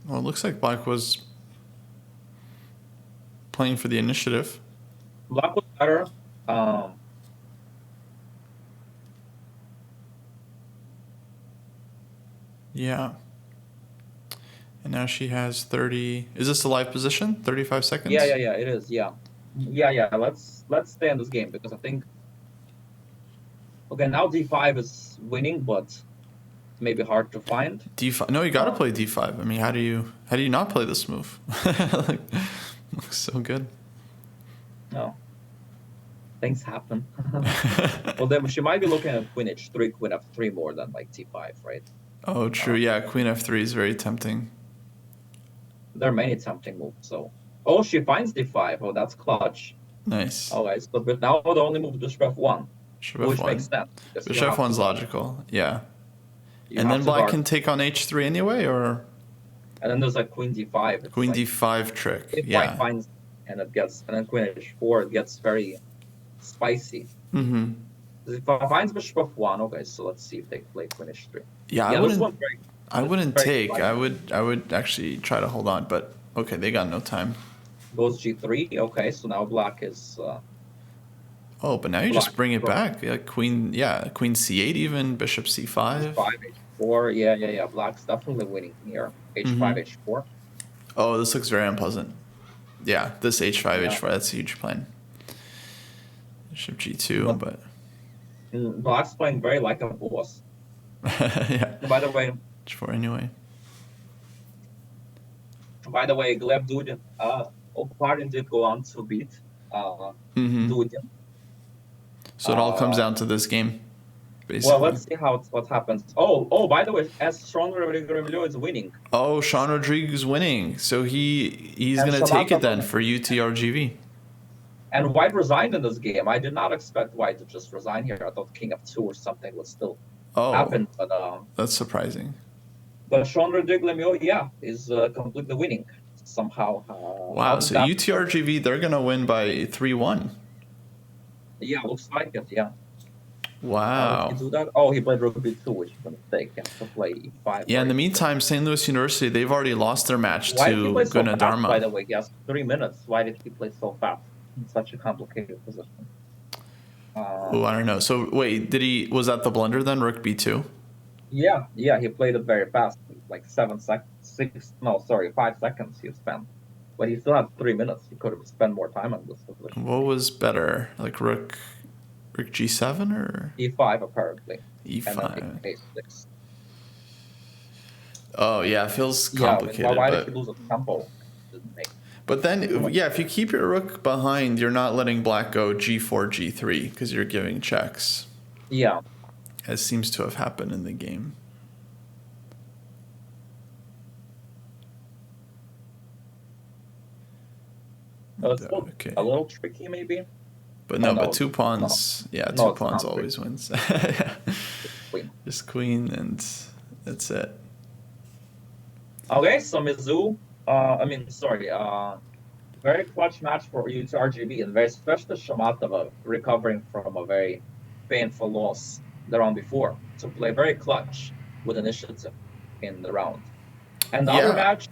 it looks like Black was playing for the initiative. Black was better. Yeah. And now she has 30. Is this the live position? 35 seconds? Yeah, it is. Yeah. Let's stay in this game because I think. Okay, now D5 is winning, but it's maybe hard to find. D5. No, you got to play D5. I mean, how do you not play this move? Like, looks so good. No. Things happen. Well, then she might be looking at Queen H3, Queen F3 more than like T5, right? Oh, true. Yeah, Queen F3 is very tempting. There are many tempting moves. So, oh, she finds D5. Oh, that's clutch. Nice. All right. So, but now the only move is Bishop F1, which makes sense. Bishop F1's logical. Yeah. And then Black can take on H3 anyway, or? And then there's like Queen D5. It's Queen like, D5 trick. If White finds, and then Queen H4, it gets very spicy. Mm-hmm. If I finds Bishop F1, okay. So let's see if they play Queen H3. Yeah, I wouldn't take. I would actually try to hold on, but okay, they got no time. Goes G3. Okay, so now Black is. Oh, but now you just bring it back. Queen C8 even, Bishop C5. H5, H4. Yeah. Black's definitely winning here. H5, H4. Oh, this looks very unpleasant. Yeah, this H5, H4. That's a huge plan. Bishop G2, but. Black's playing very like a boss. Yeah. By the way. H4 anyway. By the way, Gleb Dudin, Oparin did go on to beat Dudin. So it all comes down to this game, basically. Well, let's see what happens. Oh, by the way, as Sean Rodriguez is winning. Oh, Sean Rodriguez winning. So he's going to take it then for UTRGV. And White resigned in this game. I did not expect White to just resign here. I thought King F2 or something would still happen. But that's surprising. But Sean Rodriguez, is completely winning. somehow. Wow, so UTRGV, they're going to win by 3-1. Yeah, looks like it, yeah. Wow. Did he do that? Oh, he played rook b2, which is a mistake. He has to play e5. Yeah, in the meantime, St. Louis University, they've already lost their match Why to did he play so Gunadarma. fast, by the way? He has 3 minutes. Why did he play so fast in such a complicated position? Oh, I don't know. So, wait, was that the blunder then, rook b2? Yeah, he played it very fast. Like 5 seconds he spent. But he still had 3 minutes. He could have spent more time on this position. What was better? Like rook g7 or? e5, apparently. e5. And then a6. Oh, yeah, it feels complicated. Yeah, why did he lose a tempo? But then, yeah, if you keep your rook behind, you're not letting black go g4, g3, because you're giving checks. Yeah. As seems to have happened in the game. It's okay. A little tricky, maybe. But no, but 2 pawns. No. Yeah, 2 pawns always wins. Queen. Just queen, and that's it. Okay, so Mizzou, very clutch match for UTRGV, and very especially Shamatova recovering from a very painful loss the round before to play very clutch with initiative in the round. And the other match,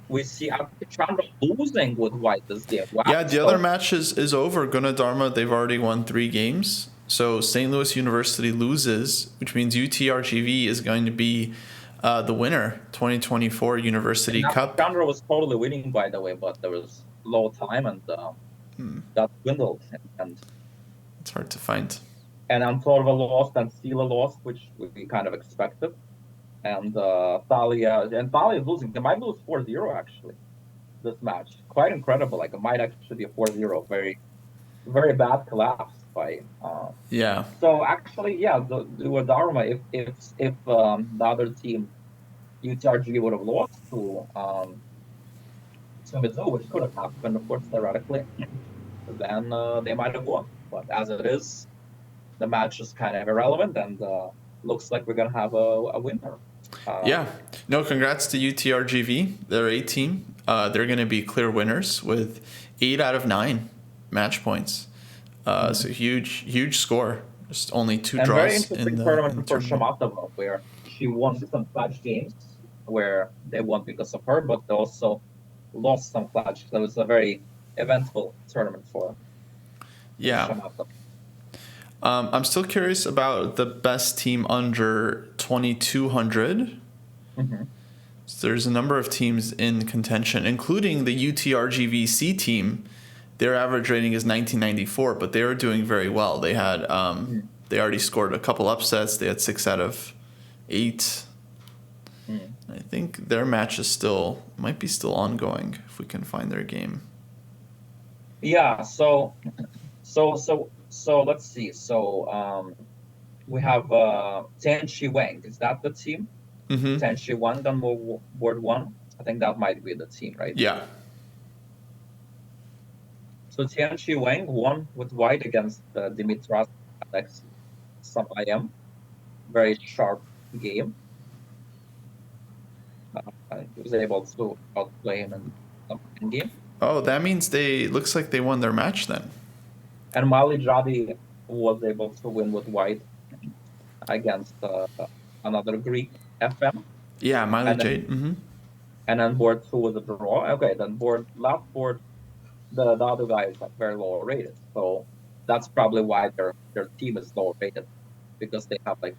we see Chandra losing with white this game. Wow. Yeah, the other match is over. Gunadarma, they've already won 3 games. So St. Louis University loses, which means UTRGV is going to be the winner, 2024 University Cup. Chandra was totally winning, by the way, but there was low time and that dwindled. And it's hard to find. And Antolova lost and Sila lost, which we kind of expected. And Thalia is losing. They might lose 4-0 actually this match. Quite incredible. Like it might actually be a 4-0. Very, very bad collapse by. Yeah. So actually, yeah, the Dharma. If the other team, UTRG, would have lost to Mizzou, which could have happened, of course, theoretically, then they might have won. But as it is, the match is kind of irrelevant, and looks like we're gonna have a winner. Yeah. No, congrats to UTRGV. They're a team. They're going to be clear winners with 8 out of 9 match points. So huge score. Just only 2 draws. And very interesting tournament for Shamatova, where she won some clutch games where they won because of her, but they also lost some clutch. So it was a very eventful tournament for Shamatova. I'm still curious about the best team under 2200. Mm-hmm. So there's a number of teams in contention, including the UTRGVC team. Their average rating is 1994, but they were doing very well. They had they already scored a couple upsets. They had 6 out of 8. I think their match is might be still ongoing if we can find their game. Yeah. So let's see. So we have Tianchi Wang. Is that the team? Mm-hmm. Tianchi Wang on board 1. I think that might be the team, right? Yeah. So Tianchi Wang won with white against Dimitras Alex some IM. Very sharp game. He was able to outplay him in some game. Oh, that means looks like they won their match then. And Mali Jadi was able to win with white against another Greek FM. Yeah, Mali Jade. Mm-hmm. And then board 2 was a draw. Okay, then last board, the other guy is like very low rated. So that's probably why their team is low rated, because they have like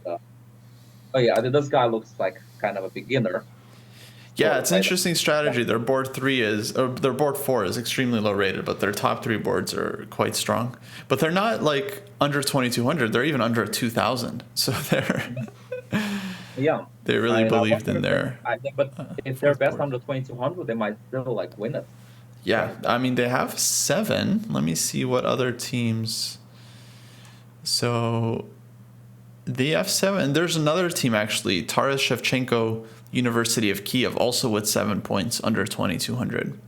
this guy looks like kind of a beginner. Yeah, it's an interesting strategy. Their board 4 is extremely low rated, but their top 3 boards are quite strong. But they're not like under 2200. They're even under 2000. So they really believed in their. But if they're best under 2200, they might still like win it. Yeah, I mean they have 7. Let me see what other teams. So they have 7. There's another team actually, Taras Shevchenko University of Kiev, also with 7 points under 2200.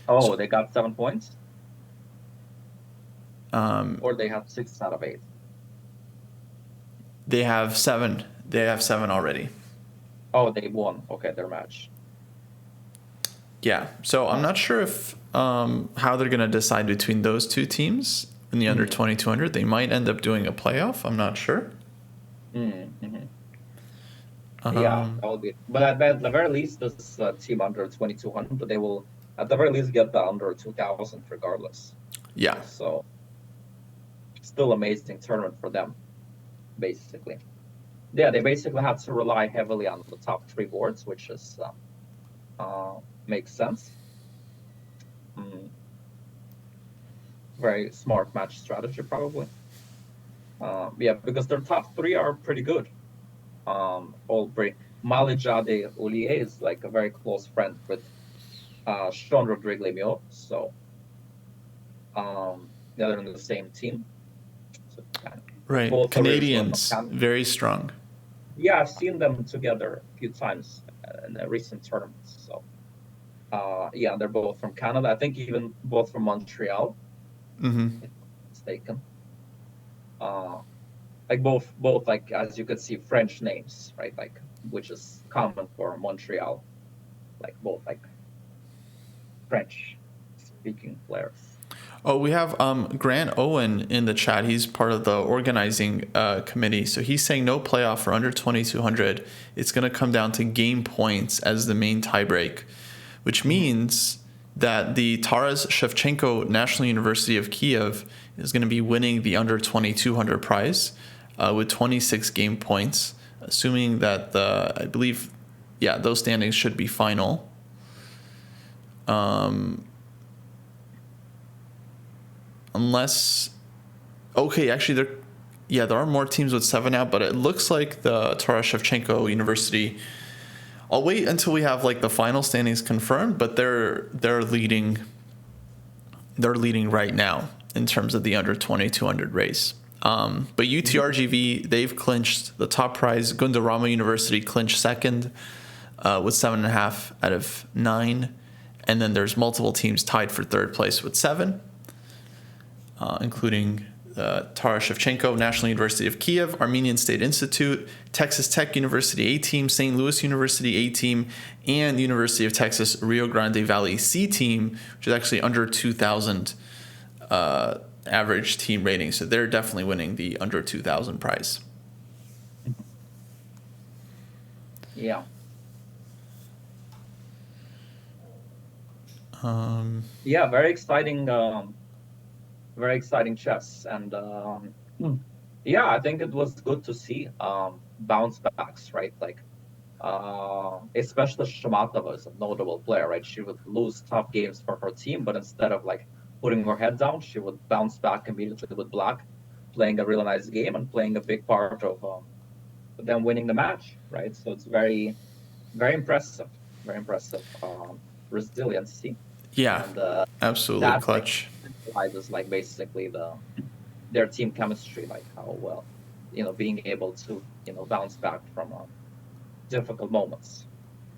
Oh, so, they got 7 points? Or they have 6 out of 8? They have 7. They have 7 already. Oh, they won. Okay, their match. Yeah. So I'm not sure if how they're going to decide between those two teams in the under 2200. They might end up doing a playoff. I'm not sure. Yeah, that would be. But at the very least, this team under 2200, they will at the very least get the under 2000 regardless. Yeah. So still amazing tournament for them, basically. Yeah, they basically had to rely heavily on the top 3 boards, which is makes sense. Very smart match strategy, probably. Yeah, because their top 3 are pretty good. All three. Malijade Ulie is like a very close friend with Sean Rodrigue-Lemieux, so they're in the same team. So, right, Canadians, very strong. Yeah, I've seen them together a few times in the recent tournaments. So, yeah, they're both from Canada. I think even both from Montreal. If I'm not mistaken. Like both like, as you could see, French names, right? Like, which is common for Montreal. Like both like French speaking players. Oh, we have Grant Owen in the chat. He's part of the organizing committee. So he's saying no playoff for under 2200. It's going to come down to game points as the main tiebreak, which means that the Taras Shevchenko National University of Kiev is going to be winning the under 2200 prize with 26 game points, assuming that I believe, yeah, those standings should be final. Unless, okay, actually there are more teams with 7 now, but it looks like the Taras Shevchenko University. I'll wait until we have like the final standings confirmed, but they're leading right now in terms of the under 2200 race. But UTRGV, they've clinched the top prize. Gundurama University clinched second with 7.5 out of 9, and then there's multiple teams tied for third place with 7. Including Taras Shevchenko National University of Kiev, Armenian State Institute, Texas Tech University A team, St. Louis University A team, and University of Texas Rio Grande Valley C team, which is actually under 2,000 average team rating. So they're definitely winning the under 2,000 prize. Yeah. Yeah, very exciting chess, and yeah, I think it was good to see bounce backs, right? Like especially Shamatova is a notable player, right? She would lose tough games for her team, but instead of like putting her head down, she would bounce back immediately with black, playing a really nice game and playing a big part of them winning the match, right? So it's very, very impressive resiliency. Yeah, and, absolutely clutch. Is like basically their team chemistry, like how well, being able to bounce back from difficult moments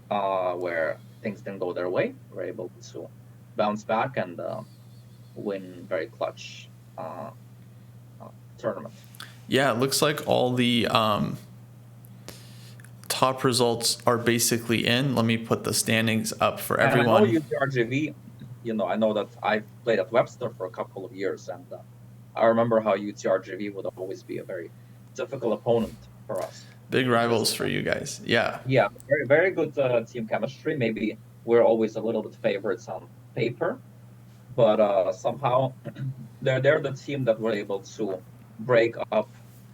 where things didn't go their way. We're able to bounce back and win very clutch tournament. Yeah, it looks like all the top results are basically in. Let me put the standings up for everyone. I know UTRGV, I know that I played at Webster for a couple of years, and I remember how UTRGV would always be a very difficult opponent for us. Big rivals for you guys. Yeah. Yeah, very, very good team chemistry. Maybe we're always a little bit favorites on paper, but somehow they're the team that were able to break up,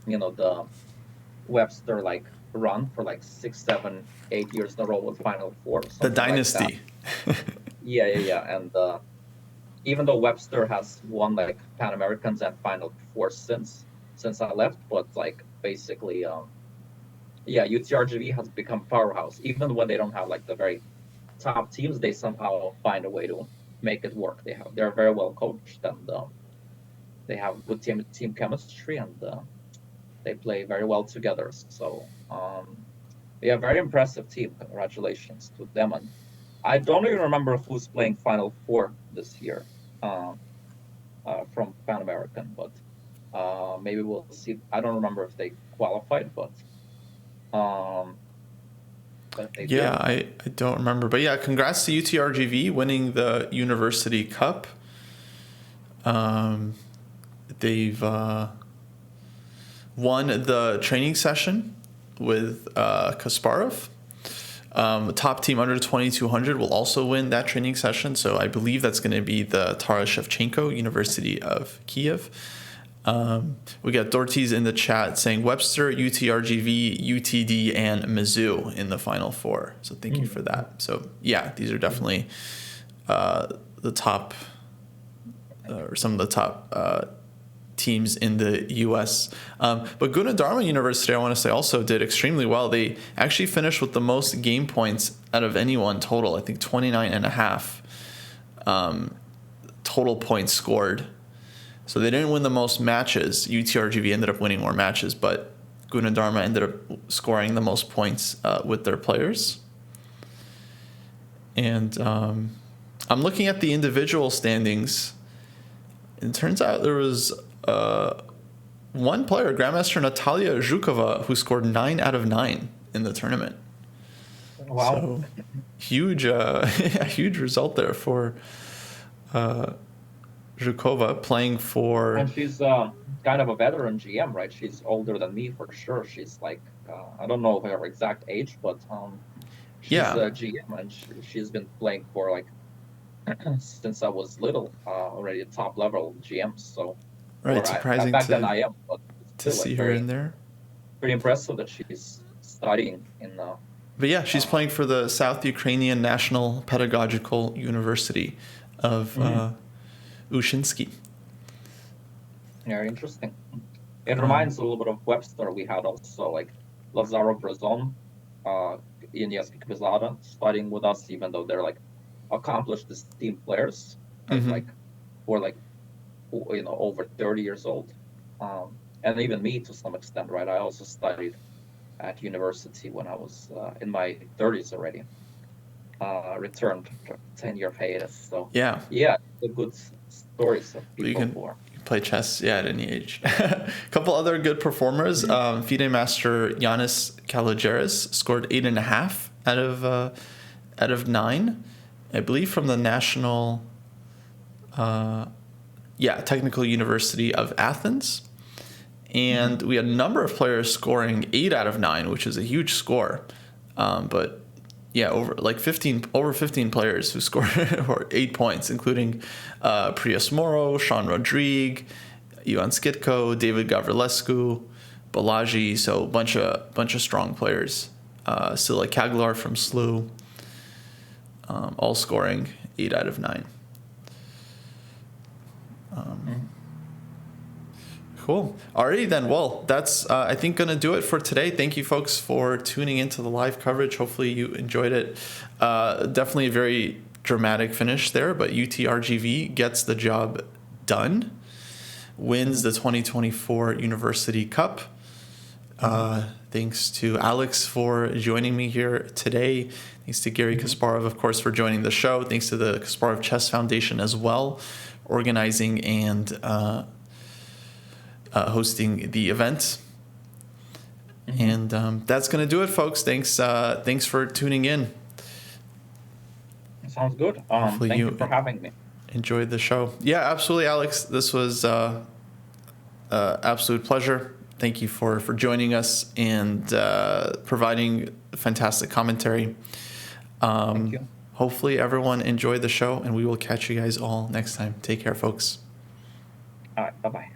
the Webster like run for like 6, 7, 8 years in a row with Final Four. The dynasty. Like yeah. And even though Webster has won like Pan Americans and Final Four since I left, but like basically, UTRGV has become powerhouse. Even when they don't have like the very top teams, they somehow find a way to make it work. They're very well coached, and they have good team chemistry, and they play very well together. So very impressive team. Congratulations to them. And I don't even remember who's playing Final Four this year from Pan American, but maybe we'll see. I don't remember if they qualified, but But they Yeah, did. I don't remember. But yeah, congrats to UTRGV winning the University Cup. They've won the training session with Kasparov. Top team under 2200 will also win that training session. So I believe that's going to be the Taras Shevchenko, University of Kiev. We got Dortiz in the chat saying Webster, UTRGV, UTD, and Mizzou in the final four. So thank you for that. So yeah, these are definitely the top, or some of the top teams in the U.S. But Gunadarma University, I want to say, also did extremely well. They actually finished with the most game points out of anyone total. I think 29 and a half total points scored. So they didn't win the most matches. UTRGV ended up winning more matches, but Gunadarma ended up scoring the most points with their players. And I'm looking at the individual standings. It turns out there was one player, Grandmaster Natalia Zhukova, who scored 9 out of 9 in the tournament. Wow. So huge, a huge result there for Zhukova playing for... And she's kind of a veteran GM, right? She's older than me for sure. She's like, I don't know her exact age, but she's a GM, and she's been playing for like since I was little, already top level GM. So right, surprising back then I am, but to see her in there. Pretty impressive that she's studying in. But yeah, she's playing for the South Ukrainian National Pedagogical University of Ushinsky. Yeah, interesting. It reminds a little bit of Webster. We had also like Lazarov Brazon, Ines Kikvizada studying with us, even though they're like accomplished team players, like who are over 30 years old, and even me to some extent, right? I also studied at university when I was in my 30s already. Returned 10-year hiatus. So yeah, the good stories of people who are play chess at any age. A couple other good performers. FIDE master Yanis Kalogeris scored 8.5 out of 9. I believe from the National Technical University of Athens. And we had a number of players scoring 8 out of 9, which is a huge score. But yeah, over 15 players who scored 8 points, including Pruess Moro, Sean Rodrigue, Ivan Skitko, David Gavrilescu, Balaji. So a bunch of strong players. Sila Kaglar from SLU. All scoring 8 out of 9. Cool. Alrighty then. Well, that's I think going to do it for today. Thank you folks for tuning into the live coverage. Hopefully you enjoyed it. Definitely a very dramatic finish there, but UTRGV gets the job done. Wins the 2024 University Cup. Thanks to Alex for joining me here today. Thanks to Garry Kasparov, of course, for joining the show. Thanks to the Kasparov Chess Foundation as well, organizing and hosting the event. And that's going to do it, folks. Thanks for tuning in. Sounds good. Thank you for having me. Enjoyed the show. Yeah, absolutely, Alex. This was absolute pleasure. Thank you for joining us and providing fantastic commentary. Thank you. Hopefully everyone enjoyed the show, and we will catch you guys all next time. Take care, folks. All right. Bye-bye.